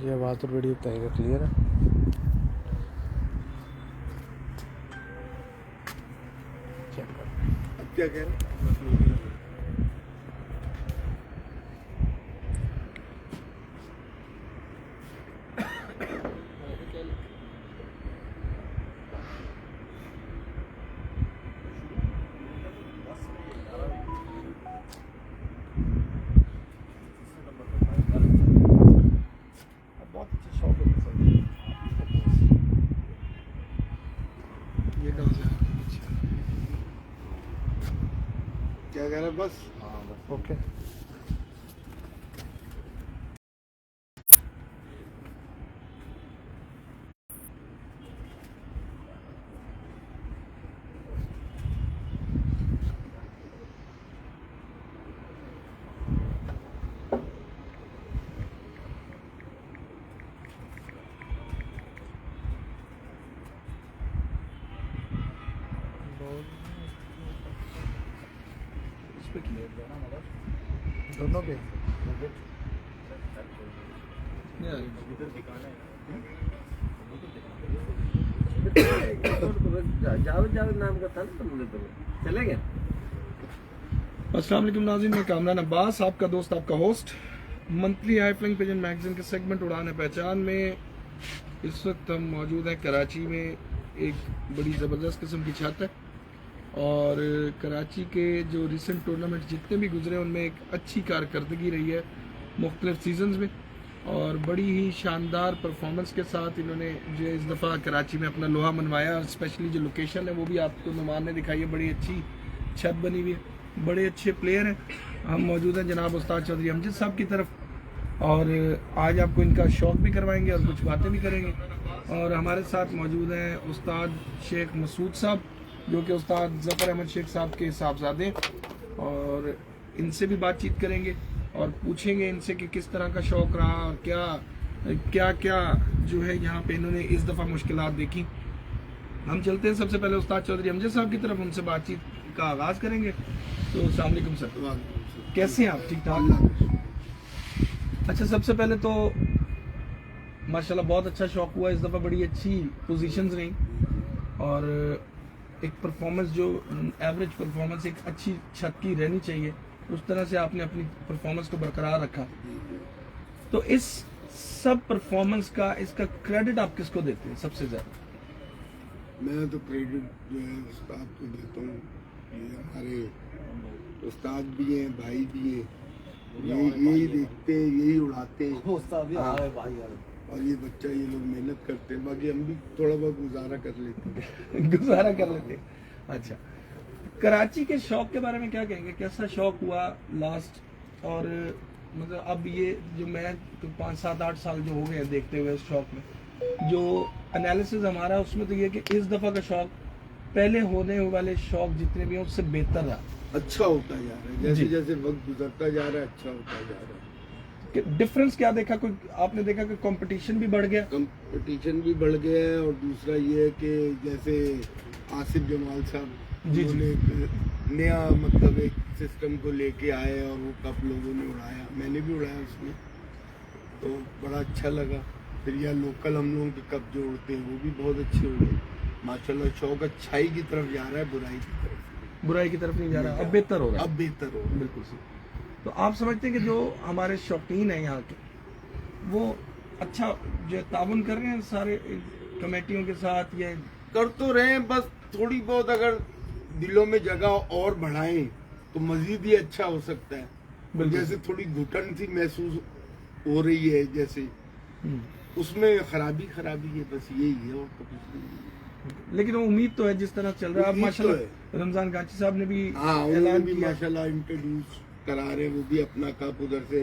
ये बात ऑलरेडी बताएगा, क्लियर है। अब क्या कह रहे बहुत अच्छा शौक है सर। ये डोज है। क्या कह रहे हैं? बस ओके। इस पे क्लियर है ना मतलब दोनों पे जावेद नाम का था ना तुमने तो चले गए। अस्सलाम वालेकुम नाज़रीन, मैं कामरान अब्बास, आपका दोस्त, आपका host. Monthly high flying pigeon magazine के सेगमेंट उड़ान है पहचान में इस वक्त हम मौजूद हैं कराची में। एक बड़ी ज़बरदस्त किस्म की छत है और कराची के जो रिसेंट टूर्नामेंट जितने भी गुजरे उनमें एक अच्छी कारकर्दगी रही है मुख्तलिफ सीजन्स में और बड़ी ही शानदार परफॉर्मेंस के साथ इन्होंने जो इस दफ़ा कराची में अपना लोहा मनवाया। और स्पेशली जो लोकेशन है वो भी आपको नुमान ने दिखाई है, बड़ी अच्छी छत बनी हुई है, बड़े अच्छे प्लेयर हैं। हम मौजूद हैं जनाब उस्ताद चौधरी अमजद साहब की तरफ और आज आपको इनका शौक भी करवाएंगे और कुछ बातें भी करेंगे। और हमारे साथ मौजूद हैं उस्ताद शेख मसूद साहब जो कि उस्ताद ज़फ़र अहमद शेख साहब के साहबजादे, और इनसे भी बातचीत करेंगे और पूछेंगे इनसे कि किस तरह का शौक़ रहा और क्या क्या जो है यहाँ पे इन्होंने इस दफ़ा मुश्किलात देखी। हम चलते हैं सबसे पहले उस्ताद चौधरी अमजद साहब की तरफ, उनसे बातचीत का आगाज़ करेंगे। तो अस्सलाम वालेकुम सर, कैसे हैं आप? ठीक ठाक? अच्छा, सबसे पहले तो माशाल्लाह बहुत अच्छा शौक हुआ इस दफ़ा, बड़ी अच्छी पोजीशंस रही और एक परफॉर्मेंस जो एवरेज परफॉर्मेंस एक अच्छी छत की रहनी चाहिए उस तरह से आपने अपनी परफॉर्मेंस को बरकरार रखा। तो इस सब परफॉर्मेंस का इसका क्रेडिट आप किसको देते हैं सबसे ज़्यादा? मैं तो क्रेडिट जो है उस्ताद को देता हूँ। ये हमारे उस्ताद भी हैं, भाई भी हैं, यही देखते हैं, यही उड़ाते हैं और ये बच्चा ये लोग मेहनत करते हैं, बाकी हम भी थोड़ा बहुत गुजारा कर लेते हैं। गुजारा कर लेते हैं। अच्छा, कराची के शौक के बारे में क्या कहेंगे? कैसा शौक हुआ लास्ट? और मतलब अब ये जो मैं तो 5, 7, 8 साल जो हो गए हैं देखते हुए इस शौक में, जो एनालिसिस हमारा है उसमें तो ये कि इस दफ़ा का शौक पहले होने वाले शौक जितने भी हैं उससे बेहतर रहा, अच्छा होता जा रहा है, जैसे जैसे वक्त गुजरता जा रहा है अच्छा होता जा रहा है। डिफरेंस क्या देखा? कोई आपने देखा कि कंपटीशन भी बढ़ गया? कंपटीशन भी बढ़ गया है और दूसरा ये है कि जैसे आसिफ जमाल साहब जी उन्होंने एक नया मतलब एक सिस्टम को लेके आए और वो कप लोगों ने उड़ाया, मैंने भी उड़ाया उसमें, तो बड़ा अच्छा लगा। फिर यह लोकल हम लोगों के कप जो उड़ते हैं वो भी बहुत अच्छे उड़े माशाल्लाह। शौक अच्छाई की तरफ जा रहा है, बुराई की तरफ नहीं जा रहा, अब बेहतर हो रहा है। अब बेहतर हो रहा है, बिल्कुल सही। तो आप समझते हैं कि जो हमारे शौकीन हैं यहाँ के वो अच्छा जो ताउन कर रहे हैं सारे कमेटियों के साथ? ये कर तो रहे हैं, बस थोड़ी बहुत अगर दिलों में जगह और बढ़ाएं तो मजीद ही अच्छा हो सकता है। जैसे थोड़ी घुटन सी महसूस हो रही है जैसे, उसमें खराबी है, बस यही है और तो कुछ नहीं। लेकिन वो उम्मीद तो है जिस तरह चल रहा है। अब माशाल्लाह रमजान गांची साहब ने भी ऐलान किया, माशाल्लाह इंट्रोड्यूस करा रहे, वो भी अपना कप उधर से,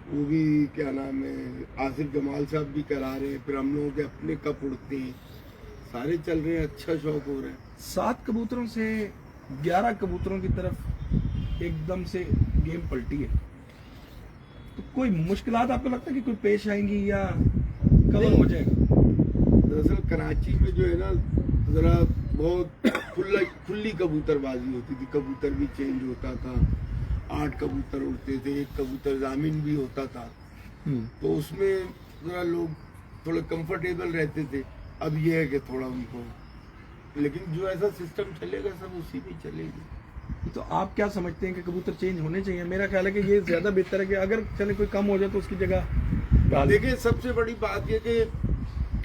वो भी क्या नाम है आसिफ जमाल साहब भी करा रहे हैं, फिर हम लोगों के अपने कप उड़ते हैं, सारे चल रहे हैं, अच्छा शौक हो रहा है। 7 कबूतरों से 11 कबूतरों की तरफ एकदम से गेम पलटी है, तो कोई मुश्किलात आपको लगता है कि कोई पेश आएंगी या कवर हो जाएगा? दरअसल कराची में जो है ना जरा बहुत खुली कबूतरबाजी होती थी, कबूतर भी चेंज होता था, 8 कबूतर उड़ते थे, एक कबूतर जामिन भी होता था, तो उसमें थोड़ा लोग थोड़े कंफर्टेबल रहते थे। अब ये है कि थोड़ा उनको, लेकिन जो ऐसा सिस्टम चलेगा सब उसी में चलेगी। तो आप क्या समझते हैं कि कबूतर चेंज होने चाहिए? मेरा ख्याल है कि ये ज्यादा बेहतर है कि अगर चले कोई कम हो जाए तो उसकी जगह डाल। देखिए सबसे बड़ी बात ये कि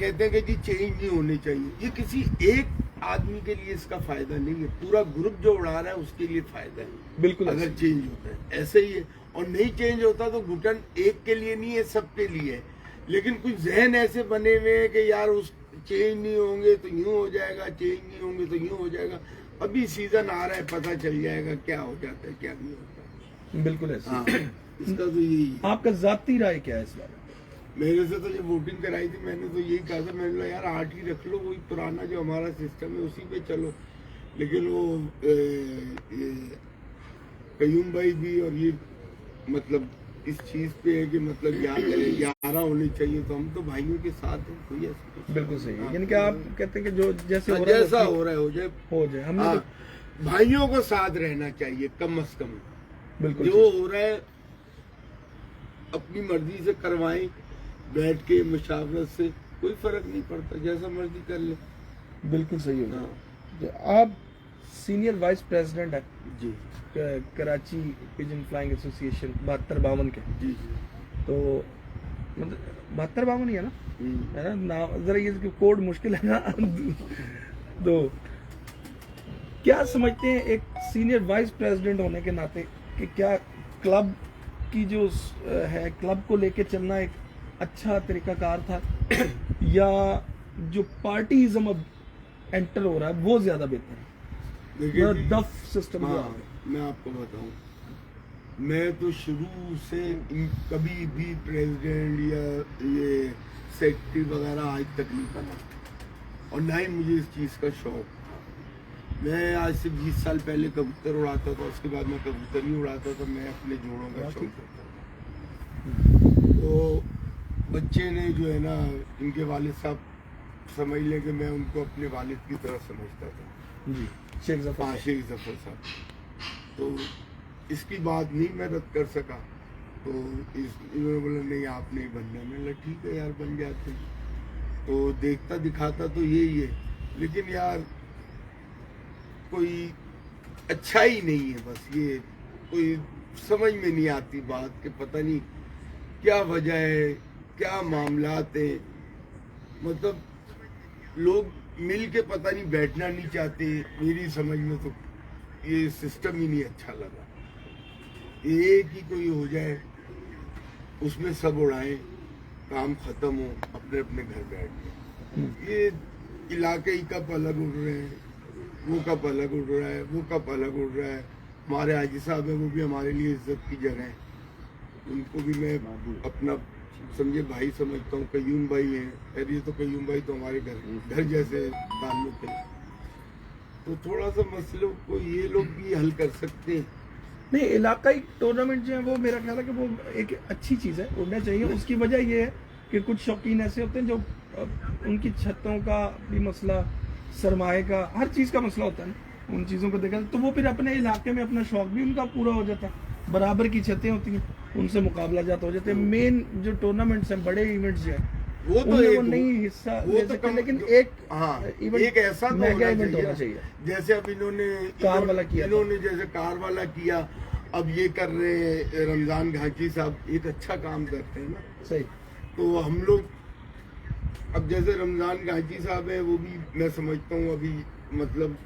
कहते हैं कि जी चेंज नहीं होनी चाहिए, ये किसी एक आदमी के लिए इसका फायदा नहीं है, पूरा ग्रुप जो उड़ा रहा है उसके लिए फायदा है। बिल्कुल अगर ऐसे। चेंज होता है ऐसे ही है, और नहीं चेंज होता तो घुटन एक के लिए नहीं है, सबके लिए है। लेकिन कुछ जहन ऐसे बने हुए हैं कि यार उस चेंज नहीं होंगे तो यूं हो जाएगा, चेंज नहीं होंगे तो यूं हो जाएगा। अभी सीजन आ रहा है, पता चल जाएगा क्या हो जाता है क्या नहीं होता। बिल्कुल ऐसे। हाँ, इसका तो यही है। आपका जाती राय क्या है इस बारे में? मेरे से तो जब वोटिंग कराई थी मैंने तो यही कहा था, मैंने बोला यार 8 ही रख लो, वही पुराना जो हमारा सिस्टम है उसी पे चलो। लेकिन वो ये कयूम भाई भी और ये मतलब इस चीज पे है कि मतलब 11 होने चाहिए, तो हम तो भाइयों के साथ हैं, कोई ऐसा कुछ बिल्कुल सही है। हाँ, यानी कि आप कहते हैं कि जो जैसे हो रहा है जैसा हो रहा है हो जाए। हो जाए। हमने हाँ, तो भाइयों को साथ रहना चाहिए कम से कम। बिल्कुल जो हो रहा है अपनी मर्जी से करवाएं, बैठ के मुशावरत से, कोई फर्क नहीं पड़ता, जैसा मर्जी कर ले। बिल्कुल सही हो हाँ, गया। आप सीनियर वाइस प्रेसिडेंट है जी कराची पिजन फ्लाइंग एसोसिएशन 72-52 के, जी जी। तो मतलब 72-52 ही है ना? हम्म। है ना? जरा ये कोड मुश्किल है ना। तो क्या समझते हैं एक सीनियर वाइस प्रेसिडेंट होने के नाते कि क्या क्लब की जो है, क्लब को लेके चलना एक अच्छा तरीकाकार था या जो पार्टीइज्म अब एंटर हो रहा है वो ज्यादा बेहतर है? देखिए जी, दफ सिस्टम जो हाँ, मैं आपको बताऊं, मैं तो शुरू से कभी भी प्रेसिडेंट या ये सेक्रेटरी वगैरह आज तक नहीं बना, और ना ही मुझे इस चीज़ का शौक। मैं आज से 20 साल पहले कबूतर उड़ाता था, उसके बाद मैं कबूतर नहीं उड़ाता था, मैं अपने जोड़ों का शौक करता था। तो बच्चे ने जो है ना, इनके वालिद साहब समझ लें कि मैं उनको अपने वालिद की तरह समझता था जी, शेख जफर शेख जफर साहब। तो इसकी बात नहीं मैं रद्द कर सका, तो इन्होंने बोला नहीं आप नहीं बनना। मैंने बोला ठीक है यार बन जाते हैं। तो देखता दिखाता तो यही है, लेकिन यार कोई अच्छा ही नहीं है, बस ये कोई समझ में नहीं आती बात कि पता नहीं क्या वजह है, क्या मामलात है। मतलब लोग मिल के पता नहीं बैठना नहीं चाहते। मेरी समझ में तो ये सिस्टम ही नहीं अच्छा लगा। एक ही कोई हो जाए, उसमें सब उड़ाएं, काम खत्म हो, अपने अपने घर बैठ गए। ये इलाके ही कब अलग उड़ रहे हैं, वो कब अलग उड़ रहा है, वो कब अलग उड़ रहा है। हमारे हाजी साहब है, वो भी हमारे लिए इज्जत की जगह है, उनको भी मैं अपना समझे भाई समझता हूँ। कयूम भाई हैं, अरे ये तो कयूम भाई तो हमारे घर जैसे ताल्लुक है। तो थोड़ा सा मसलों को ये लोग भी हल कर सकते हैं। नहीं, इलाकाई टूर्नामेंट जो है वो मेरा ख्याल है कि वो एक अच्छी चीज़ है, उड़ना चाहिए। उसकी वजह ये है कि कुछ शौकीन ऐसे होते हैं जो उनकी छतों का भी मसला, सरमाए का, हर चीज़ का मसला होता है ना, उन चीज़ों को देखा तो वो फिर अपने इलाके में अपना शौक भी उनका पूरा हो जाता है। बराबर की छतें होती हैं, उनसे मुकाबला जाता हो जाते हैं। मेन जो टूर्नामेंट्स हैं, बड़े इवेंट्स जो है वो तो उनमें एक वो नहीं हिस्सा वो ले तो सकते, कम- लेकिन जो- एक हाँ, इवेंट एक ऐसा तो मेगा होना इवेंट होना चाहिए। चाहिए। जैसे अब इन्होंने कार वाला किया था। इन्होंने जैसे कार वाला किया, अब ये कर रहे हैं रमजान घाची साहब, एक अच्छा काम करते हैं ना। सही। तो हम लोग अब जैसे रमजान घाची साहब है, वो भी मैं समझता हूँ अभी मतलब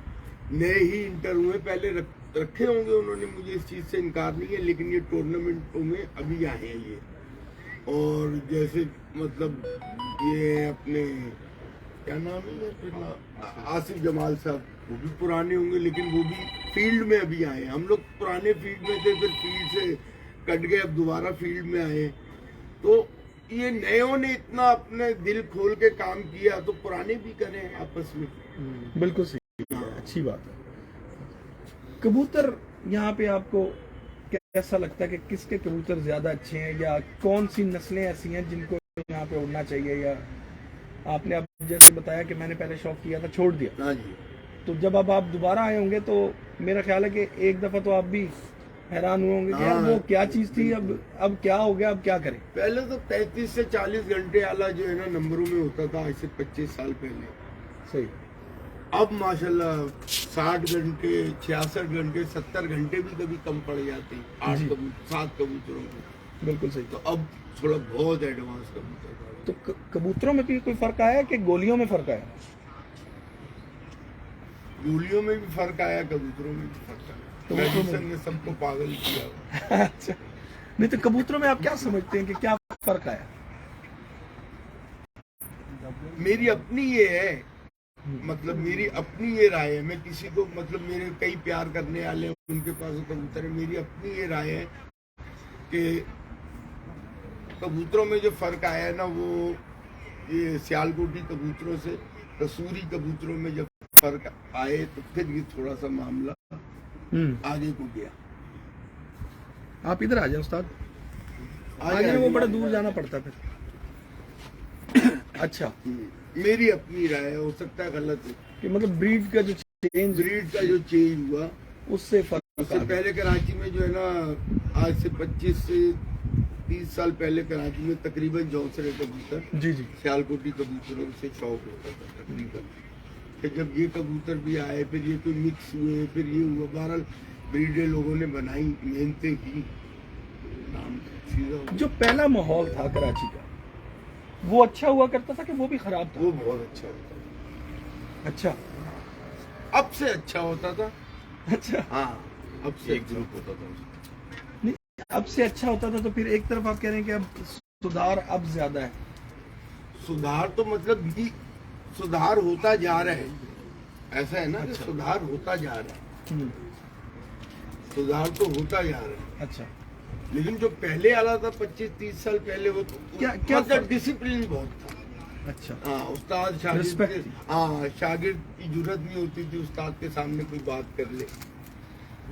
नए ही इंटर हुए, पहले रखे होंगे उन्होंने, मुझे इस चीज़ से इनकार नहीं है, लेकिन ये टूर्नामेंटों में अभी आए हैं ये। और जैसे मतलब ये अपने क्या नाम है, आसिफ जमाल साहब, वो भी पुराने होंगे, लेकिन वो भी फील्ड में अभी आए हैं। हम लोग पुराने फील्ड में थे, फिर फील्ड से कट गए, अब दोबारा फील्ड में आए। तो ये नयों ने इतना अपने दिल खोल के काम किया, तो पुराने भी करें आपस में। बिल्कुल सही है, अच्छी बात है। कबूतर यहाँ पे आपको कैसा लगता है कि किसके कबूतर ज्यादा अच्छे हैं, या कौन सी नस्लें ऐसी हैं जिनको यहाँ पे उड़ना चाहिए? या आपने अब जैसे बताया कि मैंने पहले शौक किया था, छोड़ दिया, हाँ जी। तो जब अब आप दोबारा आए होंगे तो मेरा ख्याल है कि एक दफा तो आप भी हैरान हुए होंगे कि यार वो क्या चीज थी, अब क्या हो गया, अब क्या करें। पहले तो 33 से 40 घंटे वाला जो है ना नंबरों में होता था, आज से 25 साल पहले। सही। अब माशाल्लाह 60 घंटे, 66 घंटे, 70 घंटे भी कभी कम पड़ जाते हैं, जी। 7 कबूतरों में। बिल्कुल सही। तो अब थोड़ा बहुत एडवांस कबूतर आ गए। तो कबूतरों में भी कोई फर्क आया कि गोलियों में फर्क आया? गोलियों में भी फर्क आया, कबूतरों में भी फर्क आया। कबूतरों में- मेडिसिन ने सबको पागल किया। अच्छा, नहीं तो कबूतरों में आप क्या समझते हैं कि क्या फर्क आया? मेरी अपनी ये है, मतलब मेरी अपनी ये राय है। मैं किसी को, मतलब मेरे कई प्यार करने वाले हैं, उनके पास कबूतर है। मेरी अपनी ये राय है कि कबूतरों में जो फर्क आया है ना, वो ये सियालकोटी कबूतरों से कसूरी कबूतरों में जब फर्क आए तो फिर ये थोड़ा सा मामला आगे को गया। आप इधर आ जाए उस्ताद, आगे आगे वो आगे- बड़ा दूर जाना पड़ता फिर। अच्छा, मेरी अपनी राय है, हो सकता है गलत है। कि मतलब ब्रीड का जो चेंज, ब्रीड का जो चेंज हुआ, उससे फर्क उससे आ गया। पहले कराची में जो है ना, आज से 25 से 30 साल पहले कराची में तकरीबन जौसरे कबूतर, जी जी। सियालकोटी कबूतरों से शौक होता था तकरीबन। फिर जब ये कबूतर भी आए, फिर ये कोई मिक्स हुए, फिर ये हुआ। बहरहाल ब्रीडें लोगों ने बनाई, मेहनतें की, नाम सीधा हो। जो पहला माहौल था कराची का, वो अच्छा हुआ करता था कि वो भी खराब था? वो बहुत अच्छा होता था। अच्छा अब से अच्छा होता था। अच्छा, हाँ, अब से एक ग्रुप होता था। अब से अच्छा होता था, तो फिर एक तरफ आप कह रहे हैं कि अब सुधार अब ज्यादा है। सुधार तो मतलब ये सुधार होता जा रहा है, ऐसा है ना कि सुधार होता जा रहा है, सुधार तो होता जा रहा है। अच्छा, लेकिन जो पहले वाला था 25-30 साल पहले, वो तो क्या मतलब फर्क? डिसिप्लिन बहुत था। अच्छा, हाँ, उस्ताद शागिर्द Respect। के- हाँ, शागिर्द की जरूरत नहीं होती थी उस्ताद के सामने कोई बात कर ले।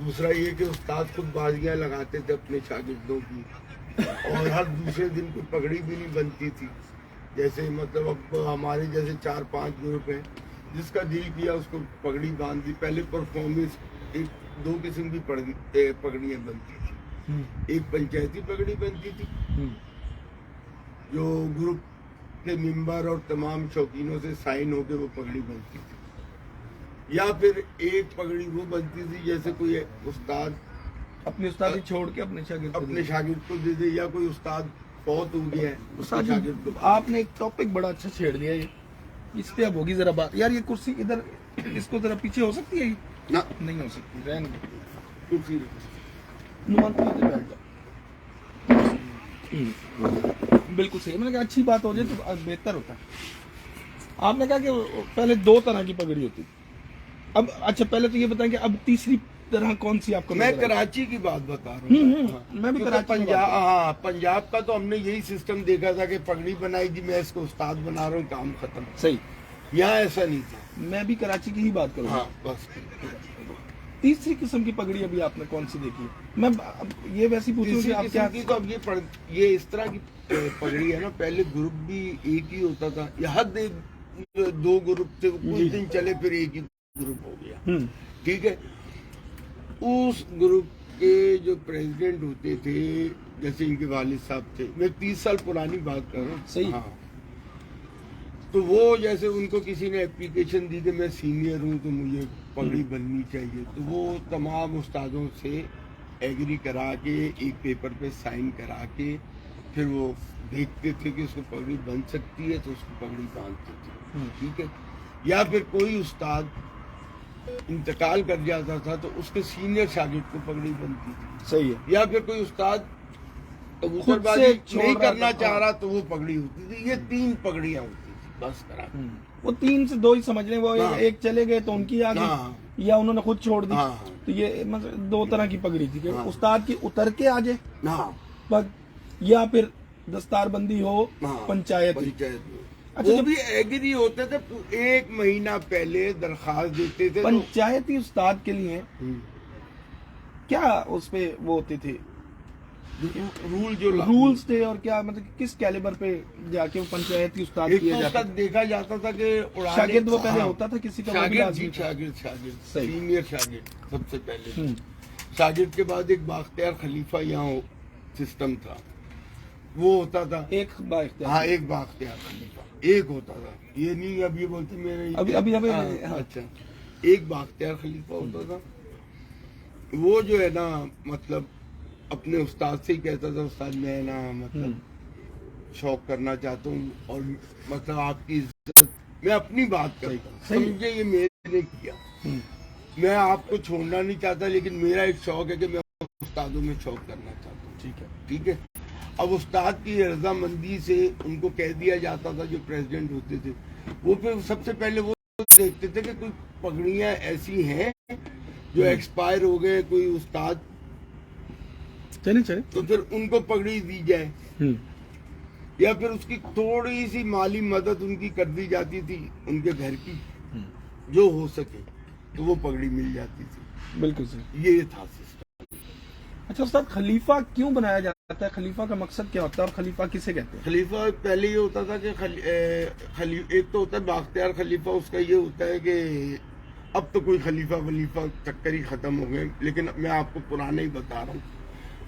दूसरा ये कि उस्ताद खुद बाजियां लगाते थे अपने शागिर्दों की, और हर दूसरे दिन कोई पगड़ी भी नहीं बनती थी। जैसे मतलब अब हमारे जैसे 4-5 ग्रुप हैं, जिसका दिल किया उसको पगड़ी बांध दी। पहले परफॉर्मेंस दो किस्म की पगड़ियाँ बनती थी। एक पंचायती पगड़ी बनती थी, जो ग्रुप के मेंबर और तमाम शौकीनों से साइन होके वो पगड़ी बनती थी। या फिर एक पगड़ी वो बनती थी जैसे कोई उस्ताद अपनी उस्तादी छोड़ के अपने शागिर्द को अपने दे। शागिर्द को दे दे, या कोई उस्ताद बहुत हो गया है उसके उस्ताद शागिर्द जी, को। आपने एक टॉपिक बड़ा अच्छा छेड़ दिया, ये इस पे अब होगी जरा बात। यार ये कुर्सी इधर, इसको जरा पीछे हो सकती है? ये ना, नहीं हो सकती, रहने दो। कुर्सी रखो। नुमान तू इधर बैठ जा। बिल्कुल सही, मैंने कहा अच्छी बात हो जाए तो बेहतर होता है। आपने कहा कि पहले 2 तरह की पगड़ी होती थी, अब अच्छा पहले तो ये बताएं कि अब तीसरी तरह कौन सी आपको मैं नजर आई? कराची की बात बता रहा हूँ। हाँ। मैं भी क्योंकि कराची की पंजाब, बात हाँ, पंजाब का तो हमने यही सिस्टम देखा था कि पगड़ी बनाई थी, मैं इसको उस्ताद बना रहा हूँ, काम खत्म। सही, यहाँ ऐसा नहीं था। मैं भी कराची की ही बात करूँगा। हाँ, बस। तीसरी किस्म की पगड़ी अभी आपने कौन सी देखी है? मैं अब ये वैसी पूछूं कि तीसरी आप किस्म क्या की तो अब ये इस तरह की पगड़ी है ना। पहले ग्रुप भी एक ही होता था, या हद 2 ग्रुप थे, कुछ जी। दिन चले फिर एक ही ग्रुप हो गया। हम्म, ठीक है। उस ग्रुप के जो प्रेसिडेंट होते थे, जैसे इनके वालिद साहब थे, मैं 30 साल पुरानी बात कर रहा हूँ। सही। हाँ, तो वो जैसे उनको किसी ने एप्लीकेशन दी कि मैं सीनियर हूँ तो मुझे पगड़ी बननी चाहिए, तो वो तमाम उस्तादों से एग्री करा के एक पेपर पे साइन करा के फिर वो देखते थे कि उसको पगड़ी बन सकती है तो उसको पगड़ी बांधते थे। ठीक है। या फिर कोई उस्ताद इंतकाल कर जाता था तो उसके सीनियर शागिर्द को पगड़ी बनती थी। सही है। या फिर कोई उस्ताद खुद कबूतरबाजी से छोड़ नहीं रहा करना था। चाह रहा तो वो पगड़ी होती थी। ये 3 पगड़ियां होती थी बस करा। वो 3 से 2 ही समझ रहे, वो हाँ। एक चले गए तो उनकी आ हाँ। गई, या उन्होंने खुद छोड़ दी। हाँ। तो ये मतलब 2 तरह की पगड़ी थी कि हाँ। उस्ताद की उतर के आ जाए हाँ, पग, या फिर दस्तारबंदी हो हाँ, पंचायत। पंचायत में। अच्छा, वो जब- भी एग्री होते थे, 1 महीना पहले दरखास्त देते थे तो पंचायती उस्ताद के लिए हम्म, क्या उस पे वो होते थे रूल जो रूल्स थे, और क्या मतलब किस कैलिबर पे जाके वो पंचायती उस्ताद एक किया तो जाता उसका देखा जाता था कि उड़ाने- शागिर्द वो पहले हाँ, होता था किसी का, वो भी शागिर्द लाजमी जी, था। शागिर्द सही। सीनियर शागिर्द सबसे पहले। हम्म, शागिर्द के बाद एक बाख्तियार खलीफा यहाँ सिस्टम था, वो होता था। एक बाख्तियार, हाँ, एक बाख्तियार खलीफा एक होता था, ये नहीं अब ये बोलते मेरे अभी हाँ। अच्छा, एक बाख्तियार खलीफा होता था। वो जो है ना, मतलब अपने उस्ताद से ही कहता था, उस्ताद मैं ना मतलब शौक करना चाहता हूँ और मतलब आपकी इज्जत, मैं अपनी बात करता हूँ, समझे, ये मैंने किया, मैं आपको छोड़ना नहीं चाहता, लेकिन मेरा एक शौक है कि मैं उस्तादों में शौक करना चाहता हूँ। ठीक है, ठीक है। अब उस्ताद की रजामंदी से उनको कह दिया जाता था, जो प्रेसिडेंट होते थे वो फिर सबसे पहले वो देखते थे कि कोई पगड़ियाँ ऐसी हैं जो एक्सपायर हो गए, कोई उस्ताद, चले तो फिर उनको पगड़ी दी जाए या फिर उसकी थोड़ी सी माली मदद उनकी कर दी जाती थी, उनके घर की जो हो सके, तो वो पगड़ी मिल जाती थी। बिल्कुल सही, ये था सिस्टम। अच्छा उस्ताद, खलीफा क्यों बनाया जाता है? खलीफा का मकसद क्या होता है और खलीफा किसे कहते हैं? खलीफा पहले ये होता था कि एक तो होता है बाख्तियार खलीफा, उसका ये होता है कि अब तो कोई खलीफा वलीफा चक्कर ही खत्म हो गए, लेकिन मैं आपको पुराने ही बता रहा हूँ।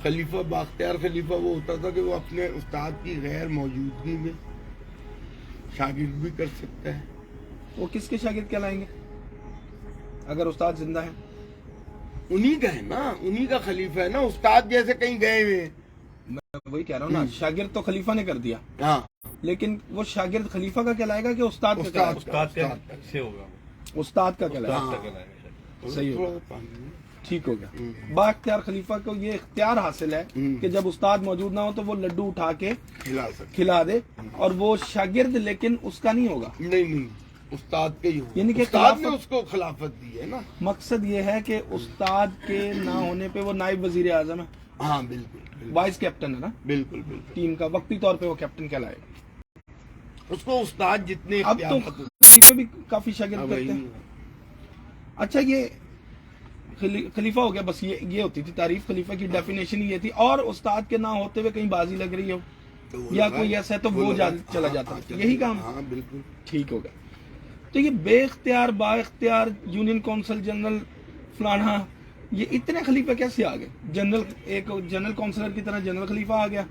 खलीफा बाख्तियार खलीफा वो होता था कि वो अपने उस्ताद की गैर मौजूदगी में शागिर्द भी कर सकता है। वो किसके शागिर्द कहलाएंगे अगर उस्ताद जिंदा है? उन्हीं का है ना, उन्हीं का खलीफा है ना। उस्ताद जैसे कहीं गए हुए, मैं वही कह रहा हूँ ना, शागिर्द तो खलीफा ने कर दिया, हाँ, लेकिन वो शागिर्द खलीफा का कहलाएगा कि उस्ताद का कहलाएगा? उस्ताद का कहलाएगा। सही होगा, ठीक हो गया। बाख्तियार खलीफा को ये इख्तियार हासिल है कि जब उस्ताद मौजूद ना हो तो वो लड्डू उठा के खिला दे, और वो शागिर्द लेकिन उसका नहीं होगा। नहीं, उस्ताद के ही होगा। यानी कि उस्ताद ने उसको खिलाफत दी है ना। मकसद ये है कि उस्ताद के ना होने पे वो नायब वजीर आजम है। हाँ बिल्कुल, वाइस कैप्टन है ना, बिल्कुल टीम का, वक्ती तौर पे वो कैप्टन कहलाएगा। उसको उस्ताद जितने अब तो खलीफे भी काफी शागिर्द करते हैं। अच्छा, ये खलीफा हो गया, बस ये होती थी तारीफ। खलीफा की डेफिनेशन ही ये थी, और उस्ताद के ना होते हुए कहीं बाजी लग रही हो या कोई ऐसा है तो वो चला जाता, यही काम। हाँ बिल्कुल, ठीक हो गया। तो ये बेख्तियार, बाख्तियार, यूनियन काउंसिल जनरल, फलाना, ये इतने खलीफे कैसे आ गए? जनरल, एक जनरल काउंसिलर की तरह जनरल खलीफा आ गया,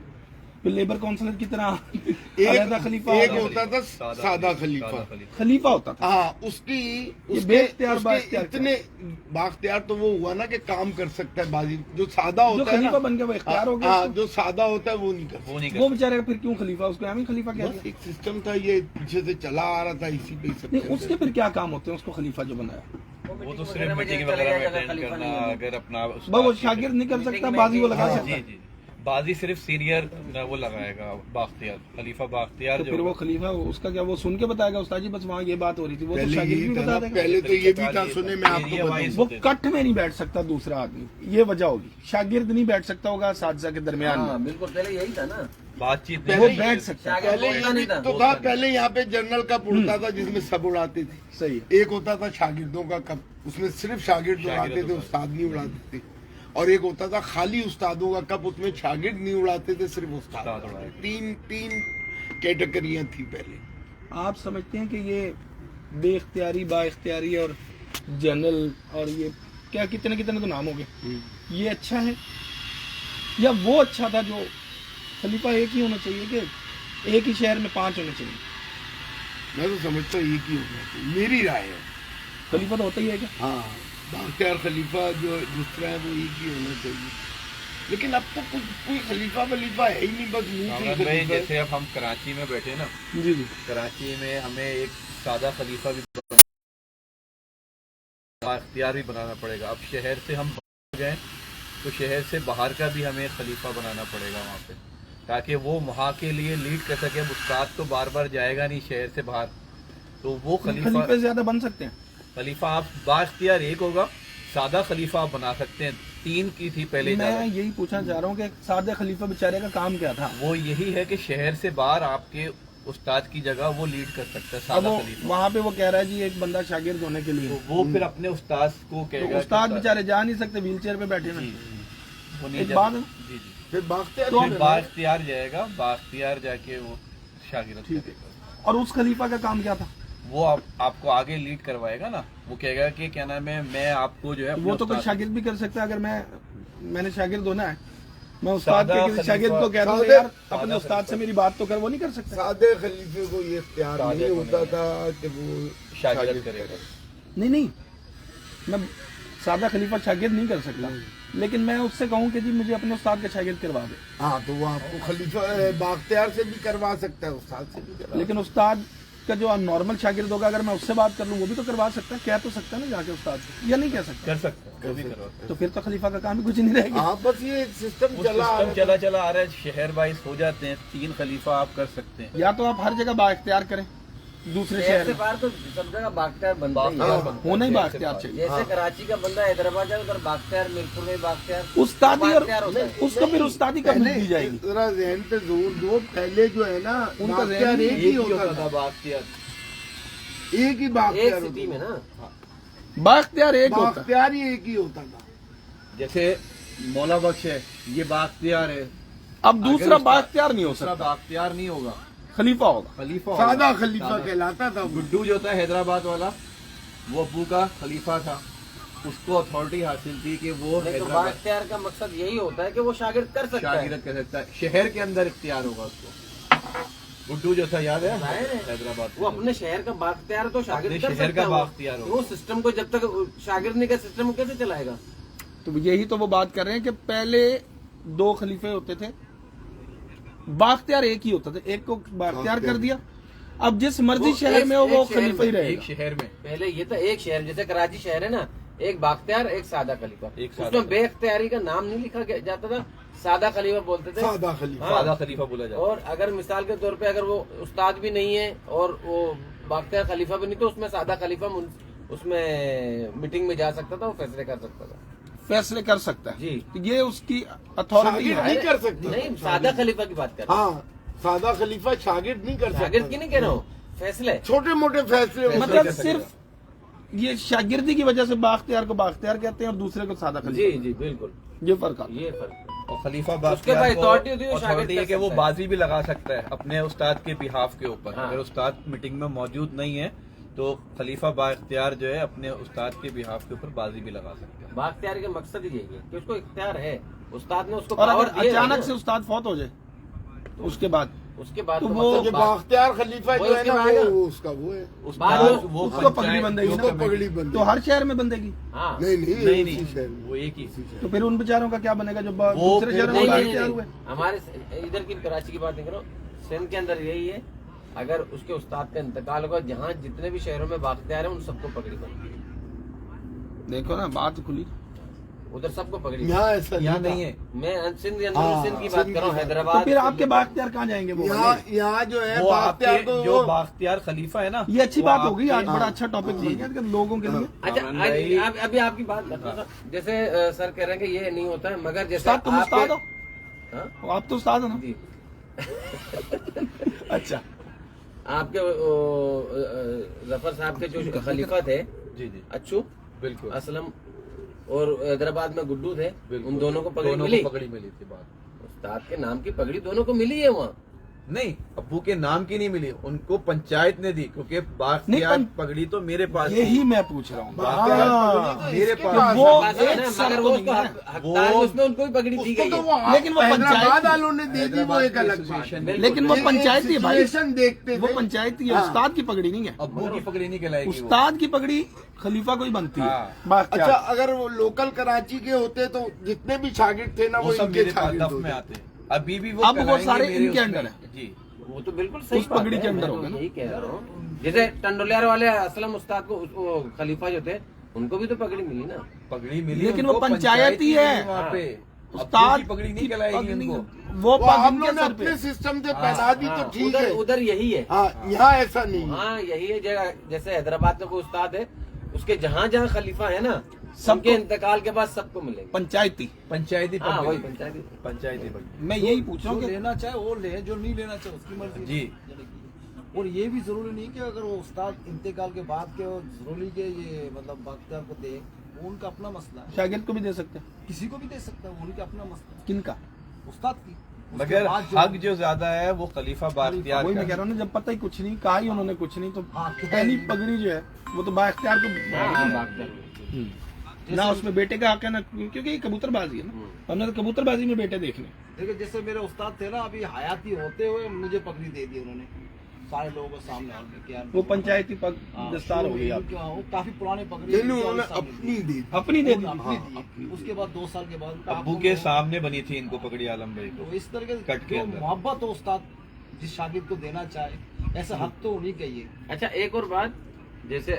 फिर लेबर काउंसिलर की तरह अलहदा खलीफा, एक होता था सादा खलीफा होता था। हाँ, उसकी बेख्तियार बाख्तियार इतने बाख्तियार तो वो हुआ ना कि काम कर सकता है बाजी। जो सादा होता है खलीफा बन गया वो इख्तियार हो गया। हाँ, जो सादा होता है वो नहीं कर, वो बेचारे फिर क्यों खलीफा, उसको हमें खलीफा क्या? एक सिस्टम था, ये पीछे से चला आ रहा था, इसी पे सब। उसके फिर क्या काम होते हैं उसको खलीफा जो बनाया? वो तो सिर्फ मीटिंग वगैरह में अटेंड करना, अगर अपना वो शागिर्द नहीं कर सकता, बाजी वो लगा सकता है। बाजी सिर्फ सीनियर वो लगाएगा बाख्तियार, खलीफा बाख्तियार। तो फिर वो खलीफा उसका क्या, वो सुन के बताएगा उस्ताद जी बस वहाँ ये बात हो रही थी, वो तो शागिर्द भी बता देगा। पहले तो ये भी था, सुने मैं आपको बताऊं, वो कट में नहीं बैठ सकता दूसरा आदमी, ये वजह होगी। शागिर्द नहीं बैठ सकता होगा साजिशा के दरमियान में। बिल्कुल, पहले यही था ना, बातचीत वो बैठ सकता है। पहले ये नहीं तो था, पहले यहाँ पे जनरल कप उड़ता था जिसमें सब उड़ाते थे। सही, एक होता था शागिर्दों का कप, उसमें सिर्फ शागिर्द उड़ाते थे, उस्ताद नहीं उड़ाते थे। और एक होता था खाली उस्तादों का कप, उसमें शागिर्द नहीं उड़ाते थे, सिर्फ उस्ताद उड़ाते। तीन कैटेगरियां थी पहले। आप समझते हैं कि ये बेख्तियारी, बाख्तियारी और जनरल और ये क्या कितने कितने तो नाम हो गए, ये अच्छा है या वो अच्छा था जो खलीफा एक ही होना चाहिए कि एक ही शहर में 5 होने चाहिए? मैं तो समझता हूँ एक ही होना चाहिए, मेरी राय है। खलीफा तो होता ही है क्या? हाँ, बाख्तियार खलीफा जो दूसरा है वो एक ही होना चाहिए, लेकिन अब तो कोई खलीफा वलीफा है ही नहीं, बस मुंह भाई। जैसे अब हम कराची में बैठे ना, जी, कराची में हमें एक सादा खलीफा भी इख्तियार भी बनाना पड़ेगा। अब शहर से हम बाहर गए तो शहर से बाहर का भी हमें खलीफा बनाना पड़ेगा वहाँ पे, ताकि वो वहाँ के लिए लीड कर सके। अब उस्ताद तो बार बार जाएगा नहीं शहर से बाहर, तो वो खलीफा ज्यादा बन सकते हैं। खलीफा आप बाख्तियार एक होगा, सादा खलीफा आप बना सकते हैं। 3 की थी पहले। मैं यही पूछना चाह रहा हूँ कि सादा खलीफा बेचारे का काम क्या था? वो यही है कि शहर से बाहर आपके उस्ताद की जगह वो लीड कर सकता है सादा खलीफा। वहाँ पे वो कह रहा है जी एक बंदा शागिर्द होने के लिए, तो वो फिर अपने उस्ताद को कहेगा। तो उस्ताद बेचारे जा नहीं सकते, व्हील चेयर पे बैठे हैं। वो नहीं एक बात है, जी, फिर बाख्तियार जाएगा, बाख्तियार जाके वो शागिर्द करेगा। और उस खलीफा का काम क्या था? वो आपको आगे लीड करवाएगा ना, वो कहेगा कि क्या नाम है, मैं आपको जो है वो तो कोई शागिर्द भी कर सकता है। अगर मैं मैंने शागिर्द होना है, मैं उस्ताद सादा के किसी शागिर्द को कह दूं सादा- यार अपने उस्ताद से मेरी बात तो कर, वो नहीं कर सकता। सादे खलीफे को ये इख्तियार सादे नहीं को होता नहीं। था कि वो शागिर्द करेगा। नहीं, मैं सादा खलीफा शागिर्द नहीं कर सकता, लेकिन मैं उससे कहूँ कि जी मुझे अपने उस्ताद का शागिर्द करवा दे, हाँ तो वो आपको खलीफा बाख्तियार से भी करवा सकता है, उस्ताद से भी करवा लेकिन उस्ताद का जो नॉर्मल शागिर्द होगा अगर मैं उससे बात कर लूँ वो भी तो करवा सकता है, कह तो सकता है ना जाके उस्ताद से, या नहीं कह सकता? कर सकते हैं, वो भी करवाते तो फिर तो खलीफा का काम ही कुछ नहीं रहेगा। हाँ बस ये सिस्टम हैं। चला आ सिस्टम रहा है। चला आ रहा है, शहर वाइज हो जाते हैं, 3 खलीफा आप कर सकते हैं। या तो आप हर जगह बाइख्तियार करें दूसरे शहर शहर से में, बाहर तो सब जगह बाख्तियार बनता ही बाख्तियार है। बनता है, होना ही शहर से बाख्तियार बाहर। चाहिए। जैसे कराची का बंदा हैदराबाद जाए उधर बाख्तियार, मीरपुर में बाख्तियार, उस्तादी और बाख्तियार होता है। उसको फिर उस्तादी कब पहले दी जाएगी? जरा जहन पे जोर दो, पहले जो है ना उनका बाख्तियार जहन एक ही होता था, बाख्तियार। एक ही एक बाख्तियार सिटी में होता ना बाख्तियार एक था। होता है। बाख्तियार ही एक ही होता था। जैसे मौला बख्श है, ये बाख्तियार है। अब दूसरा अगर बाख्तियार नहीं हो दूसरा सकता, बाख्तियार नहीं होगा, खलीफा होगा। खलीफा होगा। सादा खलीफा सादा। कहलाता था वो। गुड्डू जो था हैदराबाद वाला, वो अब्बू का खलीफा था, उसको अथॉरिटी हासिल थी कि वो नहीं तो हैदराबाद बाख्तियार का मकसद यही होता है कि वो शागिर्द कर सकता है। शागिर्द कह सकता है, शहर के अंदर इख्तियार होगा उसको। गुड्डू जो था याद है जाहिर है। हैदराबाद वो अपने शहर का बाख्तियार तो शागिर्द अपने कर शहर सकता का है वो। बाख्तियार होगा। वो सिस्टम को जब तक शागिर्द नहीं का सिस्टम कैसे चलाएगा? तो यही तो वो बात कर रहे हैं कि पहले 2 खलीफे होते थे, बाख्तियार एक ही होता था, एक को बाख्तियार कर दिया, अब जिस मर्जी वो शहर एक- में हो वो एक शहर खलीफा ही में, एक रहेगा। शहर में। पहले ये था एक शहर, जैसे कराची शहर है ना, एक बाख्तियार एक सादा खलीफा, एक सादा उसमें खलीफा। बेख्तियारी का नाम नहीं लिखा जाता था, सादा खलीफा बोलते थे। सादा खलीफा। हाँ। सादा खलीफा बोला जाता और अगर मिसाल के तौर पे अगर वो उस्ताद भी नहीं है और वो बाख्तियार खलीफा भी नहीं, तो उसमें सादा खलीफा उसमें मीटिंग में जा सकता था, वो फैसले कर सकता था। फैसले कर सकता है जी। तो ये उसकी अथॉरिटी शागिर्द है। नहीं कर सकता। नहीं, सादा खलीफा की बात कर रहा हूँ। हाँ सादा खलीफा शागिर्द नहीं कर शागिर्द सकता। की नहीं कह रहा हूँ, फैसले। छोटे मोटे फैसले फैसले मतलब कर सकता सिर्फ ये शागिर्दी की वजह से बाख्तियार को बाख्तियार कहते हैं और दूसरे को सादा जी खलीफा, जी बिल्कुल, ये फर्क आता है। ये फर्क है। और खलीफा उसके बाख्तियार बाद को authority होती है, वो शागिर्द authority है कर कि वो सकता है। बाजी भी लगा सकता है अपने उस्ताद के बिहाफ के ऊपर। हाँ। अगर उस्ताद मीटिंग में मौजूद नहीं है तो खलीफा बाख्तियार जो है अपने उस्ताद के बिहाफ के ऊपर बाजी भी लगा सकता है। बाख्तियार का मकसद ही यही है कि उसको इख्तियार है, उस्ताद ने उसको और पावर अगर दिया है अचानक ना, से उस्ताद फौत हो जाए तो उसके बाद उसके बाद तो तो वो- मतलब ये बाख्तियार खलीफा वो जो है उसके ना बाद आएगा। वो उसका वो है। उस बाद बाद में वो उसको पगड़ी पंचायत- बंधेगी उसको ना, पगड़ी बंदी। तो हर शहर में बंधेगी। हाँ नहीं नहीं नहीं नहीं, उसी शहर में। वो एक ही। तो फिर उन बेचारों का क्या बनेगा जो वो दूसरे फिर शहर में नहीं नहीं, बाख्तियार हुए? नहीं, हमारे इधर की कराची की बात नहीं करो, सिंध के अंदर यही है, अगर उसके उस्ताद का इंतकाल होगा, जहाँ जितने भी शहरों में बाख्तियार है उन सबको पगड़ी बनती है। देखो ना बात खुली। उधर सबको पगड़ी यहाँ ऐसा यहाँ नहीं नहीं है। है। मैं सिंध हाँ, सिंध की बात सिंध कर रहा हूँ, की बात। तो हैदराबाद। फिर आपके बाख्तियार कहाँ जाएंगे वो यहाँ वाले? यहाँ जो है वो बाख्तियार आपके को जो बाख्तियार खलीफा है ना, ये अच्छी वो बात होगी, आज आपके- बड़ा अच्छा टॉपिक बन गया कि लोगों के लिए। अच्छा हाँ, भाई। अभी आपकी बात बता था, जैसे सर कह रहे हैं कि ये नहीं होता है, मगर जैसे उस्ताद तुम उस्ताद हो? हाँ? आप तो उस्ताद हो ना? जी अच्छा, आपके जफर साहब के जो खलीफा थे, जी जी अच्छू बिल्कुल असलम और हैदराबाद में गुड्डू थे, बिल्कुल। उन दोनों को पगड़ी दोनों मिली। को पगड़ी मिली थी बात। उस्ताद के नाम की पगड़ी दोनों को मिली है वहाँ। नहीं, अब्बू के नाम की नहीं मिली, उनको पंचायत ने दी, क्योंकि नहीं, बाख्तियार पगड़ी तो मेरे पास थी। यही मैं पूछ रहा हूँ। बाख्तियार हाँ। पगड़ी मेरे इसके पास- पास वो है। बात है एक ना, शर्त मगर तो वो नहीं उसको है। हकदार है, उसमें उनको भी पगड़ी दी उसको गई तो है। वो लेकिन वो हैदराबाद पंचायत- वालों ने दे दी, वो एक अलग बात है। बिल्कुल। लेकिन वो ये पंचायती है भाई, सिचुएशन देखते वो थे। पंचायती है, हाँ। उस्ताद की पगड़ी नहीं है। अब्बू की पगड़ी नहीं कहलाएगी वो। उस्ताद की पगड़ी खलीफा को ही बनती है। हाँ। बाख्तियार। अच्छा अगर वो लोकल कराची के होते तो जितने भी शागिर्द थे ना वो वो सब इनके मेरे पास शागिर्द दफ में होते। आते हैं। अभी भी वो अब वो कहलाएंगे सारे मेरे इनके उसमें। अंडर है। जी, वो तो बिल्कुल सही उस पगड़ी बात के है, अंदर मैं होगा तो ना। यही कह रहा हूँ। जैसे टंडोलियार वाले असलम उस्ताद को वो खलीफा जो थे, उनको भी तो पगड़ी मिली ना। पगड़ी मिली, लेकिन उनको वो पंचायती है। मिली वहाँ पे। उस्ताद अब्बू की पगड़ी नहीं कहलाएगी पगड़ी- उनको। वो वो पग हम इनके लोगों ने सर पे अपने सिस्टम से पहना दी तो ठीक उधर है। उधर यही है। हाँ यहाँ ऐसा नहीं है। हाँ यही है जगह, जैसे हैदराबाद में कोई उस्ताद है, उसके जहाँ जहाँ खलीफा है ना, सबको- सबके इंतकाल के बाद सबको मिलेंगे। पंचायती। पंचायती हाँ वही पगड़ी, पंचायती। पंचायती पगड़ी। मैं यही पूछ रहा हूँ जो कि लेना चाहे वो ले, जो नहीं लेना चाहे उसकी मर्जी है। जी। और ये भी जरूरी नहीं कि अगर वो उस्ताद इंतकाल के बाद के वो जरूरी के ये मतलब बाख्तियार को दे, वो उनका अपना मसला है। शागिर्द को भी दे सकते हैं। किसी को भी दे सकता है, वो उनका अपना मसला है। किनका? उस्ताद की उसके मगर बाद हक जो ज्यादा है वो खलीफा बाख्तियार वही का मैं कह रहा हूँ ना, जब पता ही कुछ नहीं, कहा ही उन्होंने कुछ नहीं, तो हाँ, पहली पगड़ी जो है वो तो बाख्तियार को हाँ, बात कर। ना उसमें बेटे का हक है ना, क्योंकि ये कबूतरबाजी है ना, हमने तो कबूतरबाजी में बेटे देखने। देखिए जैसे मेरे उस्ताद थे ना, अभी हयाती होते हुए मुझे पगड़ी दे दी उन्होंने सारे लोगों के सामने आके कि यार वो पंचायती पग हाँ, दस्तार हो गई वो आपकी। क्या, वो काफी पुराने पगड़ी नहीं, उनके उन्होंने सामने अपनी दी थी। अपनी दे दी। अपनी दी। उसके बाद 2 साल के बाद अब्बू के सामने बनी थी इनको पगड़ी आलम भाई को। तो इस तरह कट के के अंदर। मोहब्बत हो उस्ताद जिस शागिर्द को देना चाहे, ऐसा हक तो उन्हीं का ही है। अच्छा एक और बात, जैसे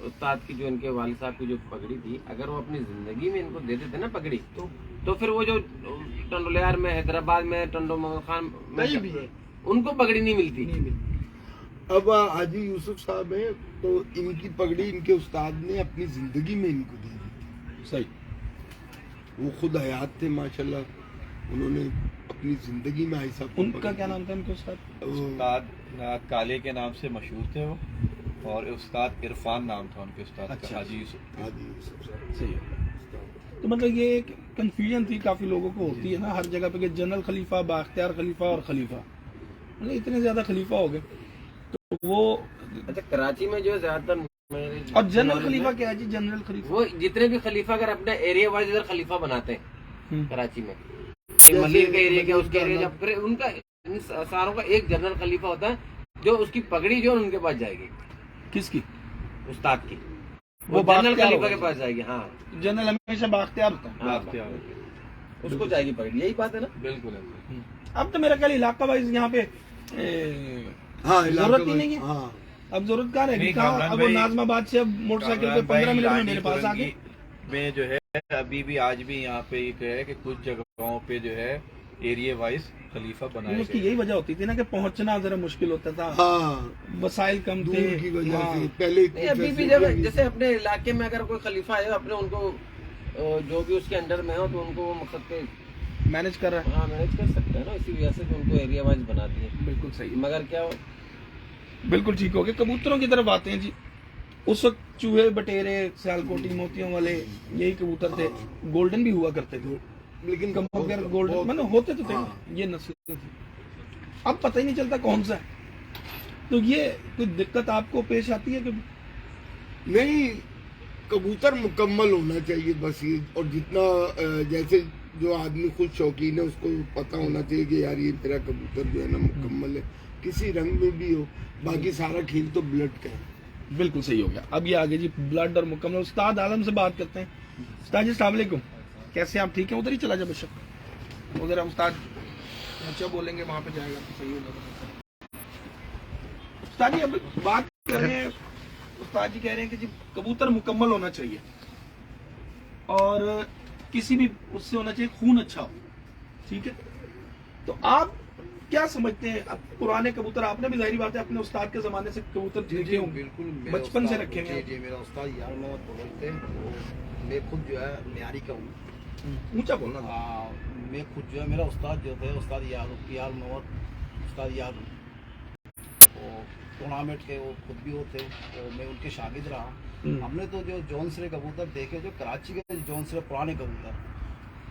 उस्ताद की जो इनके वालिद साहब की जो पगड़ी थी, अगर वो अपनी जिंदगी में इनको दे देते ना पगड़ी, तो फिर वो जो टंडोलियार में, हैदराबाद में, टंडो मोहम्मद खान कहीं भी है उनको पगड़ी नहीं मिलती। नहीं मिलती। अब हाजी यूसुफ साहब है, तो इनकी पगड़ी इनके उस्ताद ने अपनी जिंदगी में इनको दी थी। सही। वो खुद हयात थे माशाल्लाह, उन्होंने अपनी जिंदगी में ऐसा उनका क्या नाम था उनके उस्ताद? उस्ताद काले के नाम से मशहूर थे वो, और उस्ताद इरफान नाम था उनके उस्ताद अच्छा। का, हाजी यूसुफ। हाजी यूसुफ साहब। सही है। तो मतलब ये एक कंफ्यूजन थी, काफी लोगों को होती है ना हर जगह पे कि जनरल खलीफा, बाख्तियार खलीफा और खलीफा, मतलब इतने ज्यादा खलीफा हो गए तो वो। अच्छा कराची में जो है ज्यादातर मेरे- और जनरल खलीफा क्या है जी? जनरल खलीफा वो जितने भी खलीफा अगर अपने एरिया वाइज इधर खलीफा बनाते हैं हम्म। कराची में, मलिर का एरिया क्या, उसके एरिया, फिर उनका इन सारों का एक जनरल खलीफा होता है जो उसकी पगड़ी जो है उनके पास जाएगी, किसकी? उस्ताद की, वो वो जनरल बाख्तियार खलीफा होगा। के पास जाएगी। हाँ जनरल हमेशा बाख्तियार होता है। हाँ, बाख्तियार। उसको जाएगी पगड़ी, यही बात है ना। बिल्कुल ऐसे। अब तो मेरा ख्याल इलाका वाइज यहाँ पे हाँ, जरूरत ही नहीं है। हाँ, अब जरूरत कहाँ रहेगी? नहीं, कहाँ कामरान अब वो भाई- नाजमाबाद से अब मोटरसाइकिल पे 15 मिनट में मेरे पास आ गए। में जो है अभी भी आज भी यहाँ पे ये है कि कुछ जगहों पे जो है एरिया वाइज खलीफा बनाए उसकी गए। यही वजह होती थी ना कि पहुंचना जरा मुश्किल होता था, हाँ, वसाइल कम थे। दूर की वजह हाँ। से पहले इतनी नहीं, अभी भी फैसिलिटी जब नहीं जैसे अपने इलाके में अगर कोई खलीफा है, अपने उनको जो भी उसके अंडर में हो तो उनको वो मकसद पे मैनेज कर रहा है। हाँ मैनेज कर सकते हैं ना, इसी वजह से तो उनको एरिया वाइज बना दिए। बिल्कुल सही, मगर क्या हो, बिल्कुल ठीक हो गया। कबूतरों की तरफ आते हैं जी। उस वक्त चूहे, बटेरे, सियालकोटी, मोतियों वाले यही कबूतर थे। गोल्डन भी हुआ करते थे, लेकिन कबूतर बहुत- गोल्डन बहुत- मतलब होते तो थे। हाँ। ये नस्लें थी, अब पता ही नहीं चलता कौन सा है। तो ये कोई दिक्कत आपको पेश आती है कभी? नहीं, कबूतर मुकम्मल होना चाहिए बस ये। और जितना जैसे जो आदमी खुद शौकीन है उसको पता होना चाहिए कि यार ये मेरा कबूतर जो है ना मुकम्मल है, किसी रंग में भी हो। बाकी सारा खेल तो ब्लड का है। बिल्कुल सही हो गया। अब ये आगे जी ब्लड और मुकम्मल। उस्ताद आलम से बात करते हैं। उस्ताद जी अस्सलाम वालेकुम, कैसे आप? ठीक है, उधर ही चला जा बेशक, उधर हम उस्ताद ऊंचा बोलेंगे वहां पे जाएगा तो सही होगा। उस्ताद जी अब बात कर रहे हैं, उस्ताद जी कह रहे हैं कि जी कबूतर मुकम्मल होना चाहिए और किसी भी उससे होना चाहिए खून अच्छा हो, ठीक है? तो आप क्या समझते हैं? अब पुराने कबूतर, आपने भी जाहिर बात है अपने उस्ताद के जमाने से कबूतर देखे होंगे, बिल्कुल बचपन से रखे हुए हैं। जी, मेरा उस्ताद यार मोहम्मद बोलते थे। मैं खुद जो है म्यारी का हूँ। ऊंचा बोलना। मैं खुद जो है, मेरा उस्ताद जो थे उस्ताद यार मोहम्मद, उस्ताद यार, वो टूर्नामेंट के वो खुद भी होते, तो मैं उनके शागिद रहा। हमने तो जो जौनसरे कबूतर देखे, जो कराची के जौनसरे पुराने कबूतर,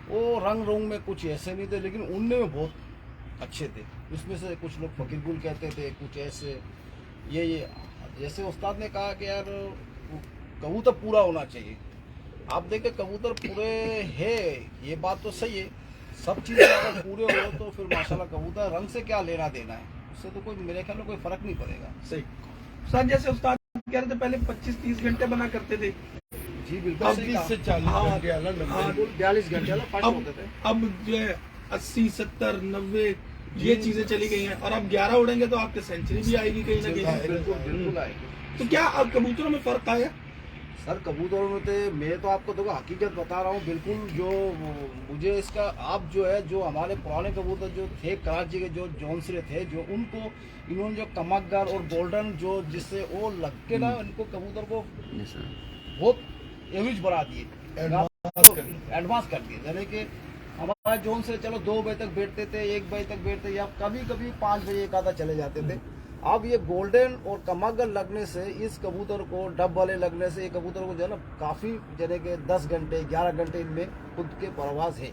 वो रंग रोंग में कुछ ऐसे नहीं थे, लेकिन उनमें में बहुत अच्छे थे। उसमें से कुछ लोग फकीर गुल कहते थे, कुछ ऐसे ये जैसे उस्ताद ने कहा कि यार कबूतर पूरा होना चाहिए। आप देखें कबूतर पूरे है, ये बात तो सही है। सब चीज़ें अगर पूरे हो तो फिर माशाल्लाह कबूतर रंग से क्या लेना देना है, उससे तो कोई मेरे ख्याल में कोई फर्क नहीं पड़ेगा। सही। उस्ताद जैसे उस्ताद कह रहे थे पहले 25-30 घंटे बना करते थे, जी बिल्कुल अब सही 30 कहा। से 40 हाँ, घंटे अलग हाँ, लगते 42 घंटे अलग फर्स्ट अब होते थे। अब जो है 80, 70, 90 ये चीजें चली गई हैं। और अब 11 उड़ेंगे तो आपके सेंचुरी भी आएगी कहीं ना कहीं। बिल्कुल बिल्कुल आएगी। तो क्या अब कबूतरों में फर्क आया? सर कबूतरों में थे, मैं तो आपको देखो हकीकत बता रहा हूँ बिल्कुल। जो मुझे इसका आप जो है, जो हमारे पुराने कबूतर जो थे कराची के, जो जौनसरे थे, जो उनको इन्होंने जो कमकगर और गोल्डन जो जिससे वो लग के ना इनको कबूतर को बहुत एवरेज बढ़ा दिए, एडवांस कर दिए। यानी कि हमारा जोन से चलो 2 बजे तक बैठते थे, 1 बजे तक बैठते, या कभी कभी 5 बजे एक आधा चले जाते थे। अब ये गोल्डन और कमगल लगने से, इस कबूतर को डब वाले लगने से, ये कबूतर को जो है ना काफ़ी जैसे कि 10 घंटे 11 घंटे इनमें खुद के परवाज है।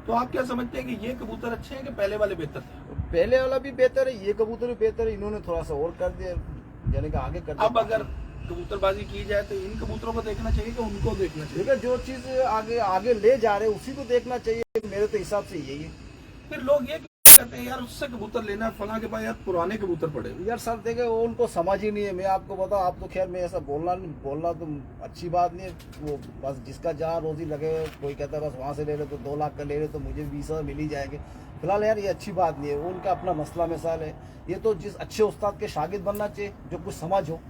तो आप क्या समझते हैं कि ये कबूतर अच्छे हैं कि पहले वाले बेहतर थे? पहले वाला भी बेहतर है, ये कबूतर भी बेहतर है। इन्होंने थोड़ा सा और कर दिया, यानी कि आगे कर दिया। अब अगर कबूतरबाजी की जाए तो इन कबूतरों को देखना चाहिए कि उनको देखना चाहिए? देखिए जो चीज आगे आगे ले जा रहे हैं उसी को देखना चाहिए, मेरे तो हिसाब से यही है। फिर लोग ये कहते हैं यार उससे कबूतर लेना है, फला के पास यार पुराने कबूतर पड़े हैं। यार सर देखे वो उनको समझ ही नहीं है। मैं आपको बताऊं, आप तो खैर मैं ऐसा बोलना तो अच्छी बात नहीं है। वो बस जिसका जहाँ रोजी लगे, कोई कहता है बस वहाँ से ले ले तो 2 लाख का ले ले तो मुझे 20 मिल ही जाएंगे। फिलहाल यार ये अच्छी बात नहीं है, वो उनका अपना मसला मिसाल है। ये तो जिस अच्छे उस्ताद के शागिर्द बनना चाहिए जो कुछ समझ हो।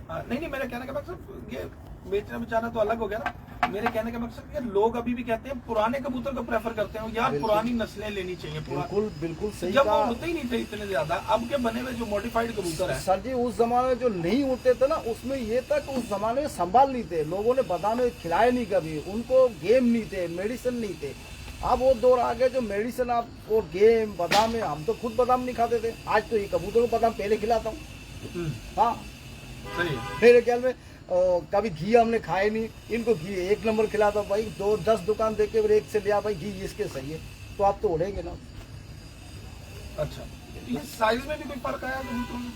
नहीं मेरे कहने का मकसद ये बेचना बेचाना तो अलग हो गया ना। मेरे कहने का मकसद ये लोग अभी भी कहते हैं पुराने कबूतर को प्रेफर करते हैं यार, पुरानी नस्लें लेनी चाहिए। बिल्कुल बिल्कुल सही जब वो कहा। उड़ते ही नहीं थे इतने ज्यादा, अब के बने हुए जो मॉडिफाइड कबूतर है सर जी उस जमाने में जो नहीं उड़ते थे ना, उसमें ये था कि उस जमाने में संभाल नहीं थे, लोगों ने बादाम खिलाए नहीं कभी, उनको गेम नहीं थे, मेडिसिन नहीं थे। अब वो दौर आ गया जो मेडिसिन आप और गेम बादाम है। हम तो खुद बादाम नहीं खाते थे, आज तो ये कबूतर को बादाम पहले खिलाता हूँ। हाँ सही है। मेरे ख्याल में कभी घी हमने खाए नहीं, इनको घी 1 नंबर खिलाता हूँ भाई। 10 दुकान देख के एक से लिया भाई घी इसके सही है, तो आप तो उड़ेंगे ना। अच्छा, ये साइज में भी कोई फर्क आया कबूतरों में?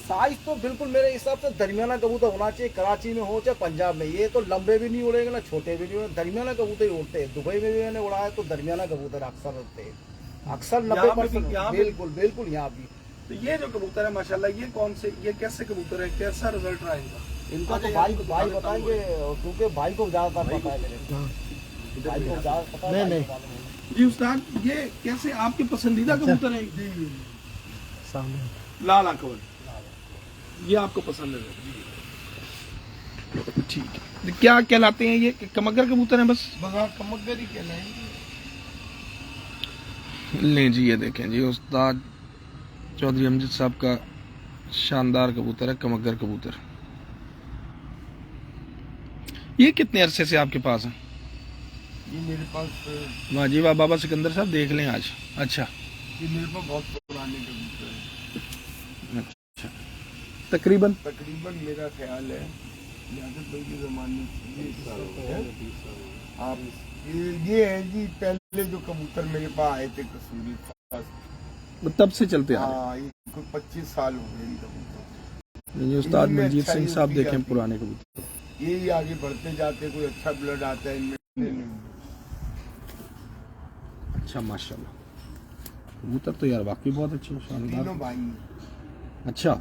साइज तो बिल्कुल मेरे हिसाब से दरमियाना कबूतर होना चाहिए, कराची में हो चाहे पंजाब में। ये तो लंबे भी नहीं उड़ेंगे ना छोटे भी नहीं उड़ेंगे, दरमियाना कबूतर ही उड़ते हैं। दुबई में भी मैंने उड़ाया तो दरमियाना कबूतर अक्सर उड़ते हैं, अक्सर यहाँ पे भी- 90%। यहाँ पे- बिल्कुल बिल्कुल यहाँ भी। तो ये जो कबूतर है माशाल्लाह, ये कौन से, ये कैसे कबूतर है, कैसा रिजल्ट रहा इनका? इनका तो भाई बताएंगे, क्योंकि भाई को ज्यादातर पता है मेरे। भाई को ज्यादा पता है, नहीं, भाई को मालूम है। जी उस्ताद, ये कैसे आपके पसंदीदा कबूतर है? सामने लाल आंखों, ये आपको पसंद है? ठीक है। क्या कहलाते हैं ये? कमगर कबूतर हैं बस? बगा कमगर ही कहलाएंगे। ले जी, ये देखें जी उस्ताद चौधरी अमजद साहब का शानदार कबूतर है, कमगर कबूतर। ये कितने अरसे से आपके पास है? ये मेरे पास वाह जी वाह, बाबा सिकंदर साहब देख लें आज। अच्छा, ये मेरे पास बहुत पुराने कबूतर है। अच्छा, तकरीबन तकरीबन मेरा ख्याल है यादव भाई के जमाने से आप ये है जी, पहले जो कबूतर मेरे पास आए थे कसूरी पास, तब से चलते आ रहे हैं। हाँ, ये कोई 25 साल हो गए इन कबूतर। ये उस्ताद इनमें मंजीत सिंह अच्छाई साहब होती देखें जाती पुराने कबूतर। यही आगे बढ़ते जाते, कोई अच्छा ब्लड आता है इनमें। अच्छा माशाल्लाह, कबूतर तो यार वाकई बहुत अच्छे हैं, शानदार। तीनों भाई हैं। अच्छा,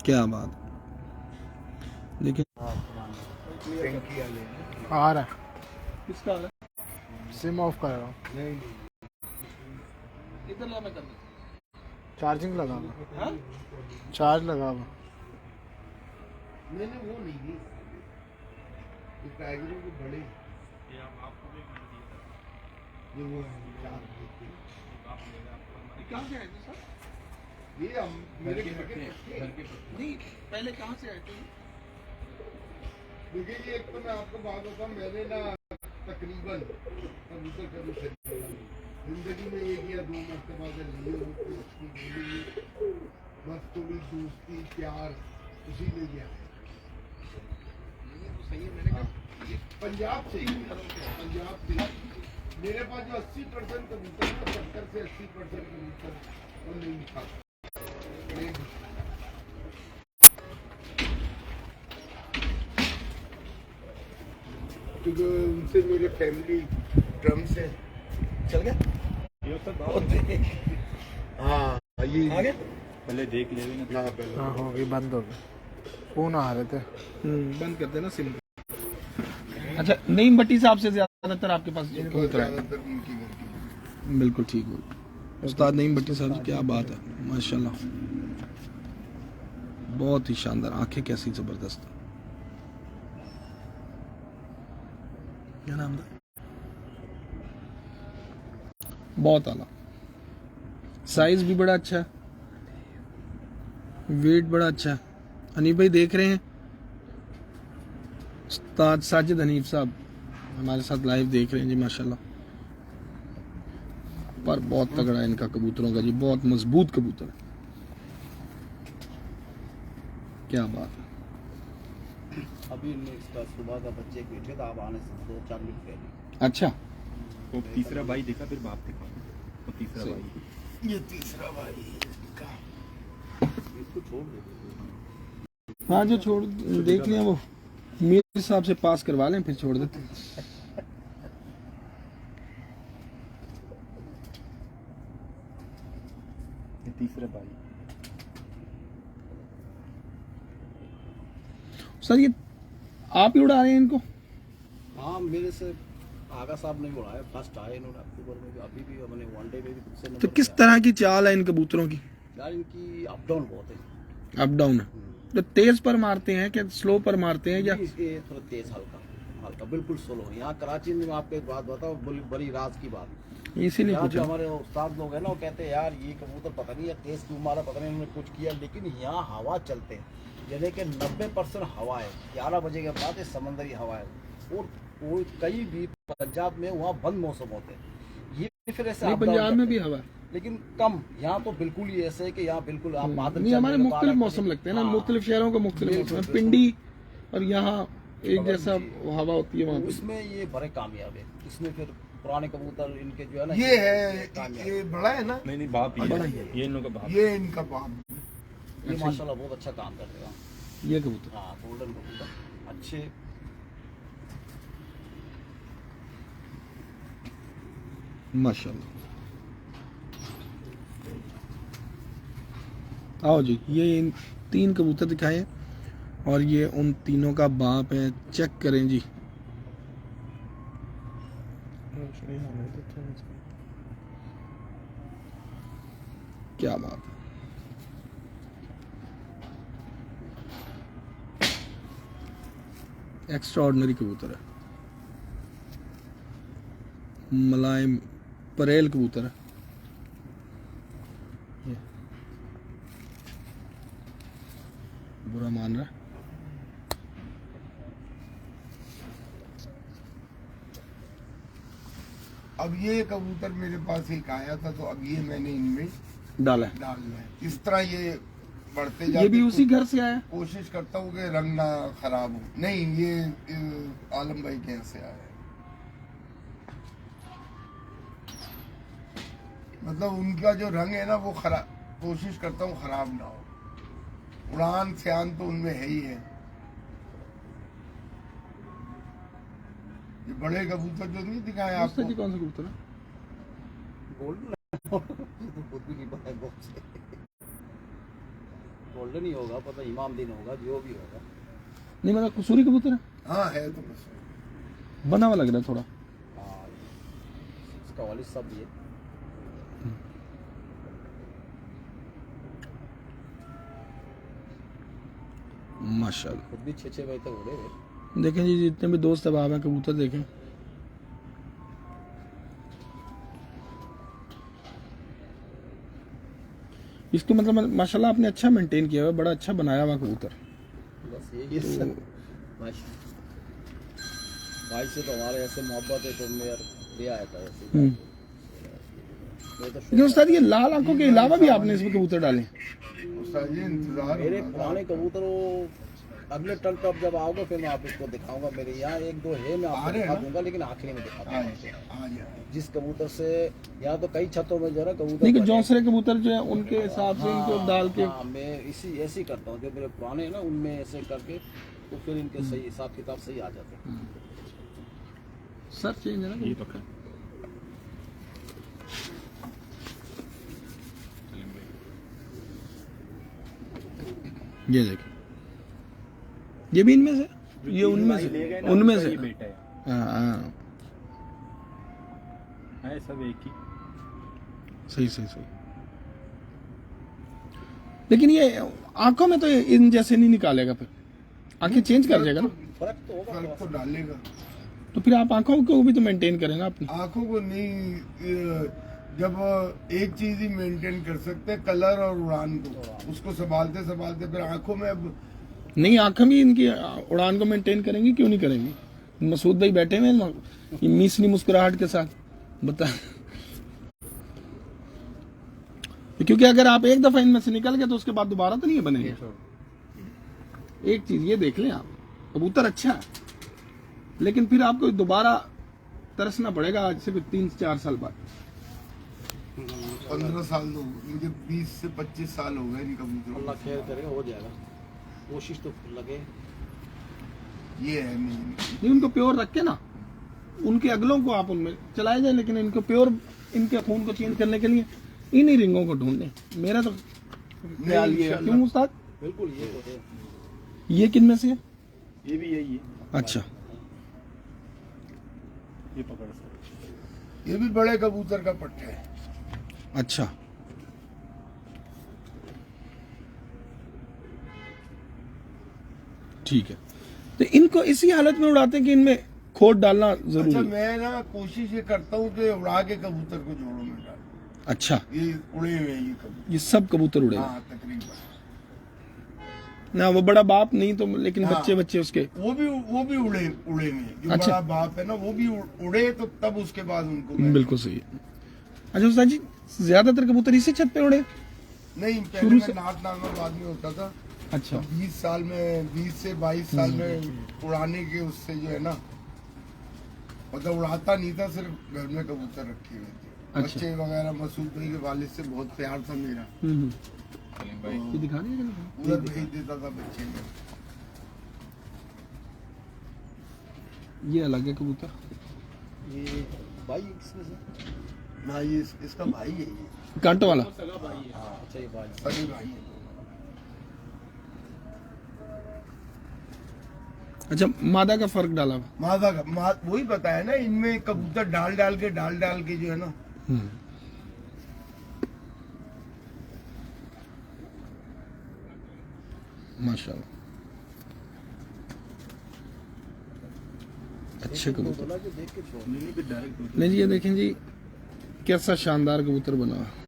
क्या बात। देखिए टंकी वाले हैं। आ रहा है, किसका है? सिम ऑफ कर रहा हूँ, नहीं इधर ला, मैं कर दूं। चार्जिंग लगा हुआ, हाँ? चार्ज लगा हुआ। मैंने वो नहीं दी, ये टाइगरों के बड़े, ये वो हैं, चार देते हैं। कहाँ से आए थे सर? ये हम मेरे घर के नहीं, पहले कहाँ से आए थे? देखिए ये एक तो मैं आपको बात बताऊं, मैंने ना तकरीबन कबूतर कभी खरीदा नहीं। जिंदगी में 1 या 2 मरतबा से लिए हो तो उसकी बोली बस थोड़ी दोस्ती प्यार उसी में गया। सही है, मैंने कहा पंजाब से ही, पंजाब से मेरे पास जो 80% कबूतर है, 70 से 80% कबूतर वो नहीं था। क्योंकि उनसे मेरे फैमिली ड्रम से चल गया हाँ ये आगे पहले देख ले ना। हाँ पहले हाँ हो गई, बंद हो गई, फोन आ रहे थे। बंद कर देना सिम। अच्छा, नईम भट्टी साहब से ज्यादातर आपके पास कबूतर है? ज्यादातर उनकी घर की। बिल्कुल ठीक हो उस्ताद नईम भट्टी साहब जी, क्या बात है माशाल्लाह, बहुत ही शानदार, आंखें कैसी जबरदस्त। क्या नाम था? बहुत आला, साइज भी बड़ा अच्छा है, वेट बड़ा अच्छा है। हनीफ भाई देख रहे हैं, उस्ताद साजिद हनीफ साहब हमारे साथ लाइव देख रहे हैं जी माशाल्लाह। पर बहुत तगड़ा है इनका कबूतरों का जी, बहुत मजबूत कबूतर है, क्या बात है। अभी इसका सुबह का बच्चे बैठे थे, आप आने से 2-4 मिनट पहले। अच्छा, वो तीसरा भाई देखा, फिर बाप देखा, वो तीसरा भाई। ये तीसरा भाई इसको छोड़ दो। हाँ जो छोड़ देख लिया वो मेरे हिसाब से पास करवा लें फिर छोड़ देते हैं। तीसरे भाई सर ये आप ही उड़ा रहे हैं इनको? हाँ मेरे से आगा साहब ने उड़ाया, फर्स्ट आए इन्होंने अक्टूबर में, अभी भी मैंने वनडे में भी खुद से तो नंबर किस किया। तरह की चाल है इन कबूतरों की? यार इनकी अप डाउन बहुत है। अप डाउन है तो तेज पर मारते हैं क्या स्लो पर मारते हैं या? ये थोड़ा तेज हल्का हल्का बिल्कुल स्लो। यहाँ कराची में आपको एक बात बताओ, बड़ी राज की बात, इसीलिए यहाँ जो पूछा। हमारे उस्ताद लोग हैं ना वो कहते हैं यार ये कबूतर पता नहीं है तेज क्यों मारा, पता नहीं उन्होंने कुछ किया, लेकिन यहाँ हवा चलते हैं यानी कि 90% हवा है। 11 बजे के बाद ये समंदरी हवा है और वो कई भी पंजाब में वहाँ बंद मौसम होते हैं, ये फिर ऐसे नहीं up down पंजाब में करते भी हैं। हवा है। लेकिन कम, यहाँ तो बिल्कुल ही ऐसे है कि यहाँ बिल्कुल आप बादल नहीं चल हमारे रहे हैं, मुख्तलिफ बादल- मौसम लगते हैं ना, हाँ, मुख्तलिफ शहरों को मुख्तलिफ बिल्कुल, मौसम है। बिल्कुल। पिंडी और यहाँ एक जैसा हवा होती है वहाँ पे। उसमें ये बड़े कामयाब है। इसमें फिर पुराने कबूतर इनके जो है ना ये है, कामयाब ये बड़ा है ना, नहीं बाप बड़ा ये इन लोगों का बाप ये इनका बाप। ये माशाल्लाह बहुत अच्छा काम कर रहे हैं। ये कबूतर हाँ गोल्डन कबूतर अच्छे। माशाल्लाह। आओ जी ये इन 3 कबूतर दिखाए और ये उन तीनों का बाप है, चेक करें जी। क्या बात है, एक्स्ट्रा ऑर्डिनरी कबूतर है, मलाइम परेल कबूतर है। ये बुरा मान रहा है। अब ये कबूतर मेरे पास एक आया था तो अब ये मैंने इनमें डाला है। डालना है। इस तरह ये बढ़ते ये जाते भी उसी घर से आया? कोशिश करता हूँ कि रंग ना खराब हो। नहीं ये आलम भाई के यहाँ से आया है। मतलब उनका जो रंग है ना वो खराब, कोशिश करता हूँ खराब ना हो। उड़ान सियान तो उनमें है ही है। ये बड़े कबूतर जो नहीं दिखाए आपको आपको, जी कौन सा कबूतर है? गोल्डन खुद भी नहीं पता है कौन से। गोल्डन ही होगा, पता इमाम दिन होगा, जो भी होगा। नहीं मतलब कसूरी कबूतर है, हाँ है तो बस। बना हुआ लग रहा है थोड़ा। हाँ इसका वालिद सब ये माशाल्लाह। खुद भी 6-6 बजे तक उड़े हुए। देखें जी जितने भी दोस्त अब हैं कबूतर देखें। इसको मतलब माशाल्लाह आपने अच्छा मेंटेन किया हुआ है, बड़ा अच्छा बनाया हुआ कबूतर। बस यही सब भाई से तो हमारे ऐसे मोहब्बत है तो मैं यार ले आया था ऐसे। मैं तो लेकिन उस्ताद ये लाल आंखों के अलावा भी आपने इसमें कबूतर डाले? उस्ताद जी इंतजार मेरे होगा। पुराने कबूतरों अगले टर्न पर जब आओगे फिर मैं आपको दिखाऊंगा। मेरे यहाँ 1-2 है, मैं आ आपको रहे हैं दिखा ना? दूंगा, लेकिन आखिरी में दिखा आ दूंगा। जाए। जिस कबूतर से यहाँ तो कई छतों में जो है ना कबूतर नहीं कि बने। जौसरे कबूतर जो है उनके हिसाब से इनको डाल के हाँ, मैं ऐसे ही करता हूँ। जो मेरे पुराने हैं ना उनमें ऐसे करके तो फिर इनके सही हिसाब किताब सही आ जाते हैं। सर चेंज है ना ये तो है। ये देखो ये भी इनमें से, ये उनमें से, उनमें से। बेटा है हाँ है सब एक ही। सही सही सही। लेकिन ये आंखों में तो इन जैसे नहीं निकालेगा, फिर आंखें चेंज कर जाएगा ना। फर्क तो होगा फर्क तो डालेगा। तो फिर आप आंखों को भी तो मेंटेन करें ना अपनी। आंखों को नहीं, जब एक चीज ही मेंटेन कर सकते हैं कलर और उड़ान को, उसको संभालते संभालते फिर आंखों में अब नहीं आंखें भी इनकी उड़ान को मेंटेन करेंगी, क्यों नहीं करेंगी? मसूद भाई बैठे हुए हैं ये मीसनी मुस्कुराहट के साथ, बता। क्योंकि अगर आप एक दफा इनमें से निकल गए तो उसके बाद दोबारा तो नहीं बनेंगे। एक चीज ये देख लें आप, कबूतर अच्छा है लेकिन फिर आपको दोबारा तरसना पड़ेगा आज से 3-4 साल बाद। 15 साल तो मुझे 20 से 25 साल हो गए इन कबूतरों अल्लाह को। खैर करे, हो जाएगा, कोशिश तो लगे। ये है नहीं नहीं, उनको प्योर रख के ना, उनके अगलों को आप उनमें चलाए जाए, लेकिन इनको प्योर, इनके खून को चेंज करने के लिए इन्हीं रिंगों को ढूंढने। मेरा तो ख्याल ये है। क्यों उस्ताद? बिल्कुल ये तो है। ये किन में से है? ये भी यही है, अच्छा, ये पकड़ सकते। ये भी बड़े कबूतर का पट्टा है। अच्छा, ठीक है। तो इनको इसी हालत में उड़ाते हैं कि इनमें खोद डालना जरूरी अच्छा, है? मैं ना कोशिश ये करता हूँ कि उड़ा के कबूतर को जोड़ों में डाल। अच्छा, ये उड़े हुए हैं ये कबूतर। ये सब कबूतर उड़े? हाँ तकरीबन। ना वो बड़ा बाप नहीं तो, लेकिन हाँ। बच्चे बच्चे उसके। वो भी उड़े उड़े में जो अच्छा। बड़ा बाप है ना, वो भी उड़े तो तब उसके बाद उनको मैं- बिल्कुल सही है। अच्छा उस्ताद जी, ज्यादातर कबूतर इसी छत पे उड़े? नहीं, पहले शुरू मैं से- नागौरबाद में होता था। अच्छा, 20 साल में 20 से 22 साल में उड़ाने के उससे जो है ना, मतलब उड़ाता नहीं था, सिर्फ घर में कबूतर रखे हुए थे। अच्छा। बच्चे वगैरह मसूद भाई के वालिद से बहुत प्यार था मेरा, ये दिखा रही है कि नहीं? उधर भेज देता था बच्चे में। ये अलग है कबूतर। ये भाई इसमें से, ना ये इसका भाई है, ये कांटो वाला? हाँ अच्छा ये भाई। सगे भाई है। अच्छा, मादा का फर्क डाला हुआ। मादा का वही बताया ना, इनमें कबूतर डाल डाल के जो है ना, माशाल्लाह, अच्छे कबूतर। बोला कि देख के छोड़। नहीं जी, ये देखें जी, कैसा शानदार कबूतर बना हुआ है।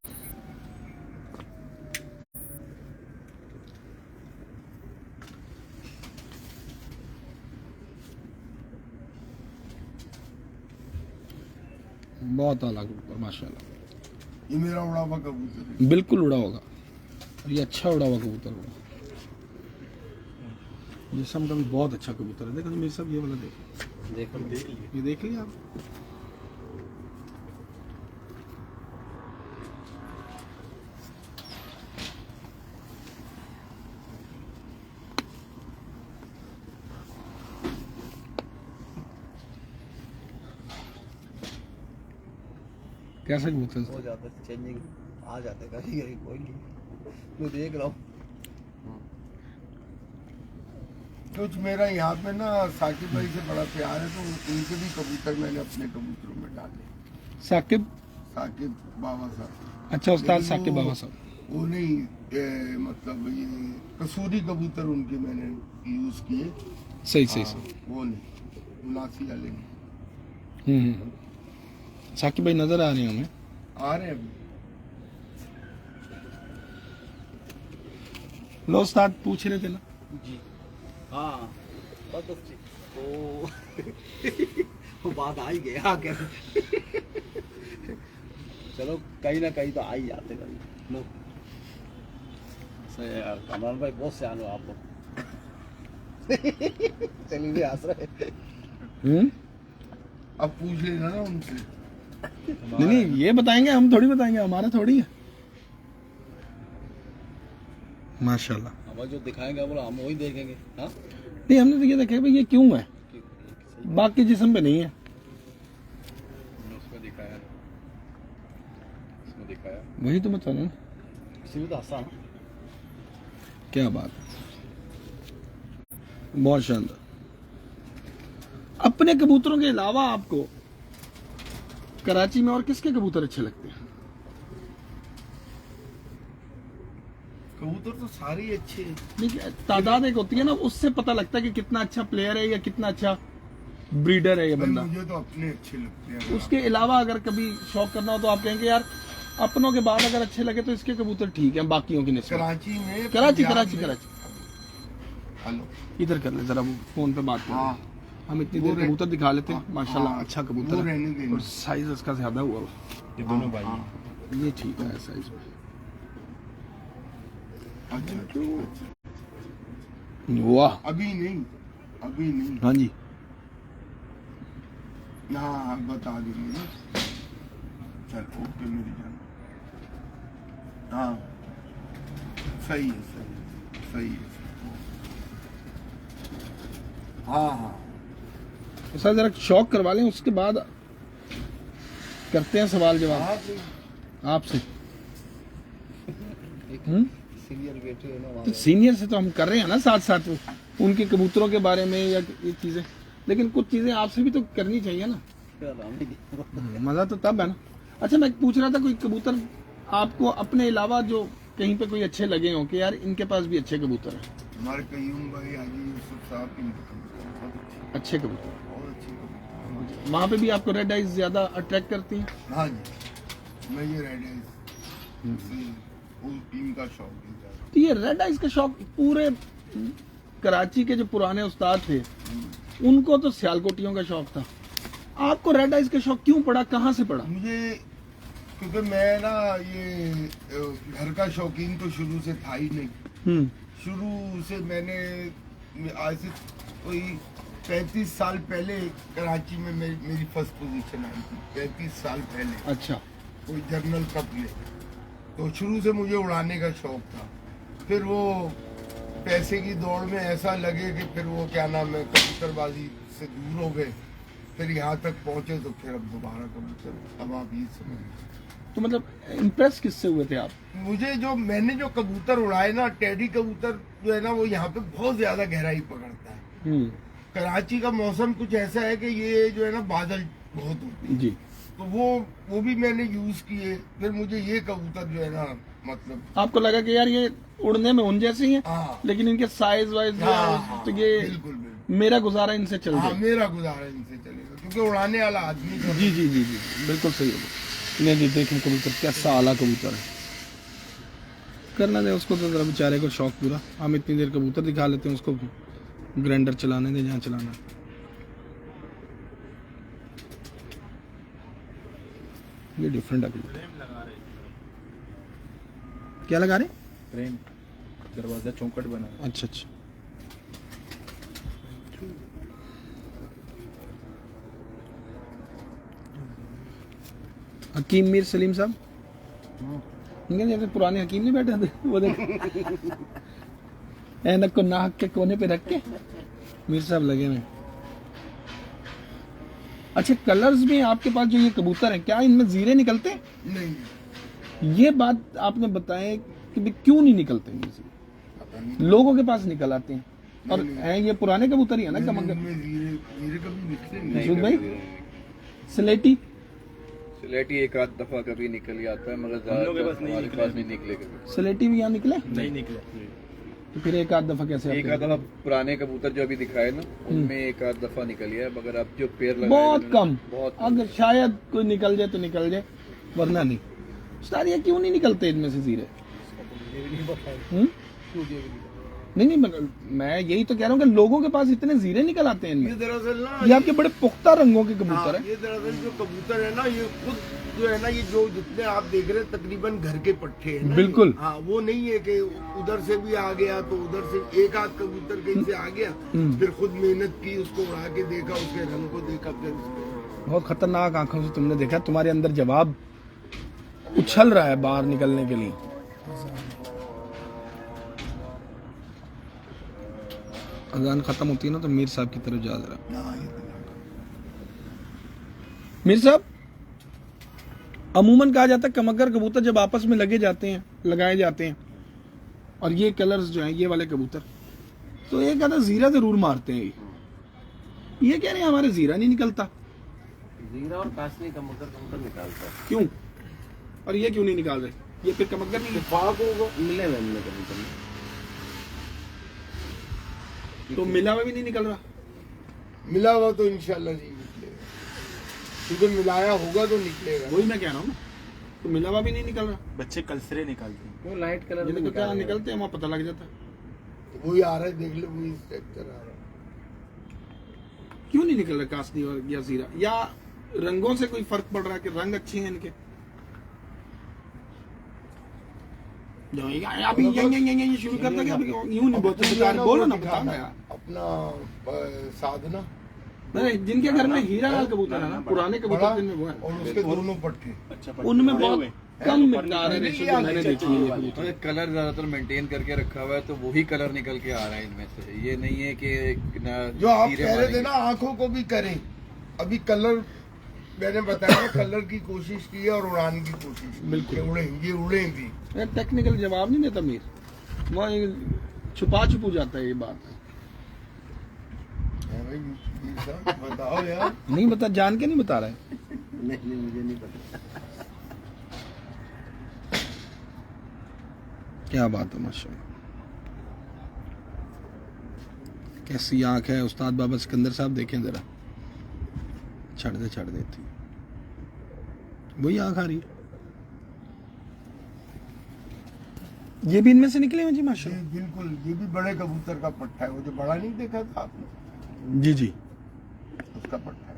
बहुत आला कबूतर माशाल्लाह। ये मेरा उड़ा हुआ कबूतर है। बिल्कुल उड़ा होगा, और ये अच्छा उड़ा हुआ कबूतर होगा। ये सब का भी बहुत अच्छा कबूतर है। देखो मेरे सब, ये वाला देखो, देखो ये देख लिया आप? कैसा कबूतर हो जाता है चेंजिंग, आ जाते हैं कभी कभी, कोई नहीं, मैं देख रहा हूँ। कुछ मेरा यहाँ पे ना साकिब भाई से बड़ा प्यार है, तो उनके भी कबूतर मैंने अपने कबूतरों में डाले। साकिब? साकिब बाबा साहब। अच्छा, उस्ताद लेकिन साकिब वो- बाबा साहब। वो नहीं, मतलब ये कसूरी कबूतर उनके मैंने यूज किए। सही सही हाँ, सही। वो नहीं, उनासी वाले नहीं। साकिब भाई नजर आ रहे हैं हमें। आ रहे हैं अभी। लो उस्ताद, पूछ रहे थे ना? जी हाँ, बस वो बात आ ही गया क्या। चलो कहीं ना कहीं तो आ ही जाते कभी। लो सही यार, कमरान भाई बहुत सियान हो आप लोग। चलिए भी हंस रहे। अब पूछ लेना ना उनसे। नहीं नहीं, ये बताएंगे, हम थोड़ी बताएंगे, हमारा थोड़ी है। माशाल्लाह। हमें जो दिखाएंगे बोला हम वही देखेंगे। हाँ नहीं, हमने तो ये देखा भाई ये क्यों है, बाकी जिस्म पे नहीं है। उसमें दिखाया, उसमें दिखाया। वही तो बता रहा हूँ। इसी में तो हंसा ना। क्या बात है, बहुत शानदार। अपने कबूतरों के अलावा आपको कराची में और किसके कबूतर अच्छे लगते हैं? कबूतर तो सारे ही अच्छे हैं। देखिए, तादाद एक होती है ना, उससे पता लगता है कि कितना अच्छा प्लेयर है या कितना अच्छा ब्रीडर है ये भाई बंदा। मुझे तो अपने अच्छे लगते हैं। उसके अलावा अगर कभी शौक करना हो तो आप कहेंगे यार अपनों के बाद अगर अच्छे लगे तो इसके कबूतर ठीक है बाकियों की निस्बत। कराची में, कराची पंजाब कराची में- कराची हेलो। इधर कर ले जरा, वो फोन पे बात हाँ, कर। हम इतनी वो देर रह- कबूतर दिखा लेते हैं। हाँ, माशाल्लाह हाँ, अच्छा वो कबूतर है, रहने देना। और साइज इसका ज्यादा हुआ हुआ। ये दोनों भाई हाँ, हैं। ये ठीक है साइज में। अच्छा, अच्छा। वाह, अभी नहीं, अभी नहीं। हाँ जी। हाँ बता देंगे ना। चल ओके मेरी जान। हाँ सही है, सही है। हाँ हाँ तो सर जरा शौक करवा लें, उसके बाद करते हैं सवाल जवाब हाँ, आपसे। सीनियर बेटे है ना तो वहाँ सीनियर से तो हम कर रहे हैं ना साथ साथ, उनके कबूतरों के बारे में या ये चीजें, लेकिन कुछ चीजें आपसे भी तो करनी चाहिए ना। मजा तो तब है ना। अच्छा मैं पूछ रहा था, कोई कबूतर आपको अपने अलावा जो कहीं पे कोई अच्छे लगे हो कि यार इनके पास भी अच्छे कबूतर हैं? हमारे कयूम भाई हाजी यूसुफ साहब की बहुत अच्छे कबूतर अच्छी कबूतर। वहाँ पे भी आपको रेड आइज ज्यादा अट्रैक्ट करती हैं? हाँ जी, मैं ये रेड है फुल टीम का शौक है ज़्यादा। तो ये रेड आइज का शौक पूरे कराची के जो पुराने उस्ताद थे उनको तो सियालकोटियों का शौक था, आपको रेड आइज का शौक क्यों पड़ा, कहाँ से पड़ा? मुझे क्योंकि मैं ना ये घर का शौकीन तो शुरू से था ही नहीं। शुरू से मैंने आज से कोई 35 साल पहले कराची में मेरी फर्स्ट पोजीशन आई थी, 35 साल पहले। अच्छा। कोई जर्नल कप में, तो शुरू से मुझे उड़ाने का शौक था। फिर वो पैसे की दौड़ में ऐसा लगे कि फिर वो क्या नाम है कबूतरबाजी से दूर हो गए, फिर यहाँ तक पहुंचे तो फिर अब दोबारा कबूतर। अब आप ये समझ, तो मतलब इम्प्रेस किससे हुए थे आप? मुझे मैंने जो कबूतर उड़ाए ना, टेडी कबूतर जो है ना वो यहाँ पे बहुत ज्यादा गहराई पकड़ता है। कराची का मौसम कुछ ऐसा है कि ये जो है ना बादल बहुत होते हैं जी, तो वो भी मैंने यूज किए। फिर मुझे ये कबूतर जो है ना मतलब आपको लगा कि यार ये उड़ने में उन जैसे ही हैं, हाँ लेकिन इनके साइज वाइज हाँ, तो ये बिल्कुल बिल्कुल मेरा गुजारा इनसे चल हाँ, जाए। मेरा गुजारा इनसे चलेगा क्योंकि उड़ाने वाला आदमी तो जी जी जी जी बिल्कुल सही है। नहीं जी देखें कबूतर कैसा आला कबूतर है, करना दे उसको तो जरा बेचारे को शौक पूरा। हम इतनी देर कबूतर दिखा लेते हैं, उसको ग्राइंडर चलाने दे जहाँ चलाना। ये डिफरेंट है कबूतर। क्या लगा रहे? फ्रेम दरवाजा चौकट बना है। अच्छा अच्छा। हकीम मीर सलीम साहब, इनके जैसे पुराने हकीम नहीं बैठे थे वो देख ऐनक को नाक के कोने पे रख के मीर साहब लगे हुए। अच्छा कलर्स में आपके पास जो ये कबूतर है, क्या इनमें जीरे निकलते हैं? नहीं। ये बात आपने बताया कि भी क्यों नहीं निकलते इनमें से? लोगों के पास निकल आते हैं और हैं ये पुराने कबूतर ही है ना कमंगर। मेरे कभी निकले नहीं। मसूद भाई स्लेटी सिलेटी एक आध दफा कभी निकल जाता है, मगर ज्यादातर हमारे पास नहीं निकले कभी। स्लेटी भी यहाँ निकले नहीं निकले। तो फिर एक आध दफा कैसे एक आते आध हैं? दफा पुराने कबूतर जो अभी दिखाए ना उनमें एक आध दफा निकल गया, मगर अब जो पेड़ लगाए बहुत हैं, कम, बहुत अगर शायद कोई निकल जाए तो निकल जाए वरना नहीं। उस्ताद ये क्यों नहीं निकलते इनमें से जीरे? नहीं मैं यही तो कह रहा हूँ कि लोगों के पास इतने जीरे निकल आते हैं ये इनमें। दरअसल ना ये आपके बड़े पुख्ता रंगों के हाँ, कबूतर है। ये दरअसल जो कबूतर है ना ये खुद जो है ना ये जो जितने आप देख रहे हैं तकरीबन घर के पट्टे हैं ना। बिल्कुल। हाँ वो नहीं है कि उधर से भी आ गया तो उधर से एक आध कबूतर कहीं से आ गया, फिर खुद मेहनत की, उसको उड़ा के देखा, उसके रंग को देखा, फिर उसको बहुत खतरनाक आंखों से तुमने देखा, तुम्हारे अंदर जवाब उछल रहा है बाहर निकलने के लिए। अजान खत्म होती है ना तो मीर साहब की तरफ जा रहा। हाँ, ये तो मीर साहब अमूमन कहा जाता है कमगर कबूतर जब आपस में लगे जाते हैं, लगाए जाते हैं, और ये कलर्स जो हैं ये वाले कबूतर तो एक आधा जीरा जरूर मारते हैं। ये कह रहे हैं हमारे जीरा नहीं निकलता, जीरा और कासनी का कबूतर निकालता है। क्यों? और ये क्यों नहीं निकाल रहे? ये फिर कमगर नहीं है? फाक होगा। मिले हुए हमने कबूतर में। तो मिला हुआ भी नहीं निकल रहा। मिला हुआ तो इंशाल्लाह नहीं निकलेगा, क्योंकि मिलाया होगा तो निकलेगा। वही मैं कह रहा हूँ ना, तो मिला हुआ भी नहीं निकल रहा। बच्चे कलसरे निकालते हैं। वो लाइट कलर ये में देखो क्या निकाल निकलते हैं, वहाँ पता लग जाता है। वही आ रहा है, देख लो वही स्ट्रक्चर आ रहा है। क्यों नहीं निकल रहा कासनी और या जीरा? या रंगों से कोई फर्क पड़ रहा है कि रंग अच्छे हैं इनके? अभी ये शुरू कर देंगे, अभी यूं नहीं बोलते बेचारे, बोलो ना, बता ना यार। अपना साधना नहीं, जिनके घर में हीरा लाल कबूतर है ना, पुराने बड़ा कबूतर जिनमें वो है, और उसके दोनों पट्टे। उनमें बहुत कम मिकदार है रेशो जो मैंने देखी है ये कबूतर। और कलर ज्यादातर मेंटेन करके रखा हुआ है तो वही कलर निकल के आ रहा है इनमें से। ये नहीं है कि जो आप कह रहे थे ना आंखों को भी करें, अभी कलर मैंने बताया कलर की कोशिश की है और उड़ान की कोशिश की। बिल्कुल। ये उड़े भी। टेक्निकल जवाब नहीं देता मीर, वो छुपा जाता है ये बात। है भाई, ये सब बताओ यार। नहीं बता, जान के नहीं बता रहा है। नहीं मुझे नहीं पता। क्या बात है माशाल्लाह, कैसी आंख है उस्ताद बाबा सिकंदर साहब, देखें जरा, छड़ देती वही आंख आ रही है। ये भी इनमें से निकले हैं जी माशाल्लाह। ये बिल्कुल, ये भी बड़े कबूतर का पट्टा है। वो जो बड़ा नहीं देखा था आपने, जी जी, उसका पट्टा है,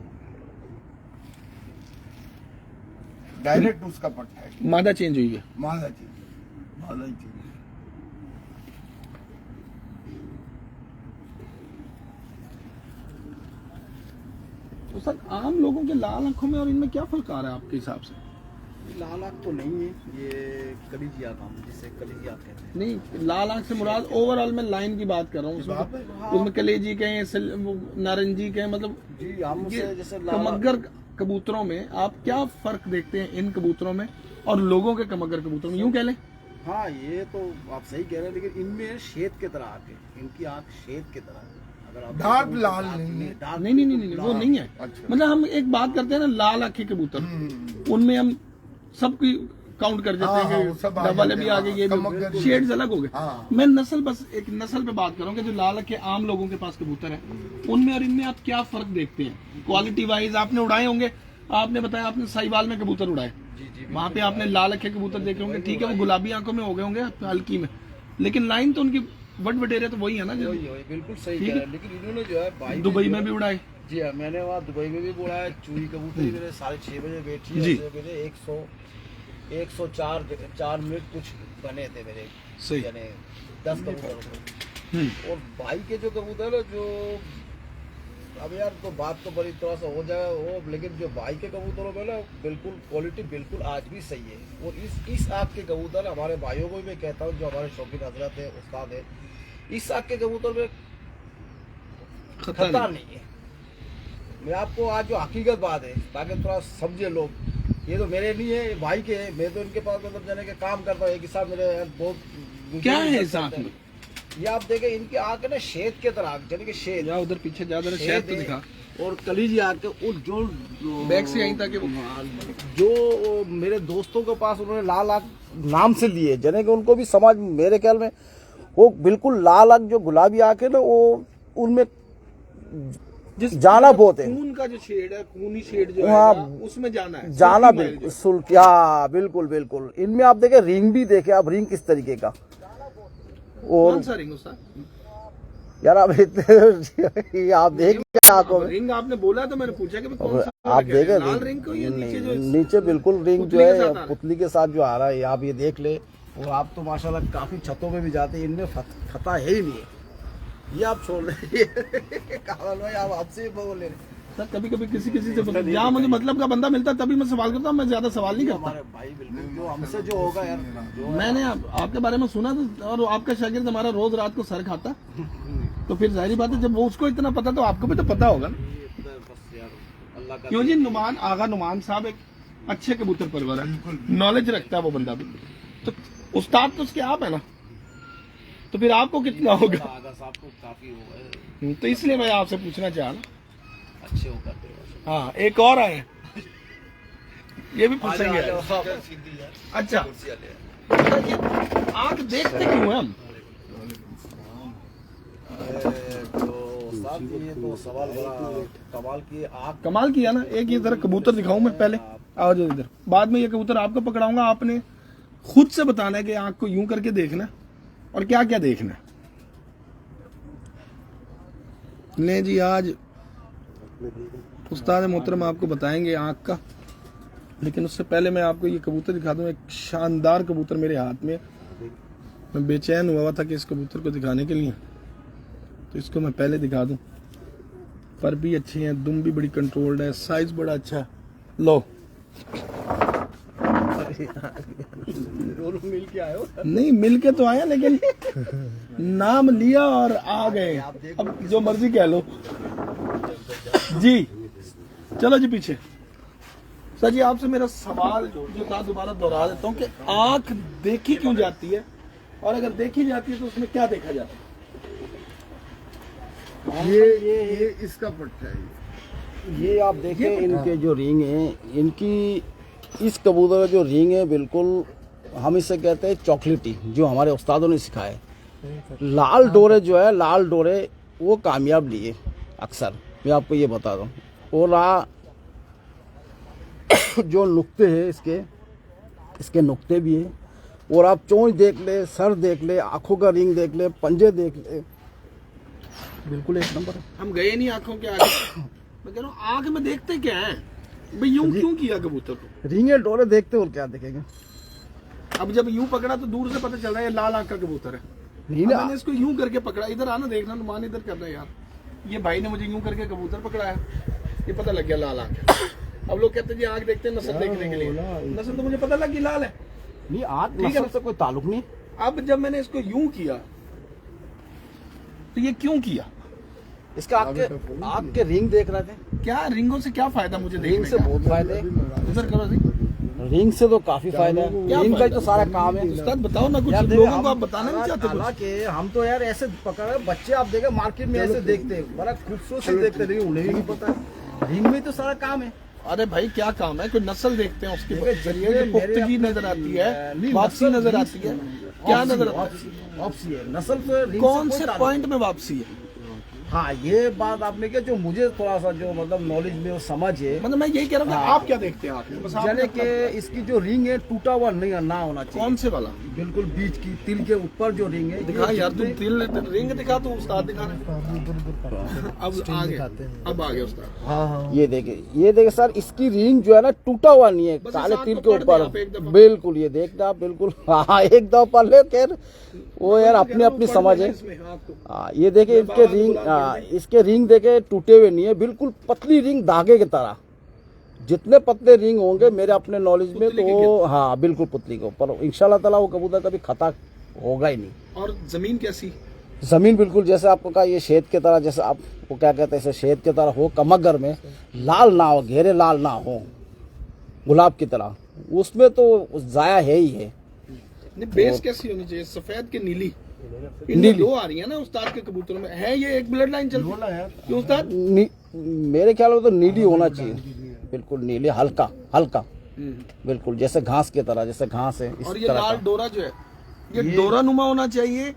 डायरेक्ट उसका पट्टा है। मादा चेंज हुई है। मादा चाहिए। तो सर आम लोगों के लाल आंखों में और इनमें क्या फर्क आ रहा है आपके हिसाब से? लाल आँख तो नहीं है, ये कलीजी आँख हम जिसे कलीजी आँख कहते हैं। नहीं, लाल आंख से मुराद ओवरऑल में लाइन की बात कर रहा हूँ। उसमें कलेजी कहें, नारंगी कहें, मतलब जी हमसे जैसे कमगर कबूतरों में आप क्या फर्क देखते हैं इन कबूतरों में और लोगों के कमगर कबूतरों में, यूं कह लें? हाँ ये तो आप सही कह रहे हैं, लेकिन इनमें श्वेत की तरह आके, इनकी आँख श्वेत की तरह है। अगर आप डार्क लाल नहीं है। डार्क नहीं वो नहीं है। अच्छा। मतलब हम एक बात करते हैं ना, लाल आंखी कबूतर, उनमें हम सबकी काउंट कर देते हैं हाँ, सब आ कि डबल जाते भी हैं, आगे, ये कमगर भी भी। शेड्स अलग हो गए। हाँ। मैं नस्ल, बस एक नस्ल पे बात कर रहा हूँ कि जो लाल आंखें आम लोगों के पास कबूतर है, उनमें और इनमें आप क्या फर्क देखते हैं क्वालिटी वाइज? आपने उड़ाए होंगे, आपने बताया आपने साहिवाल में कबूतर उड़ाए, वहां पे आपने लाल आंखें कबूतर देखे होंगे, ठीक है वो गुलाबी आंखों में हो गए होंगे हल्की में, लेकिन लाइन तो उनकी वटेरे तो वही है ना। वही बिल्कुल सही कह रहे हैं, लेकिन इन्होंने जो है भाई दुबई में भी उड़ाए। जी हाँ, मैंने वहाँ दुबई में भी उड़ाया। चूही कबूतरी मेरे 6:30 बजे बैठी है, जी। मेरे 104 मिनट कुछ बने थे मेरे, सही। यानी 10 कबूतरों को। और भाई के जो कबूतर है, जो अब यार तो बात तो बड़ी थोड़ा सा हो जाए वो, लेकिन जो भाई के कबूतरों में ना बिल्कुल क्वालिटी बिल्कुल आज भी सही है। और इस आँख के कबूतर हमारे भाइयों को भी मैं कहता हूँ, जो हमारे शौकीन हजरत है, उस्ताद है, इस आँख के कबूतर में खतरा नहीं है। मैं आपको आज जो हकीकत बात है, ताकि थोड़ा समझे लोग, ये तो मेरे नहीं है, भाई के है। मैं तो इनके पास मतलब जाने के काम करता हूँ, एक हिसाब मेरे बहुत क्या है इस आँख में? ये आप देखें, इनकी आँख है ना शेद के तरह, यानी कि शेद, या उधर पीछे जा रहा शायद तो दिखा, और कलीजी आँख के। और जो बैक से यहीं तक जो मेरे दोस्तों के पास उन्होंने लाल आँख नाम से लिए, यानी कि उनको भी समझ, मेरे ख्याल में वो बिल्कुल लाल आँख जो गुलाबी आँख है ना, वो उनमें जाना बहुत है। खून का जो शेड है, खूनी शेड जो हाँ, है उसमें जाना है, जाना बिल्कुल। क्या बिल्कुल इनमें आप देखें, रिंग भी देखे आप, रिंग किस तरीके का। और कौन सा रिंग उस्ताद? यार आप ये आप देख आंखों में, रिंग आपने बोला तो मैंने पूछा कि कौन सा आप देखें लाल रिंग को, ये नीचे जो नीचे बिल्कुल रिंग जो पुतली के साथ आ रहा है है। पुतली के साथ जो आ रहा है, आप ये देख ले। और आप तो माशाल्लाह काफी छतों में भी जाते हैं, इनमें खता है ही नहीं है, ये आप छोड़ रहे कावल भाई, आप आपसे बोल ले रहे। सर कभी कभी किसी से जहाँ मुझे मतलब का बंदा मिलता है तभी मैं सवाल करता हूँ, मैं ज्यादा सवाल नहीं करता। हमारे भाई बिल्कुल जो हमसे जो होगा यार, जो मैंने आपके बारे में सुना था, और आपका शागिर्द हमारा रोज रात को सर खाता, तो फिर जाहिर बात है जब वो उसको इतना पता तो आपको भी तो पता होगा ना। बस यार अल्लाह का। क्यों जी, नुमान आगा नुमान साहब एक अच्छे कबूतर परवर है, नॉलेज रखता है वो बंदा भी, तो उस्ताद तो उसके आप है ना, तो फिर आपको कितना होगा? आगा साहब को काफी होगा, तो इसलिए मैं आपसे पूछना चाह रहा। अच्छे हो करते हैं। हाँ, एक और आए, ये भी फंसेंगे। अच्छा, ये आँख देखते क्यों हैं हम? तो साहब ये तो सवाल बड़ा कमाल की आँख। कमाल किया ना। एक ये जरा कबूतर दिखाऊं मैं, पहले आओ जो इधर, बाद में ये कबूतर आपको पकड़ाऊंगा, आपने खुद से बताना है कि आँख को यूं करके देखना और क्या क्या देखना है। ले जी, आज उस्ताद मोहतरम आपको बताएंगे आँख का, लेकिन उससे पहले मैं आपको ये कबूतर दिखा दूं। एक शानदार कबूतर मेरे हाथ में, मैं बेचैन हुआ था कि इस कबूतर को दिखाने के लिए, तो इसको मैं पहले दिखा दूं। पर भी अच्छे हैं, दुम भी बड़ी कंट्रोल्ड है, साइज बड़ा अच्छा है। लो दोनों मिल के आए हो। नहीं मिल के तो आया, लेकिन नाम लिया और आ गए। अब जो मर्जी कह लो जी। चलो जी पीछे। सर जी आपसे मेरा सवाल जो था दोबारा दोहरा देता हूँ कि आंख देखी क्यों जाती है, और अगर देखी जाती है तो उसमें क्या देखा जाता है? ये इसका पट्टा है। ये आप देखें इनके जो रिंग है, इनकी इस कबूतर का जो रिंग है बिल्कुल हम इसे कहते हैं चॉकलेटी, जो हमारे उस्तादों ने सिखाया है। लाल डोरे जो है, लाल डोरे वो कामयाब लिए अक्सर, मैं आपको ये बता दूं। और जो नुक्ते हैं इसके नुक्ते भी है। और आप चोंच देख ले, सर देख ले, आंखों का रिंग देख ले, पंजे देख ले, बिल्कुल एक नंबर है। हम गए नहीं आंखों के आगे। मैं कह रहा हूँ आंख में देखते क्या है भाई, यूं क्यों किया कबूतर को? रिंगे डोरे देखते और क्या देखेंगे? अब जब यूं पकड़ा तो दूर से पता चल रहा है ये लाल आंख का कबूतर है। नहीं अब ना, मैंने इसको यूं करके पकड़ा, इधर आना देखना, नुमान इधर कर रहा है यार। ये भाई ने मुझे यूं करके कबूतर पकड़ाया, ये पता लग गया लाल आंख है। अब लोग कहते हैं जी आंख देखते हैं नस्ल देखने के लिए, नस्ल तो मुझे पता लग गई लाल है। नहीं आँख ठीक है नस्ल से कोई ताल्लुक नहीं। अब जब मैंने इसको यूं किया तो ये क्यों किया? इसका आपके रिंग देख रहे थे, क्या रिंगों से क्या फायदा मुझे रिंग देखने से का? बहुत फायदे हैं। इधर करो जी। रिंग से तो काफी फायदा है, क्या रिंग का ही फायदा? तो सारा काम है। उस्ताद बताओ ना कुछ, यार देखो, लोगों को आप बताना नहीं चाहते कुछ? हालांकि हम तो यार ऐसे पकड़ रहे, बच्चे आप देखे मार्केट में ऐसे देखते हैं, बड़ा खूबसूरत से देखते, लेकिन उन्हें भी नहीं पता है रिंग में तो सारा काम है। अरे भाई क्या काम है, कोई नस्ल देखते हैं उसके देखिए, जरिए जितने जो पुख्तगी मेरे नजर आती है, नहीं, वापसी नस्ल नजर भी- आती है, क्या नजर आता है? वापसी है, नस्ल तो रिंग कौन कोई से ताल्लुक पॉइंट में वापसी है? हाँ ये बात आपने किया, जो मुझे थोड़ा सा जो मतलब नॉलेज में वो समझ है, मतलब मैं यही कह रहा हूँ कि आप क्या देखते हैं आखिर? बस आप यानी कि इसकी जो रिंग है टूटा हुआ नहीं ना होना चाहिए। कौन से वाला बिल्कुल बीच की तिल के ऊपर जो रिंग है, दिखा यार, तू दिल रिंग दिखा, तू उस्ताद दिखा रहे। अब आ गया उस्ताद। ये देखे सर, इसकी रिंग जो है ना टूटा हुआ नहीं है, बस काले इस तिल आंख के को पढ़ ऊपर दे आप एक दफा। बिल्कुल ये देखना आप बिल्कुल। हाँ एक दफा पढ़ ले, खैर वो यार अपनी अपनी समझ है। हाँ ये देखे इसके रिंग, इसके रिंग देखे टूटे हुए नहीं है, बिल्कुल पतली रिंग धागे की तरह। जितने पतले रिंग होंगे मेरे अपने नॉलेज में तो वो, हाँ बिल्कुल पुतली के ऊपर, इंशाल्लाह ताला वो कबूतर कभी खता होगा ही नहीं। और जमीन कैसी? जमीन बिल्कुल जैसे आपको कहा, ये शेद की तरह, जैसे आपको क्या कहते हैं, शेद की तरह हो, कमगर में लाल ना हो, घेरे लाल ना हो, गुलाब की तरह, उसमें तो जाया है ही है। नहीं बेस कैसी होनी चाहिए? सफेद के नीली? नीली। दो आ रही है ना उस्ताद के कबूतरों में, है ये एक ब्लड लाइन चलती है क्यों उस्ताद? मेरे ख्याल में तो नीली होना चाहिए, बिल्कुल नीली, हल्का हल्का, बिल्कुल जैसे घास की तरह, जैसे घास है इस और ये तरह लाल का। डोरा जो है ये डोरा नुमा होना चाहिए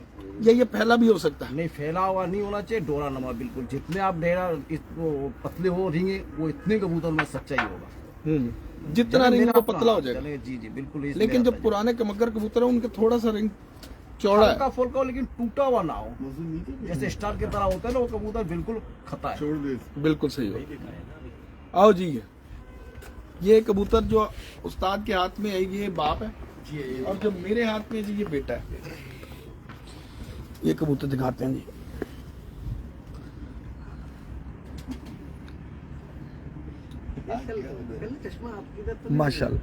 या ये फैला भी हो सकता है? नहीं फैला हुआ नहीं होना चाहिए, डोरा नमा बिल्कुल। जितने आप डेरा पतले हो रिंगे, वो इतने कबूतर में सच्चाई होगा, जितना रिंग वो पतला हो जाएगा। जी जी बिल्कुल। इसमें लेकिन जो आता है। पुराने कमगर कबूतर है उनके थोड़ा सा रिंग चौड़ा है। हल्का फुल्का हो, लेकिन टूटा हुआ ना हो, जैसे स्टार की तरह होता है ना, वो कबूतर बिल्कुल खता है। छोड़ दे। बिल्कुल सही हो। आओ जी, ये कबूतर जो उस्ताद के हाथ में है ये बाप है, और जो मेरे हाथ में है जी ये बेटा है। ये कबूतर दिखाते हैं जी। माशाल्लाह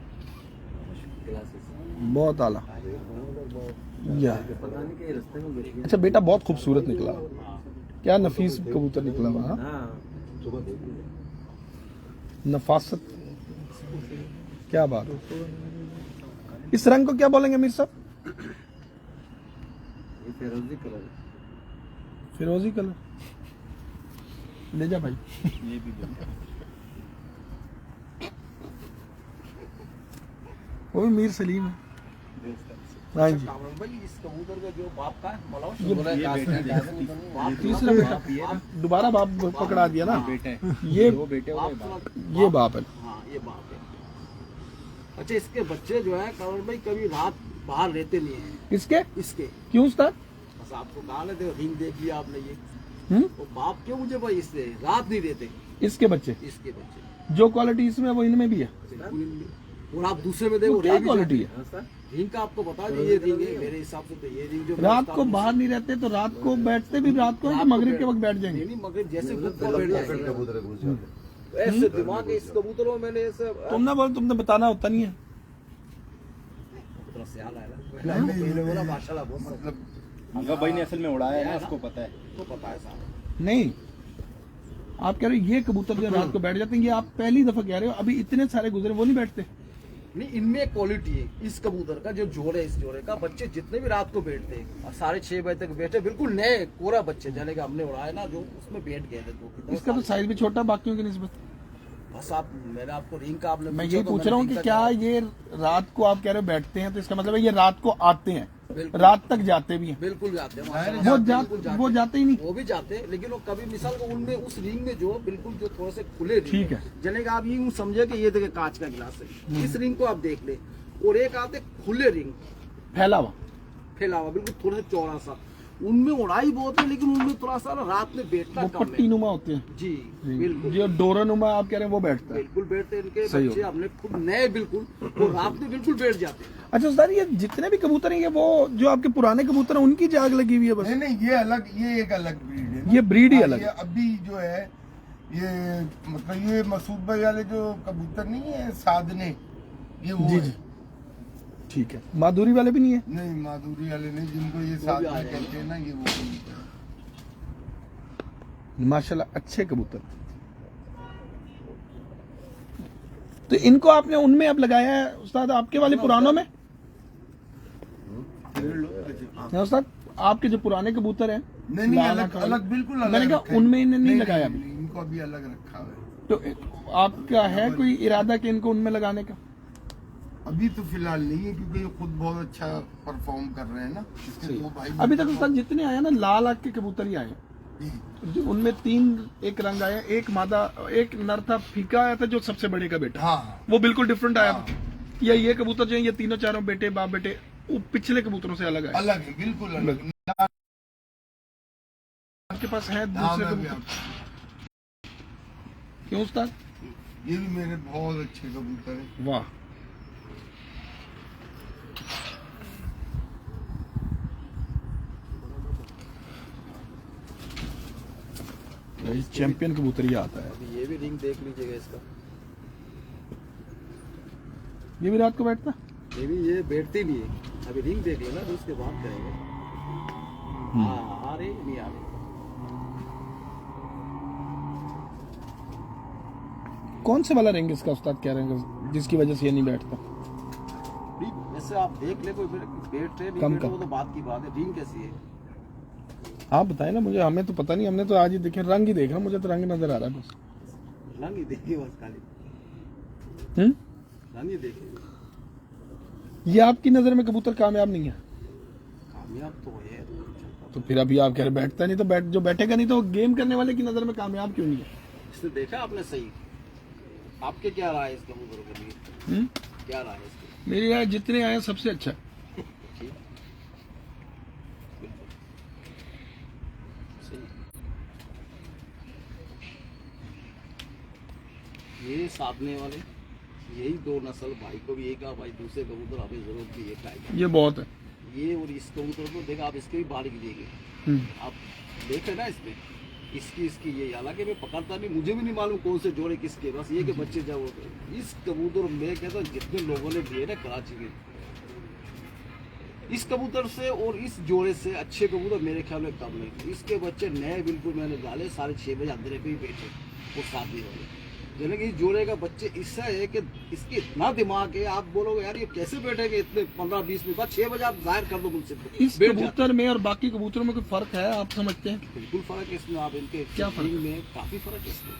बहुत आला। या अच्छा बेटा बहुत खूबसूरत निकला, क्या नफीस कबूतर निकला वहाँ, नफासत, क्या बात। इस रंग को क्या बोलेंगे मीर साहब? फिरोजी कलर। ले जा भाई। वो भी मीर सलीम है। हाँ जी, इस कबूतर का जो बाप का तीसरा बेटा दोबारा बाप पकड़ा दिया ना, ये बाप है। हाँ ये बाप है। अच्छा इसके बच्चे जो है कंवर भाई कभी रात बाहर रहते नहीं है। इसके क्यों उस्ताद? बस आपको कहा ना, देखो रिंग देख लिया आपने, ये हम्म? वो बाप क्यों मुझे भाई इससे रात नहीं देते इसके बच्चे, इसके बच्चे, जो क्वालिटी इसमें है वो इनमें भी है। और आप दूसरे में देखो क्या क्वालिटी है? रिंग का आपको बता दीजिए, ये रिंग है मेरे हिसाब से तो ये रिंग जो रात को बाहर नहीं रहते तो रात को बैठते भी रात को है कि मगरिब के वक्त बैठ जाएंगे? नहीं मगर जैसे गुप्ता बैठ जाएंगे ऐसे दिमाग है इस कबूतरों में, मैंने ऐसे तुमने बताना होता नहीं है। तरफ से हाल आएगा पहले बोला माशाल्लाह बहुत मतलब अंका भाई ने असल में उड़ाया है ना, उसको पता है। तो पता है साहब। नहीं, आप कह रहे हो ये कबूतर जो रात को बैठ जाते हैं, ये आप पहली दफा कह रहे हो, अभी इतने सारे गुजरे वो नहीं बैठते? नहीं, इनमें एक क्वालिटी है इस कबूतर का, जो जोड़ है इस जोड़े का, बच्चे जितने भी रात को बैठते हैं और 6:30 बजे तक बैठे, बिल्कुल नए कोरा बच्चे जाने का हमने उड़ाया ना, जो उसमें बैठ गए थे। तो इसका तो साइज भी छोटा बाकियों की निस्बत। बस आप, मैंने आपको रिंग का आपने मैं पूछा ये तो पूछ मैंने रहा हूँ रिंग कि का क्या जवाब- ये रात को आप कह रहे हो बैठते हैं, तो इसका मतलब है ये रात को आते हैं, बिल्कुल। रात तक जाते भी हैं? बिल्कुल जाते हैं वो जाते ही नहीं। वो भी जाते हैं, लेकिन वो कभी मिसाल को उनमें उस रिंग में जो बिल्कुल जो थोड़े से खुले रिंग ठीक है। जने का आप यूं समझे कि ये देखिए कांच का गिलास है, इस रिंग को आप देख ले, और एक आते खुले रिंग फैला हुआ। फैला हुआ बिल्कुल थोड़ा सा चौड़ा सा, उनमें उड़ाई बहुत है, लेकिन उनमें थोड़ा सा ना रात में बैठना वो कम पट्टी है। नुमा होते हैं जी बिल्कुल जो डोरा नुमा आप कह रहे हैं वो बैठता है। बिल्कुल बैठते हैं इनके सही बच्चे, हो। हमने खुद नए बिल्कुल, वो रात में बिल्कुल बैठ जाते हैं। अच्छा उस्ताद, ये जितने भी कबूतर हैं ये वो जो आपके पुराने कबूतर हैं उनकी जाग लगी हुई है बस? नहीं नहीं, ये अलग, ये एक अलग ब्रीड है। ये ब्रीड ही हाँ, अलग ये है। अभी जो है ये मतलब ये मसूद भाई वाले जो कबूतर नहीं है साधने, ये वो जी है। जी ठीक है। माधुरी वाले भी नहीं है? नहीं, माधुरी वाले नहीं, जिनको ये साधने कहते हैं ना, ये वो कबूतर है। माशाल्लाह अच्छे कबूतर। तो इनको आपने उनमें अब लगाया है उस्ताद, आपके वाले पुरानों में? हाँ उस्ताद, आपके जो पुराने कबूतर हैं नहीं नहीं, लाल अलग आंखों वाले, अलग बिल्कुल अलग मैंने कहा रखा है। उनमें इन्हें नहीं लगाया अभी। नहीं, इनको अभी अलग रखा है। तो आपका है कोई इरादा कि इनको उनमें लगाने का? अभी तो फिलहाल नहीं है, क्योंकि ये खुद बहुत अच्छा परफॉर्म कर रहे हैं ना, इसके दो भाई अभी तक उस्ताद जितने आए ना लाल आंख के कबूतर ही आए हैं। जो उनमें 3 एक रंग आया, एक मादा, एक नर था फीका आया था जो सबसे बड़े का बेटा, हाँ वो बिल्कुल डिफरेंट आया था। या ये कबूतर जो है ये तीनों चारों बेटे बाप बेटे वो पिछले कबूतरों से अलग आए। अलग है, बिल्कुल अलग। आपके पास है हाँ, दूसरे मैं भी कबूतर? आपको- क्यों उस्ताद? ये भी मेरे बहुत अच्छे कबूतर है। वाह, चैंपियन कबूतर ही आता है। अभी ये भी रिंग देख लीजिएगा इसका, ये भी रात को बैठता? ये भी ये बैठते नहीं है। अभी रिंग देख लेना तो उसके बाद करेंगे। हाँ, आ रही नहीं आ रही। कौन से वाला रिंग इसका उस्ताद कह रहे हैं जिसकी वजह से ये नहीं बैठता? जैसे आप देख ले, कोई बैठ रहे नहीं कम बैठ रहे, कम। वो तो बात की बात है। रिंग कैसी है? आप बताए ना मुझे, हमें तो पता नहीं, हमने तो आज ही देखे, रंग ही देख रहा, मुझे तो रंग नजर आ रहा है बस। रंग ही देखिए बस खाली, रंग ही देखिए। ये आपकी नजर में कबूतर कामयाब नहीं है? कामयाब तो है। तो फिर अभी आप कह रहे बैठता नहीं, तो जो बैठेगा नहीं तो गेम करने वाले की नजर में कामयाब क्यों नहीं है? इसने देखा आपने सही? आपके क्या राय है इस कबूतर के लिए? क्या राय है इसकी? मेरी राय जितने आए सबसे अच्छा। ठीक, बिल्कुल सही। ये साधने वाले यही 2 नस्ल, भाई को भी एक, भाई दूसरे कबूतर हमें जरूरत भी एक आएगा। ये बहुत है। ये और इस कबूतर को देखा आप, इसके भी बारीक देंगे आप, देख रहे ना इसमें इसकी ये, हालांकि मैं पकड़ता नहीं, मुझे भी नहीं मालूम कौन से जोड़े किसके, बस ये कि बच्चे जब होते हैं। इस कबूतर मैं कहता हूँ जितने लोगों ने दिए ना कराची में, इस कबूतर से और इस जोड़े से अच्छे कबूतर मेरे ख्याल में कम नहीं। इसके बच्चे नए बिल्कुल मैंने डाले 6:30 बजे अंधेरे पे ही बैठे, वो शादी वाले। यानी कि इस जोड़े का बच्चे इससे है कि इसके इतना दिमाग है, आप बोलोगे यार ये कैसे बैठेंगे इतने 15-20 मिनट बाद, 6 बजे आप जाहिर कर दो मुझसे, इस बैठ जाते। कबूतर में और बाकी कबूतरों में कोई फर्क है आप समझते हैं? बिल्कुल फर्क है इसमें, आप इनके क्या फर्क फिटिंग में काफी फर्क है इसमें,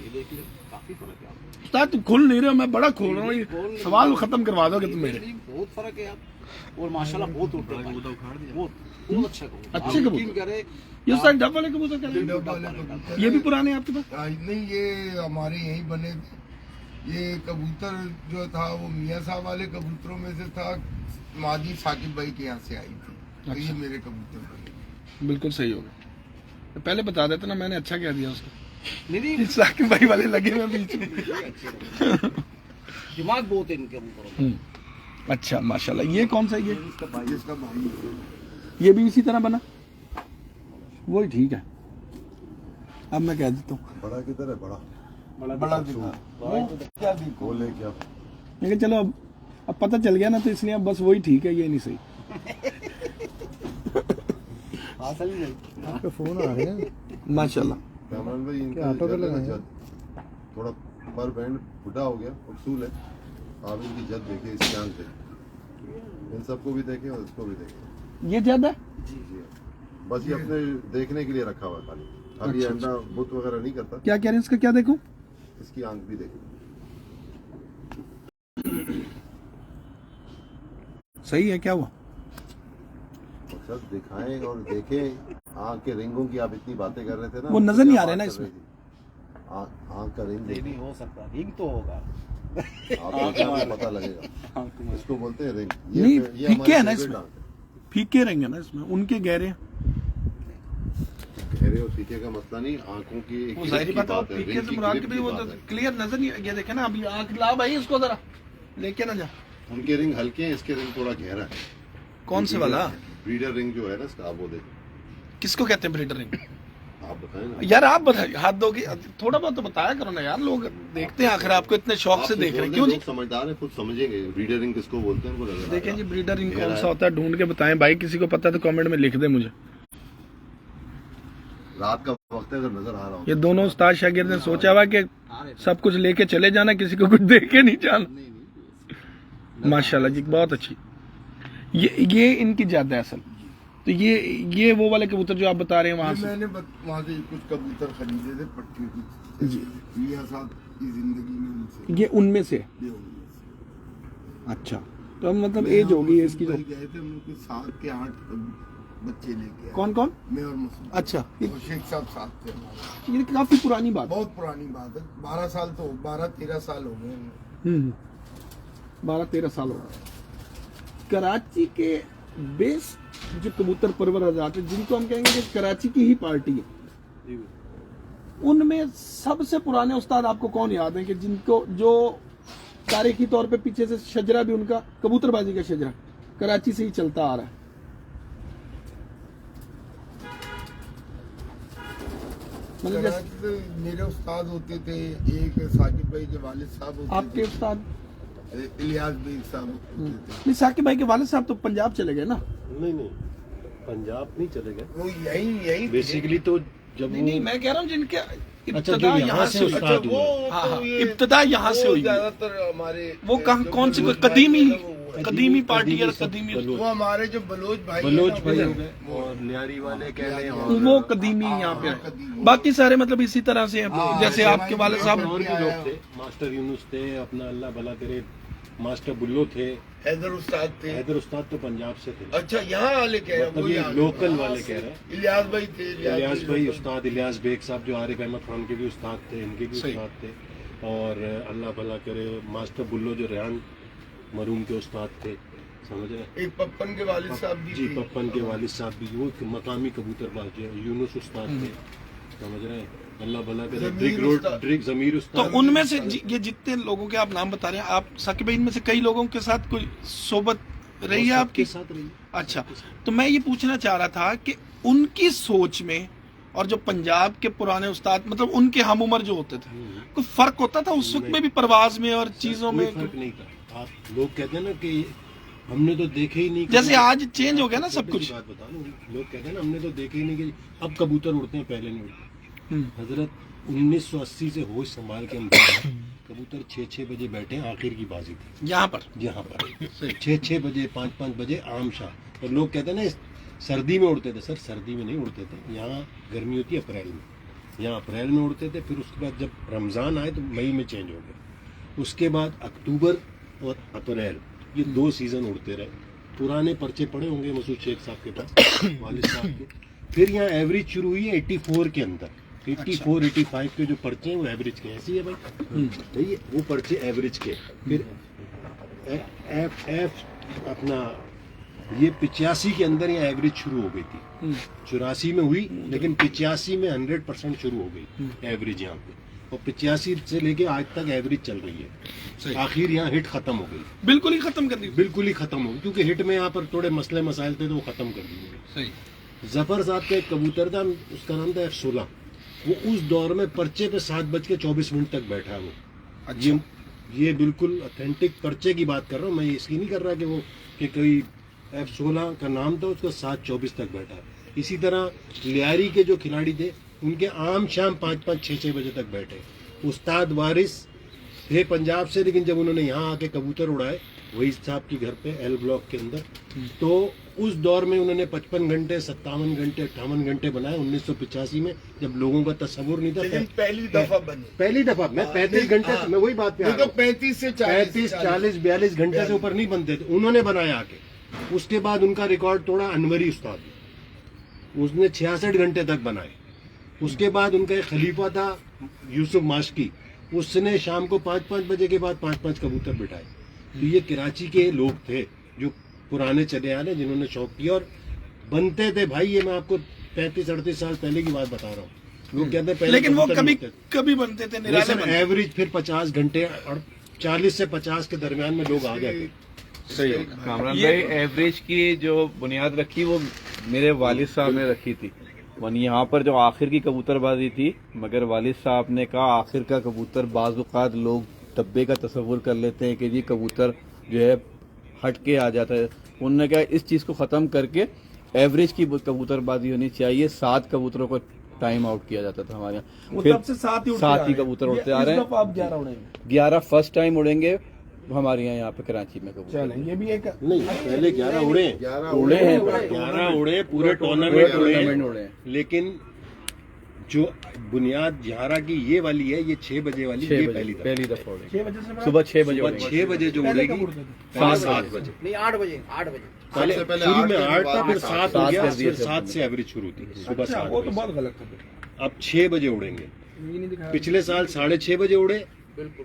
ये देख ले काफी फर्क है। आप उस्ताद तुम खुल नहीं रहे हो, मैं बड़ा खोल रहा हूँ, खोल ये नहीं सवाल रहा। खत्म करवा दोगे तुम मेरे। बहुत फर्क है आप, और माशाल्लाह बहुत उड़ते हैं भाई, बहुत बहुत अच्छा कबूतर। अच्छे आप कबूतर। यकीन करें, ये उस्ताद डब वाले कबूतर कह रहे डब वाले हैं? कबूतर ये भी पुराने हैं आपके पास? नहीं, ये हमारे यहीं बने थे। ये कबूतर जो था वो मियाँ साहब वाले कबूतरों में से था, मादी साकिब भाई के यहाँ से आई थी, तो ये मेरे कबूतर बने। बिल्कुल सही हो गया। तो पहले बता देते ना, मैंने अच्छा कह दिया उसको। नहीं साकिब भाई वाले लगे हुए बीच में। दिमाग बहुत है इनके कबूतरों में। अच्छा माशाल्लाह। ये कौन सा है? ये इसका भाई है। ये भी इसी तरह बना? वही ठीक है। अब मैं कह देता हूँ, बड़ा किधर है? बड़ा बड़ा दिखा क्या दिखो बोले क्या? लेकिन चलो अब अब पता चल गया ना, तो इसलिए अब बस वही ठीक है, ये नहीं सही। असल में आपके फोन आ रहे हैं। माशाल्लाह। कैमरामैन भाई इनके क्या ऑटो पे जद है ना, लगाए? जद थोड़ा पर बैंड बुढ़ा हो गया, उसूल है। आप इनकी जद देखिए, इसकी आंख देखिए, इन सबको भी देखें और इसको भी देखें। ये ज्यादा जी बस ये अपने देखने के लिए रखा हुआ है खाली। अब ये अंडा बुत वगैरह नहीं करता। क्या कह रहे हैं, इसका क्या देखूं? इसकी आंख भी देखें। सही है, क्या हुआ? सब दिखाएं और देखें। आंख के रिंगों की आप इतनी बातें कर रहे थे ना, वो नजर नहीं आ रहे ना इसमें। आंख का रिंग नहीं हो सकता, रिंग तो होगा। आपको पता लगेगा। इसको बोलते हैं रिंग। नहीं, ये फीके है ना हमारी इसमें, favorite आंख फीके रहेंगे ना इसमें, उनके गहरे। है। गहरे और फीके का मसला नहीं, आंखों की एक वो ही जाहिर बात है, बात है, फीके रिंग से की मुराद grip भी की वो बात तो है। क्लियर नजर नहीं। ये देखे ना, अभी आंख ला भाई इसको, जरा लेके ना जा। उनके रिंग हल्के हैं, इसके रिंग थोड़ा गहरा है। कौन से वाला? ब्रीडर रिंग जो है ना इसका, आप वो देखो। किसको कहते हैं ब्रीडर रिंग? आप बताएं ना। यार आप बताइए, हाथ दोगे थोड़ा बहुत तो बताया करो ना यार, लोग देखते हैं आखिर आपको इतने शौक से आप देख रहे बोल हैं। दें, क्यों जी? लोग समझदार है, खुद समझेंगे ब्रीडर रिंग किसको बोलते हैं, उनको नजर देखें आएगा। जी, ब्रीडर रिंग गहरा कौन है। सा होता है, ढूंढ के बताएं भाई। किसी को पता है तो कमेंट में लिख दे मुझे। रात का वक्त है, अगर नजर आ रहा हो ये दोनों उस्ताद शागिर्द ने सोचा हुआ कि सब कुछ लेके चले जाना, किसी को कुछ दे के नहीं जाना। माशाल्लाह जी, बहुत अच्छी। ये इनकी ज्यादा है असल। तो ये वो वाले कबूतर जो आप बता रहे हैं वहां ये से। मैंने वहाँ से कुछ कबूतर खरीदे थे पट्टी की मियां साहब की जिंदगी में उनसे ये उनमें से। ये उनमें से। अच्छा, तो अब मतलब एज होगी इसकी तो। गए थे, उनके 7 के 8 बच्चे लेके आए। कौन कौन? मैं और मसूद। अच्छा, और शेख साहब साथ थे हमारे। ये काफी पुरानी बात है। बहुत पुरानी बात है, 12-13 साल हो गए। 12-13 साल हो गए। कराची के बेस जो कबूतर परवर आजाद है, जिनको हम कहेंगे कि कराची की ही पार्टी है, उनमें सबसे पुराने उस्ताद आपको कौन याद है कि जिनको जो तारीखी तौर पे पीछे से शजरा भी उनका कबूतरबाजी का शजरा कराची से ही चलता आ रहा है? मतलब जैसे कराची से मेरे उस्ताद होते थे, एक साकिब भाई के वालिद साहब होते आपके थे, उस्ताद? इलियास भाई साहब होते थे। नहीं, साकिब भाई के वालिद साहब तो पंजाब चले गए ना। नहीं पंजाब नहीं चले गए। वो यही बेसिकली तो जब नहीं नहीं, मैं कह रहा हूँ जिनके जो इब्तदा यहाँ यहाँ से से हुई। उस्ताद हुए। हाँ, हाँ, इब्तदा यहाँ से हुई। ज्यादातर हमारे वो कौन सी कोई कदीमी पार्टी है? कदीमी वो हमारे जो बलोच भाई बलोच हैं ना, भाई वो- हो गए और लियारी वाले कह रहे हैं वो कदीमी यहाँ पे है। बाकी सारे मतलब इसी तरह से हैं। जैसे आपके वाले साहब और भी लोग थे, मास्टर यूनुस थे, अपना अल्लाह भला करे, मास्टर बुल्लो थे, हैदर उस्ताद थे। हैदर उस्ताद तो पंजाब से थे। अच्छा, यहाँ वाले कह रहे हैं, मतलब वो ये यहाँ लोकल वाले कह रहे हैं। इलियास भाई थे। इलियास भाई उस्ताद इलियास बेग साहब जो आरिफ अहमद खान के भी उस्ताद थे, इनके भी सही। उस्ताद थे। और अल्लाह भला करे मास्टर बुल्लो जो रेहान मरूम के उस्ताद थे, समझ रहे? एक पप्पन के वालिद साहब भी जी, थे। पप्पन के वालिद साहब भी वो मकामी कबूतरबाज है, यूनुस उस्ताद थे, समझ रहे हैं? अल्लाह भला करे। जमीर ड्रिग रोड उस्ताद। ड्रिग जमीर तो उस्ताद। उनमें से ये जितने लोगों के आप नाम बता रहे हैं, आप साकिब भाई इनमें से कई लोगों के साथ कोई सोबत रही है आपकी? सबके साथ रही। अच्छा, तो मैं ये पूछना चाह रहा था कि उनकी सोच में और जो पंजाब के पुराने उस्ताद, मतलब उनके हम उम्र जो होते थे, कोई फर्क होता था उस वक्त में भी, परवाज में और चीजों कोई में? फर्क नहीं था। आप लोग कहते हैं ना कि हमने तो देखे ही नहीं। जैसे आज चेंज हो गया ना सब कुछ। बात बता रहा हूँ, लोग कहते हैं ना हमने तो देखे ही नहीं कि अब कबूतर उड़ते हैं, पहले नहीं उड़ते। हजरत 1980 से होश संभाल के हम कबूतर 6-6 बजे बैठे हैं, आखिर की बाजी थी यहाँ पर। यहाँ पर 6-6 बजे 5-5 बजे आम शाह। और लोग कहते हैं ना सर्दी में उड़ते थे, सर सर्दी में नहीं उड़ते थे। यहाँ गर्मी होती है अप्रैल में, यहाँ अप्रैल में उड़ते थे। फिर उसके बाद जब रमज़ान आए तो मई में चेंज हो गए। उसके बाद अक्टूबर और अप्रैल, ये 2 सीज़न उड़ते रहे। पुराने पर्चे पड़े होंगे मसूद शेख साहब के पास, वालिद साहब के। फिर यहाँ एवरेज शुरू हुई है 84 के अंदर। 84-85 के जो पर्चे हैं वो एवरेज के, ऐसी है भाई, सही है, वो पर्चे एवरेज के। फिर एफ अपना ये 85 के अंदर ये एवरेज शुरू हो गई थी। 84 में हुई, लेकिन 85 में 100% शुरू हो गई एवरेज यहाँ पे। और 85 से लेके आज तक एवरेज चल रही है। आखिर यहाँ हिट खत्म हो गई, बिल्कुल ही खत्म कर दी। बिल्कुल ही खत्म हो गई, क्योंकि हिट में यहाँ पर थोड़े मसले मसाइल थे तो वो खत्म कर दिए। सही। जफर साहब का एक कबूतर था, उसका नाम था F16। वो उस दौर में पर्चे पे 7:24 तक बैठा है वो। ये ये बिल्कुल ऑथेंटिक पर्चे की बात कर रहा हूँ मैं, इसकी नहीं कर रहा कि वो कि कोई F16 का नाम था उसका 7-24 तक बैठा। इसी तरह लियारी के जो खिलाड़ी थे उनके आम शाम 5-5, 6-6 बजे तक बैठे। उस्ताद वारिस थे पंजाब से, लेकिन जब उन्होंने यहाँ आके कबूतर उड़ाए वही साहब के घर पे एल ब्लॉक के अंदर, तो उस दौर में उन्होंने 55 घंटे 57 घंटे 58 घंटे बनाए 1985 में, जब लोगों का तस्वुर नहीं था। लेकिन पहली दफा बनी, पहली दफा मैं 35 घंटे से, मैं वही बात पे आ रहा हूँ, 35 से 35, 40, 42 घंटे से ऊपर नहीं बनते थे, उन्होंने बनाया आके। उसके बाद उनका रिकॉर्ड तोड़ा अनवरी उस्ताद, उसने 66 घंटे तक बनाए। उसके बाद उनका एक खलीफा था यूसुफ माशकी, उसने शाम को 5-5 बजे के बाद 5-5 कबूतर बिठाए। तो ये कराची के लोग थे जो पुराने चले आ रहे, जिन्होंने शौक किया और बनते थे भाई। ये मैं आपको 35-38 साल पहले की बात बता रहा हूँ। लोग कहते हैं पहले लेकिन वो कबूतर कभी बनते थे। कभी बनते थे, निराले बनते थे। एवरेज फिर 50 घंटे और 40 से 50 के दरमियान में लोग आ गए थे। सही है कामरान भाई, एवरेज की जो बुनियाद रखी वो मेरे वालिद साहब ने रखी थी। वन यहाँ पर जो आखिर की कबूतरबाजी थी, मगर वालिद साहब ने कहा आखिर का कबूतर, बाज़-औक़ात लोग डब्बे का तस्वुर कर लेते हैं कि जी कबूतर जो है हट के आ जाता है। उन्होंने कहा इस चीज़ को ख़त्म करके एवरेज की कबूतरबाजी होनी चाहिए। 7 कबूतरों को टाइम आउट किया जाता था हमारे यहाँ, फिर 7 ही कबूतर उड़ते आ रहे हैं। आप 11 उड़ेंगे, 11 फर्स्ट टाइम उड़ेंगे हमारे यहाँ पे कराची में कबूतर। चलें, ये भी एक नहीं, पहले 11 उड़े हैं, 11 उड़े, पूरे टूर्नामेंट उड़े, लेकिन जो बुनियाद 11 की ये वाली है, ये 6 बजे वाली, ये पहली दफा उड़ेगी। 6 बजे से सुबह 6 बजे सुबह उड़ेगी। 6 बजे जो उड़ेगी, 7 बजे नहीं 8 बजे पहले शुरू में 8 था, फिर 7 हो गया, कर दिया फिर 7 से एवरेज शुरू थी सुबह 7 वो तो बजे। बहुत गलत था फिर। अब 6 बजे उड़ेंगे। ये नहीं दिखाया। पिछले साल 6:30 बजे उड़े,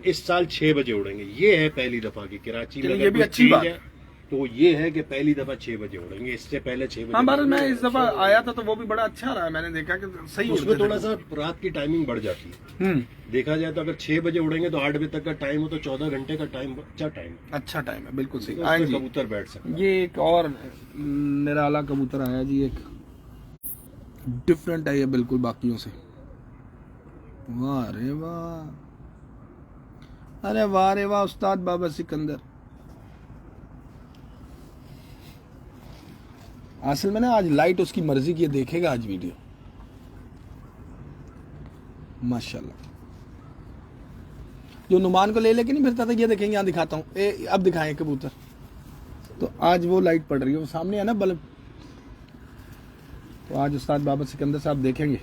इस साल 6 बजे उड़ेंगे। ये है पहली दफा की कराची में। चलिए, अगर ये भी कोई अच्छी चीज बात है तो ये है कि पहली दफा 6 बजे उड़ेंगे, इससे पहले 6 बजे। हाँ भारत, मैं इस दफा आया था तो वो भी बड़ा अच्छा रहा, मैंने देखा कि सही उसमें उड़ते थे। थोड़ा सा रात की टाइमिंग बढ़ जाती है। देखा जाए तो अगर 6 बजे उड़ेंगे तो 8 बजे तक का टाइम हो, तो 14 घंटे का टाइम, अच्छा टाइम है, अच्छा टाइम है, बिल्कुल सही। उस आए पे जी, कबूतर बैठ सकता है। ये एक और निराला कबूतर आया जी, एक डिफरेंट है ये बिल्कुल बाकियों से। वाह रे वाह, अरे वाह रे वाह, उस्ताद बाबा सिकंदर। असल में ना आज लाइट उसकी मर्जी की है, देखेगा आज वीडियो माशाल्लाह। जो नुमान को ले लेके नहीं फिरता था, ये देखेंगे, यहाँ दिखाता हूँ, अब दिखाएं कबूतर। तो आज वो लाइट पड़ रही है, वो सामने है ना बल्ब, तो आज उस्ताद बाबा सिकंदर साहब देखेंगे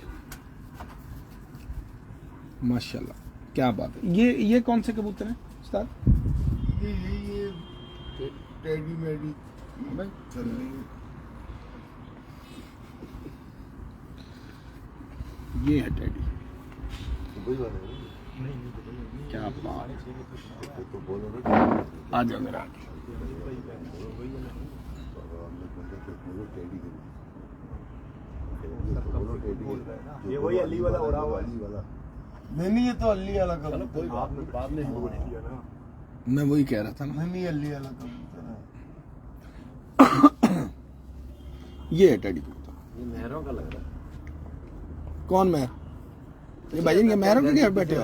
माशाल्लाह, क्या बात है। ये कौन से कबूतर हैं उस्ताद? ये टेडी मेडी चल रही है। ये है टेडी, क्या बात है। आ जाओ मेरा आगे। ये वही अली वाला उड़ा हुआ है। नहीं, ये तो अली वाला कबूतर है। बाद में मैं वही कह रहा था ना, नहीं, अली वाला कबूतर है। ये है टेडी कबूतर। ये मेहरों का लग रहा है। कौन मेहर? ये भाईजान के मेहरों के घर बैठे हो?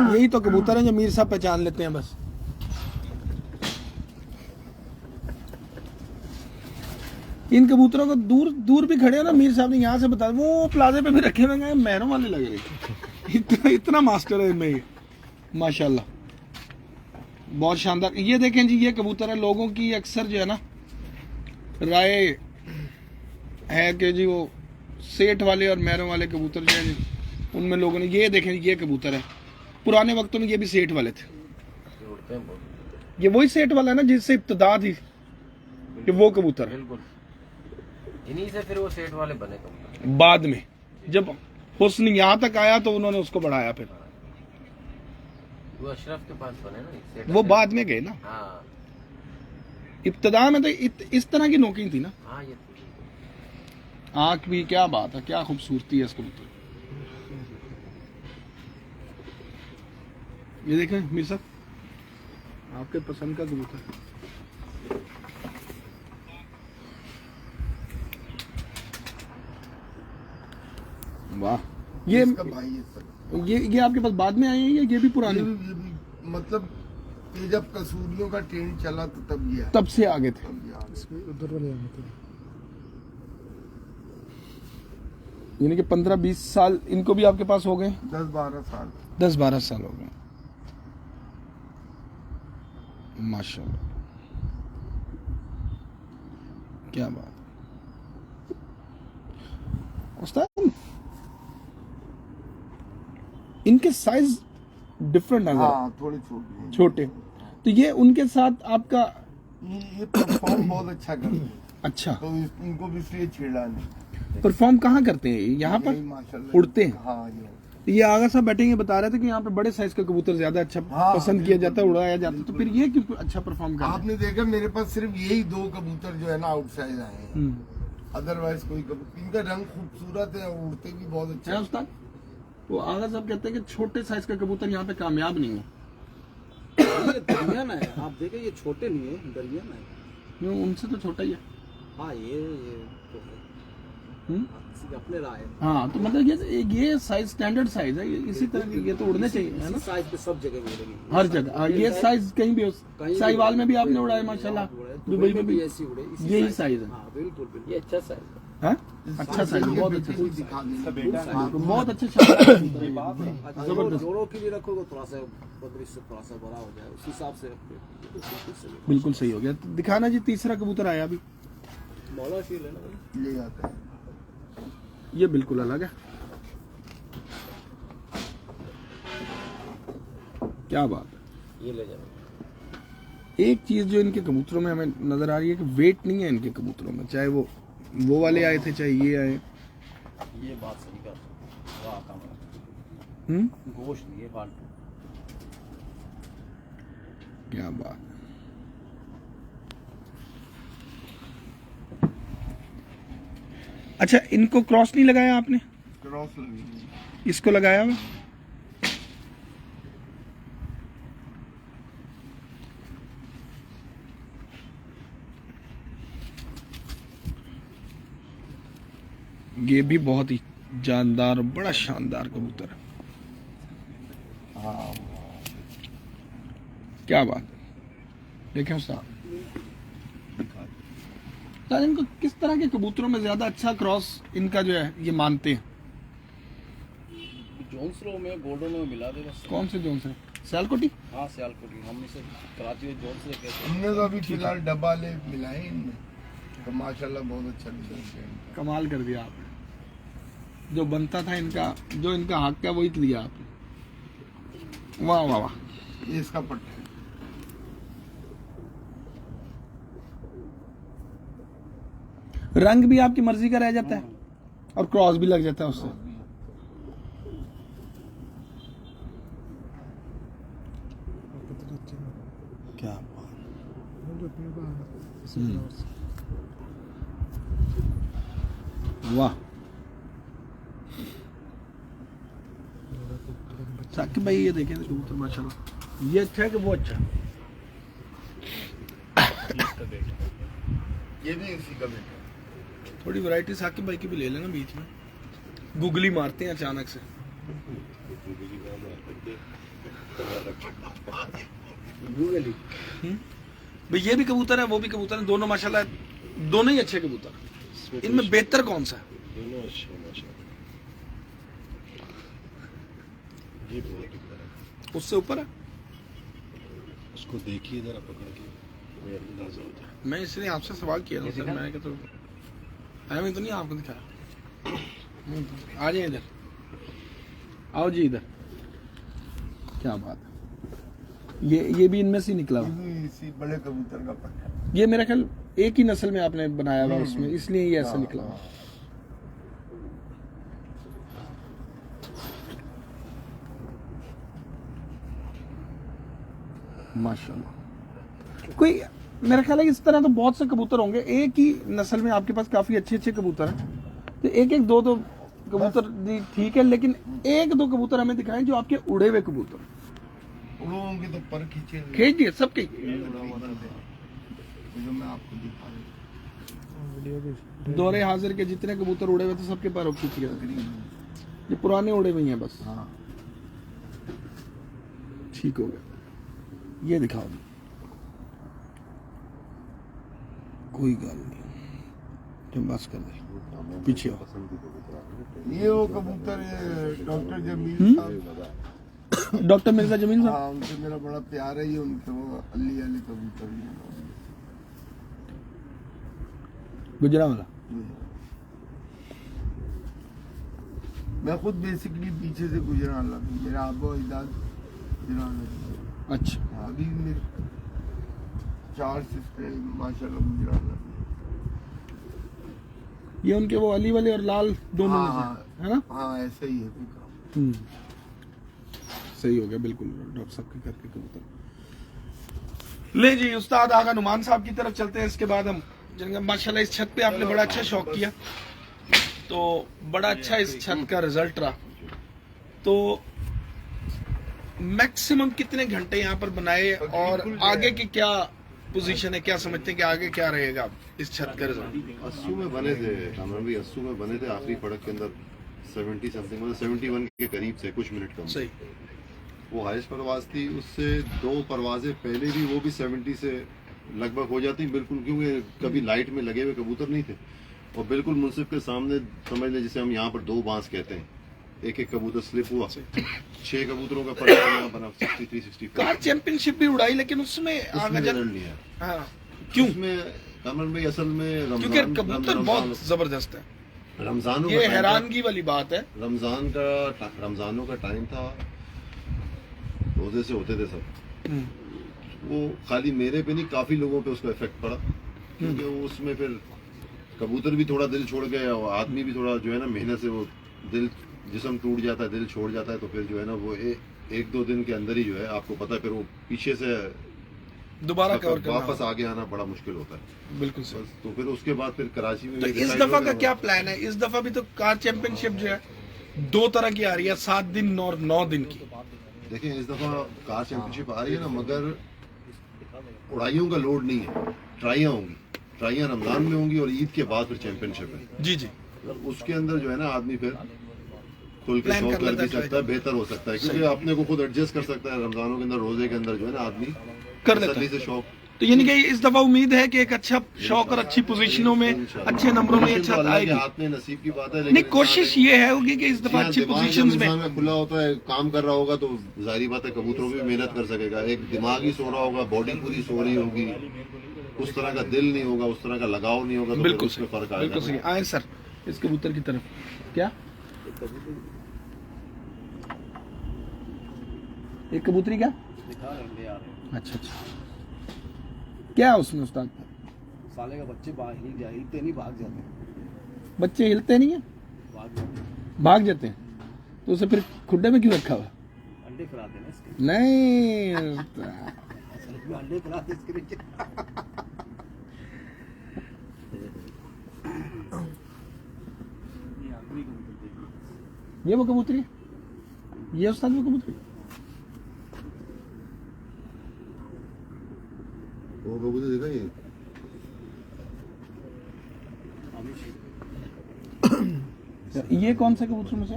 यही तो कबूतर हैं जो मीर साहब पहचान लेते हैं बस। इन कबूतरों को दूर दूर भी खड़े हो ना, मीर साहब ने यहाँ से बता, वो प्लाजे पे भी रखे हुए हैं, मेहरों वाले लग रहे। इतना मास्टर है इनमें ये, माशाल्लाह, बहुत शानदार। ये देखें जी, ये कबूतर है, लोगों की अक्सर जो है ना राय है कि जी वो सेठ वाले और मेहरों वाले कबूतर जो है, उनमें लोगों ने, ये देखें ये कबूतर है, पुराने वक्तों में ये भी सेठ वाले थे। ये वही सेठ वाला है ना जिससे इब्तिदा थी, कि वो कबूतर है। बिल्कुल, इन्हीं से फिर वो सेठ वाले बने कबूतर। बाद में जब हुस्न यहाँ तक आया तो उन्होंने उसको बढ़ाया, फिर वो अशरफ के पास बने ना सेठ। वो बाद में गए ना, हाँ इब्तिदा में तो इस तरह की नोकिंग थी ना। हाँ, ये आंख भी, क्या बात है, क्या खूबसूरती है इस कबूतर। ये देखें मीर साहब, आपके पसंद का कबूतर। वाह, ये इसका भाई है सर। ये आपके पास बाद में आए हैं या ये भी पुराने? ये भी मतलब ये जब कसूरियों का ट्रेंड चला तो तब ये आया। तब से आगे थे। तब ये आया। उधर वाले आए थे। यानी कि 15-20 साल इनको भी आपके पास हो गए? 10-12 साल। 10-12 साल हो गए, माशाल्लाह, क्या बात। उस्ताद इनके साइज डिफरेंट है जरा, हाँ थोड़ी छोटी है। छोटे, तो ये उनके साथ आपका ये परफॉर्म बहुत अच्छा करते हैं, अच्छा तो इनको भी इसलिए छेड़ा नहीं। परफॉर्म कहाँ करते हैं? यहाँ यही पर माशाल्लाह उड़ते हैं? हाँ ये आगा साहब बैठेंगे बता रहे थे कि यहाँ पे बड़े साइज का कबूतर ज्यादा अच्छा हाँ, पसंद किया जाता है, उड़ाया जाता है, तो फिर ये क्यों अच्छा परफॉर्म कर रहे हैं? आपने देखा मेरे पास सिर्फ यही 2 कबूतर जो है ना आउटसाइड आए हैं, अदरवाइज कोई कबूतर। इनका रंग खूबसूरत है और उड़ते भी बहुत अच्छा है उस्ताद। वो आगा साहब कहते हैं कि छोटे साइज का कबूतर यहाँ पे कामयाब नहीं है। ये दरमियाना है, आप देखें ये छोटे नहीं है, दरमियाना है। क्यों? उनसे तो छोटा ही है। हाँ ये तो है, किसी अपने राय है। हाँ, तो मतलब ये साइज स्टैंडर्ड साइज है, इसी तरह ये तो उड़ने चाहिए, है ना? साइज पे सब जगह मिलेगी, हर जगह ये साइज कहीं भी हो। साहिवाल में भी आपने उड़ाया माशाल्लाह, दुबई में भी ऐसी उड़े, यही साइज है। हाँ बिल्कुल बिल्कुल। ये अच्छा साइज हाँ? अच्छा साइज, बहुत अच्छा कोई साइज, दिखा देंगे। बहुत अच्छे शानदार। जबरदस्त। जोड़ों के लिए रखोगे थोड़ा सा 35 से थोड़ा सा बड़ा हो जाए, उस हिसाब से बिल्कुल सही हो गया। तो दिखाना जी, तीसरा कबूतर आया अभी, मौला शील है ना। ले जाते हैं। ये बिल्कुल अलग है, क्या बात है। ये ले जाओ। एक चीज जो इनके कबूतरों में हमें नजर आ रही है कि वेट नहीं है इनके कबूतरों में, चाहे वो वाले आए थे चाहे ये आए। ये बात सही कर, वाह काम गोश्त नहीं है फालतू। क्या बात। अच्छा, इनको क्रॉस नहीं लगाया आपने? क्रॉस लगी। इसको लगाया हुआ? ये भी बहुत ही जानदार और बड़ा शानदार कबूतर है। हाँ क्या बात है। देखें उस्ताद, इनको किस तरह के कबूतरों में ज्यादा अच्छा क्रॉस इनका जो है ये मानते हैं? जोन्सरो में गोल्डन में मिला दे बस। कौन से जोन से? सियालकोटी? हाँ सियालकोटी, हम इसे कराची में जोन्सरो कहते हैं। हमने तो अभी फिलहाल डब्बा ले मिलाए इनमें, तो माशाल्लाह बहुत अच्छा रिजल्ट है। कमाल कर दिया आपने, जो बनता था इनका, जो इनका हक है वही लिया आपने। वाह वाह वाह। ये इसका पट्टा है। रंग भी आपकी मर्जी का रह जाता है और क्रॉस भी लग जाता है उससे। क्या वाह। साकिब भाई ये देखें कबूतर माशाल्लाह, ये अच्छा है कि वो अच्छा है? ये भी इसी का बेटा है। थोड़ी वैरायटी साकिब भाई की भी ले लेना बीच में, गुगली मारते हैं अचानक से। भाई ये भी कबूतर है, वो भी कबूतर है, दोनों माशाल्लाह दोनों ही अच्छे कबूतर हैं। इनमें बेहतर कौन सा है? दोनों अच्छे माशाल्लाह। ये बहुत ऊपर है, उससे ऊपर है। उसको देखिए जरा पकड़ के, वो अंदाजा होता है। मैं इसलिए आपसे सवाल किया था सर, मैंने कहा तो आया मैं तो नहीं आपको दिखाया। आ जाए इधर, आओ जी इधर। क्या बात है। ये भी इनमें से निकला हुआ? ये भी इसी बड़े कबूतर का पट्टा है। ये मेरा ख्याल एक ही नस्ल में आपने बनाया हुआ उसमें, इसलिए ये ऐसा निकला हुआ। माशाल्लाह। कोई मेरा ख्याल है इस तरह तो बहुत से कबूतर होंगे, एक ही नस्ल में आपके पास काफी अच्छे अच्छे कबूतर हैं, तो एक एक दो दो कबूतर ठीक है, लेकिन एक दो कबूतर हमें दिखाएं जो आपके उड़े हुए कबूतर। उड़ों के तो पर खींचे हुए। खींच दिए सबके? उड़ा हुआ था, जो मैं आपको दिखा रहा हूं। दौरे हाजिर के जितने कबूतर उड़े हुए थे सबके पैरों खींच गए। ये पुराने उड़े हुए हैं बस। हाँ ठीक हो गया, ये दिखाओ। कोई गल नहीं, तुम बस कर दे, पीछे आओ। ये वो कबूतर डॉक्टर जमील साहब, डॉक्टर मिर्जा जमील साहब, हाँ उनसे मेरा बड़ा प्यार है। ये उनके वो अली अली कबूतर ही हैं। गुजरावाला। मैं खुद बेसिकली पीछे से गुजरावाला हूँ, मेरा आबो अजदाद गुजरावाला। अच्छा, अभी मेरे 4 सिस्टर माशाल्लाह गुजरावाला। ये उनके वो अली वाले और लाल दोनों में हाँ से, है ना? हाँ ऐसा ही है पूरा। सही हो गया बिल्कुल, डॉक्टर साहब के करके कबूतर। ले जी उस्ताद आगा नुमान साहब की तरफ चलते हैं। इसके बाद हम माशाल्लाह इस छत पे आपने बड़ा अच्छा शौक किया, तो बड़ा अच्छा इस छत का रिजल्ट रहा। तो मैक्सिमम कितने घंटे यहाँ पर बनाए और आगे की क्या पोजीशन है, क्या समझते हैं कि आगे क्या रहेगा इस छत का रिजल्ट? 80 में बने थे कामरान भाई, 80 में बने थे। आखिरी फड़क के अंदर 70 समथिंग, मतलब 71 के करीब से कुछ मिनट कम। सही। वो हाईएस्ट परवाज थी, उससे 2 परवाजें पहले भी वो भी 70 से लगभग हो जाती बिल्कुल, क्योंकि कभी लाइट में लगे हुए कबूतर नहीं थे। और बिल्कुल मुंसिफ के सामने समझ लें, जिसे हम यहाँ पर 2 बांस कहते हैं, एक एक कबूतर स्लिप हुआ, 6 कबूतरों का फर्क यहाँ बना 63 64। कार चैंपियनशिप भी उड़ाई, लेकिन उसमें आगे रिजल्ट नहीं है। हाँ, क्यों? उसमें कामरान भाई असल में क्योंकि कबूतर बहुत जबरदस्त है। रमजानों ये का हैरानगी वाली बात है। रमजानों का टाइम था, रोजे से होते थे सब। वो खाली मेरे पे नहीं, काफी लोगों पे उसका इफेक्ट पड़ा, क्योंकि वो उसमें फिर कबूतर भी थोड़ा दिल छोड़ गए और आदमी भी थोड़ा जो है ना मेहनत से वो दिल जिस्म टूट जाता है, दिल छोड़ जाता है। तो फिर जो है ना वो 1-2 दिन के अंदर ही जो है आपको पता है फिर वो पीछे से दोबारा कवर करना वापस आगे आना बड़ा मुश्किल होता है। बिल्कुल सही। बस तो फिर उसके बाद फिर कराची में तो इस दफा का क्या प्लान है? इस दफा भी तो कार चैंपियनशिप जो है 2 तरह की आ रही है, 7 दिन और 9 दिन की। देखिए इस दफा कार चैंपियनशिप आ रही है ना, मगर उड़ाइयों का लोड नहीं है। ट्राइयां होंगी, ट्राइयां रमजान में होंगी और ईद के बाद फिर चैंपियनशिप है। जी जी। उसके अंदर जो है ना आदमी फिर खुल के प्लान शौक कर कर लेता भी है, सकता है, बेहतर हो सकता है, क्योंकि अपने को खुद एडजस्ट कर सकता है। रमजानों के अंदर रोजे के अंदर जो है ना आदमी कर लेता तसल्ली है। से शौक। तो यानी कि इस दफा उम्मीद है कि एक अच्छा शौक और अच्छी पोजीशनों में, अच्छे नंबरों में अच्छा अल्लाह के आएगी। हाथ में नसीब की बात है, नहीं, कोशिश ये है होगी कि इस दफा अच्छी पोजीशंस में। इंसान खुला होता है, काम कर रहा होगा तो जाहिर बात है कबूतरों भी मेहनत कर सकेगा। एक दिमाग ही सो रहा होगा, बॉडी पूरी सो रही होगी, उस तरह का दिल नहीं होगा, उस तरह का लगाव नहीं होगा, तो बिल्कुल उसमें फर्क बिल्कुल सही। आएगा। आए सर इस कबूतर की तरफ। क्या एक कबूतरी क्या? अच्छा अच्छा, क्या है उसमें उस्ताद? साले का बच्चे हिलते नहीं, भाग जाते हैं। बच्चे हिलते नहीं है, भाग जाते हैं। तो उसे फिर खुड्डे में क्यों रखा हुआ? अंडे खिलाते हैं ना इसके, नहीं, अंडे खिलाते इसके नीचे। ये वो कबूतरी, ये उस्ताद वो कबूतरी। वो कबूतर देखा ये कौन सा कबूतर में से?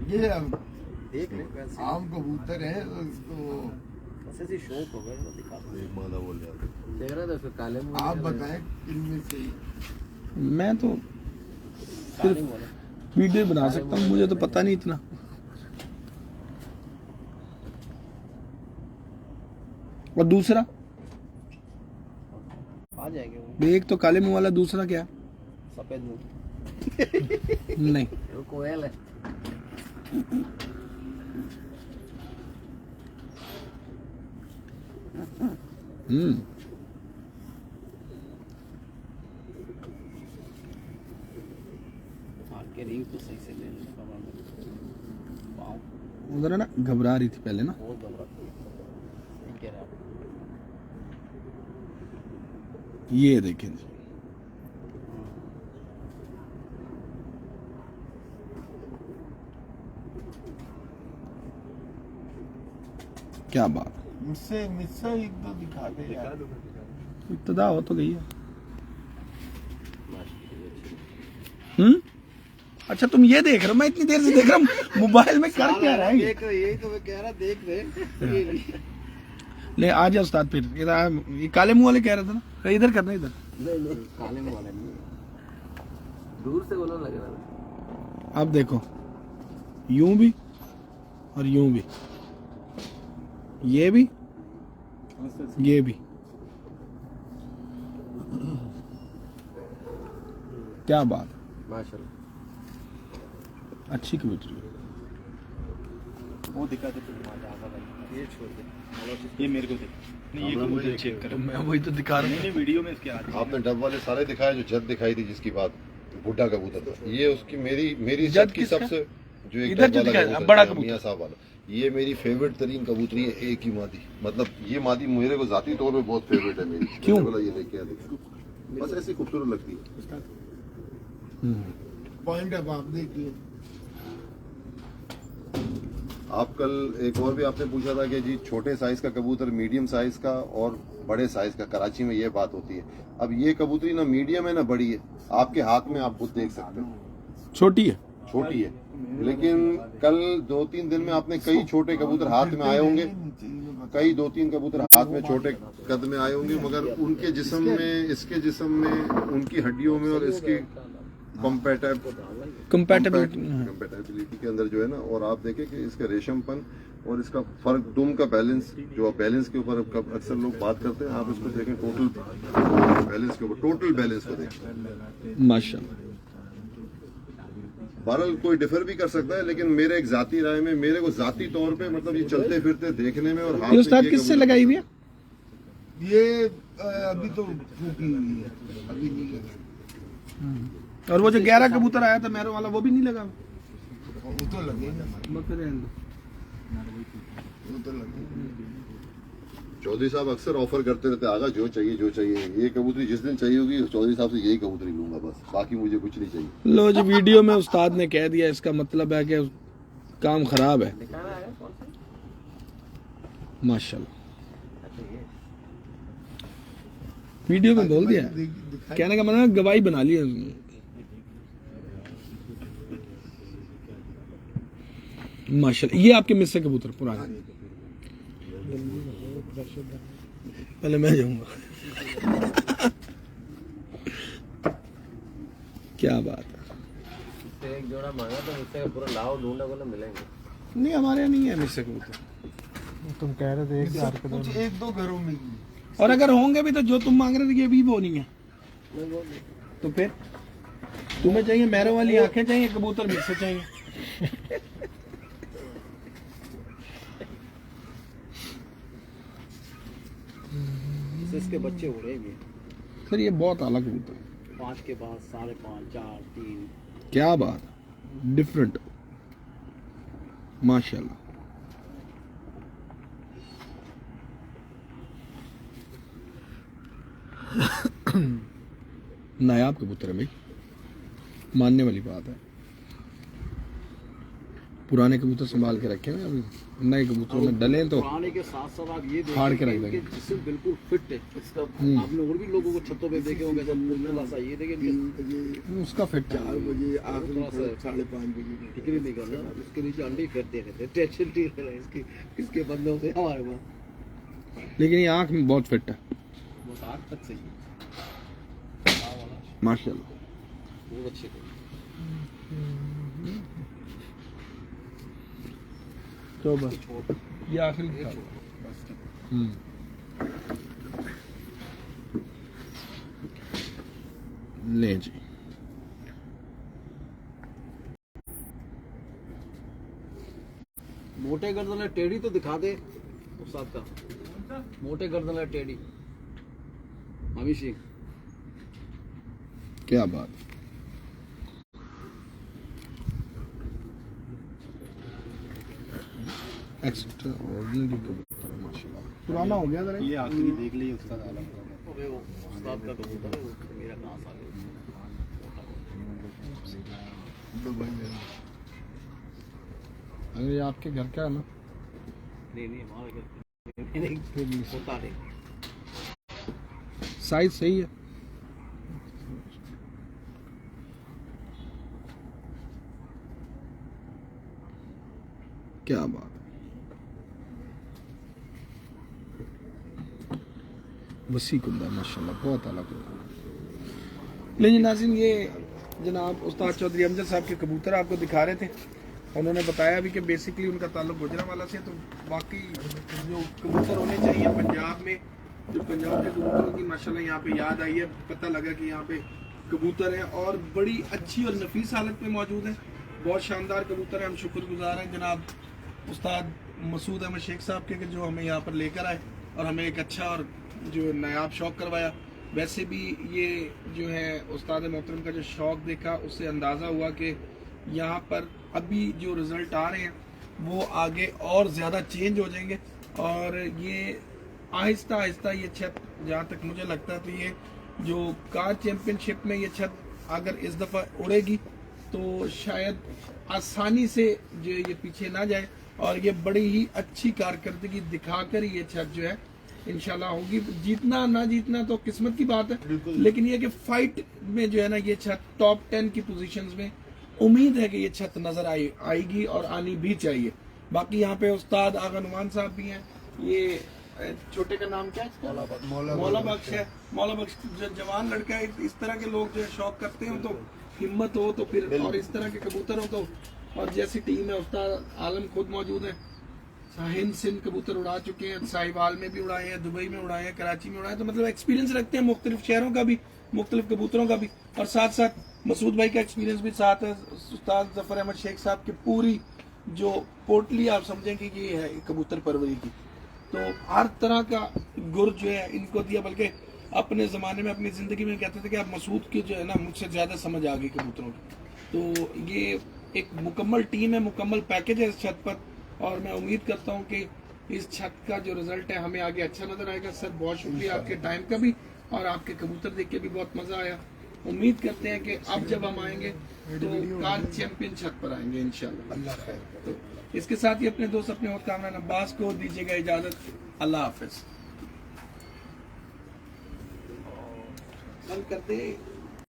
ये देख ले कैसे आम कबूतर है, तो ऐसे शौक हो गया दिखा। एक मादा बोल जाते। देख रहा था उसको काले में। आप बताएं किनमें से। मैं तो सिर्फ वीडियो बना सकता हूँ, मुझे तो पता नहीं इतना। और दूसरा आ जाएंगे वो, एक तो काले मुंह वाला, दूसरा क्या? सफेद मुंह। नहीं, वो कोयल है। हाथ के रिंग तो सही से ले लेना कमर में। वाह, उधर है ना, घबरा रही थी पहले ना। बहुत घबराती है। सही कह रहे हैं आप। ये देखें जी, क्या बात। मुझसे एक दो दिखा दे यार। इब्तदा हो तो गई है। अच्छा तुम ये देख रहे हो, मैं इतनी देर से देख रहा हूँ मोबाइल में कर क्या रहा है ये? देख रहे, यही तो मैं कह रहा, देख रहे। ले आ जा उस्ताद फिर इधर आ, ये काले मुंह वाले कह रहे थे ना, इधर करना इधर। नहीं काले में वाला नहीं है, दूर से बोलने लग रहा है। अब देखो यूं भी और यूं भी, ये भी ये भी, क्या बात है, माशाल्लाह। अच्छी कबूतरी है। वो दिखा दे, ये छोड़ दे, ये मेरे को दे। नहीं ये कबूतर चेक कर, मैं वही तो दिखा रहा हूँ। नहीं वीडियो में इसके आते आपने डब वाले सारे दिखाए, जो जद दिखाई थी जिसकी बात, बुड्ढा कबूतर था ये, उसकी मेरी जद जद की किसका? सबसे जो एक इधर डब जो वाला दिखाया, कबूतर बड़ा था, कबूतर। मियां साहब वाला, ये मेरी फेवरेट तरीन कबूतरी है, एक ही मादी। मतलब ये मादी मेरे को जाती तौर पे बहुत फेवरेट है मेरी। क्यों? मैंने बोला ये लेके आ, देखो बस ऐसी खूबसूरत लगती है। पॉइंट अब आप देखिए। आप कल एक और भी आपने पूछा था कि जी छोटे साइज का कबूतर, मीडियम साइज का और बड़े साइज का, कराची में ये बात होती है। अब ये कबूतरी ना मीडियम है ना बड़ी है, आपके हाथ में आप खुद देख सकते हो, छोटी है। छोटी है। लेकिन कल 2-3 दिन में आपने कई छोटे कबूतर हाथ में आए होंगे, कई 2-3 कबूतर हाथ में छोटे कद में आए होंगे, मगर उनके जिस्म में, इसके जिस्म में, उनकी हड्डियों में और इसकी कंपैटिबिलिटी के अंदर जो है ना, और आप देखें कि इसका रेशमपन और इसका फर्क, दुम का बैलेंस, जो आप बैलेंस के ऊपर अक्सर लोग बात करते हैं, आप इसको देखें टोटल बैलेंस के ऊपर, टोटल बैलेंस को देखें माशाल्लाह। बहरहाल कोई डिफर भी कर सकता है, लेकिन मेरे एक जाती राय में, मेरे को जाती तौर पे, मतलब ये चलते फिरते देखने में और हाथ ये में उस्ताद ये किससे कबूतर- लगाई हुई है? ये अभी तो फूकी हुई है, अभी नहीं लगा। और वो जो 11 कबूतर आया था मैरो वाला, वो भी नहीं लगा? वो तो लगे ना, बस रहने दो। वो तो लगे। चौधरी साहब अक्सर ऑफर करते रहते, आगा जो चाहिए जो चाहिए, ये कबूतरी जिस दिन चाहिए होगी चौधरी साहब से यही कबूतरी लूंगा, बस बाकी मुझे कुछ नहीं चाहिए। लो जी, वीडियो में उस्ताद ने कह दिया, इसका मतलब है कि काम खराब है। माशाल्लाह, वीडियो में बोल दिया, कहने का मतलब गवाही बना लिया उसने। माशाल्लाह, ये आपके मिस्र कबूतर पुराने? पहले मैं जाऊंगा। क्या बात है। इससे एक जोड़ा मांगा तो मुझसे पूरा लाओ ढूंढा बोला मिलेंगे। नहीं, हमारे यहाँ नहीं है मिस्र कबूतर। तुम कह रहे थे एक यार के कुछ 1-2 घरों में ही। और अगर होंगे भी तो जो तुम मांग रहे थे ये भी वो नहीं है, तो फिर तुम्हें चाहिए मैरो वाली आंखें चाहिए, कबूतर मिस्र चाहिए। इसके बच्चे उड़ेंगे सर ये बहुत अलग कबूतर है। 5 के बाद 5.5, 4, 3। क्या बात, डिफरेंट, माशाल्लाह। नायाब कबूतर है भाई, मानने वाली बात है। पुराने कबूतर संभाल के रखे हैं, अभी नए कबूतरों में डले तो पुराने के साथ साथ आप ये फाड़ के रख देखें कि देंगे। जिस्म बिल्कुल फिट है इसका। आपने और भी लोगों को छतों पे देखे होंगे, जब थोड़ा सा ये देखें 3 बजे, उसका फिट 4 बजे, आखिरी 5:30 बजे। टिकरी नहीं करना, इसके नीचे अंडे फिरते रहते, टेंशन नहीं रहना इसकी, इसके बंदों से हमारे पास। लेकिन ये आँख में बहुत फिट है वो 8 तक सही है, माशाल्लाह। बहुत अच्छे थे। तो बस ये आखिरी था। ले जी, मोटे गर्दन वाला टेढ़ी तो दिखा दे उस्ताद का, मोटे गर्दन वाला टेढ़ी हमीशी। क्या बात। एक्स्ट्रा ऑर्डिनरी कबूतर है माशाल्लाह, पुराना हो गया जरा ये आखिरी देख लिए उस्ताद आलम का, अबे वो उस्ताद का कबूतर है, वो मेरा कहां सा है। अरे ये आपके घर का है ना? नहीं हमारे घर नहीं होता नहीं। साइज सही है। क्या बात है। वसी कुंदा माशाल्लाह, बहुत आला कुंदा। लेकिन नाज़रीन, ये जनाब उस्ताद चौधरी अमजद साहब के कबूतर आपको दिखा रहे थे। उन्होंने बताया भी कि बेसिकली उनका ताल्लुक गुजरांवाला से, तो बाकी जो कबूतर होने चाहिए पंजाब में, जो पंजाब के कबूतरों की माशाल्लाह यहाँ पे याद आई है, पता लगा कि यहाँ पे कबूतर हैं और बड़ी अच्छी और नफीस हालत में मौजूद हैं। बहुत शानदार कबूतर हैं। हम शुक्रगुजार हैं जनाब उस्ताद मसूद अहमद शेख साहब के, जो हमें यहाँ पर लेकर आए और हमें एक अच्छा और जो नायाब शौक़ करवाया। वैसे भी ये जो है उस्ताद मोहतरम का जो शौक़ देखा, उससे अंदाज़ा हुआ कि यहाँ पर अभी जो रिज़ल्ट आ रहे हैं वो आगे और ज़्यादा चेंज हो जाएंगे। और ये आहिस्ता आहिस्ता ये छत, जहाँ तक मुझे लगता है, तो ये जो कार चैम्पियनशिप में ये छत अगर इस दफ़ा उड़ेगी तो शायद आसानी से जो ये पीछे ना जाए और ये बड़ी ही अच्छी कारकर्दगी दिखाकर ये छत जो है इंशाल्लाह होगी। जीतना ना जीतना तो किस्मत की बात है, लेकिन ये कि फाइट में जो है ना ये छत टॉप 10 की पोजीशंस में उम्मीद है कि ये छत नजर आएगी और आनी भी चाहिए। बाकी यहाँ पे उस्ताद आगा नुमान साहब भी हैं। ये छोटे का नाम क्या है? मौला बख्श है। मौला बख्श जो जवान लड़का है, इस तरह के लोग जो है शौक करते हो तो हिम्मत हो तो फिर, और इस तरह के कबूतर हो तो, और जैसी टीम है उस्ताद आलम खुद मौजूद है। हिंद सिंध कबूतर उड़ा चुके हैं, साहिवाल में भी उड़ाए हैं, दुबई में उड़ाए हैं, कराची में उड़ाए, तो मतलब एक्सपीरियंस रखते हैं मुख्तलिफ शहरों का भी, मुख्तलिफ कबूतरों का भी। और साथ साथ मसूद भाई का एक्सपीरियंस भी साथ है। उस्ताद जफर अहमद शेख साहब की पूरी जो पोटली आप समझें कि ये है कबूतर परवरी की, तो हर तरह का गुर जो है इनको दिया। बल्कि अपने ज़माने में अपनी ज़िंदगी में कहते थे कि आप मसूद की जो है ना मुझसे ज़्यादा समझ आ गई कबूतरों की। तो ये एक मुकम्मल टीम है, मुकम्मल पैकेज है इस छत पर। और मैं उम्मीद करता हूँ कि इस छत का जो रिजल्ट है हमें आगे अच्छा नजर आएगा। सर बहुत शुक्रिया आपके टाइम का भी, और आपके कबूतर देख के भी बहुत मजा आया। उम्मीद करते हैं कि अब जब हम आएंगे तो कार चैंपियन छत पर आएंगे इंशाल्लाह। अल्लाह खैर। तो इसके साथ ही अपने दोस्त अपने और कामरान अब्बास को दीजिएगा इजाजत। अल्लाह हाफिज। बंद कर दे।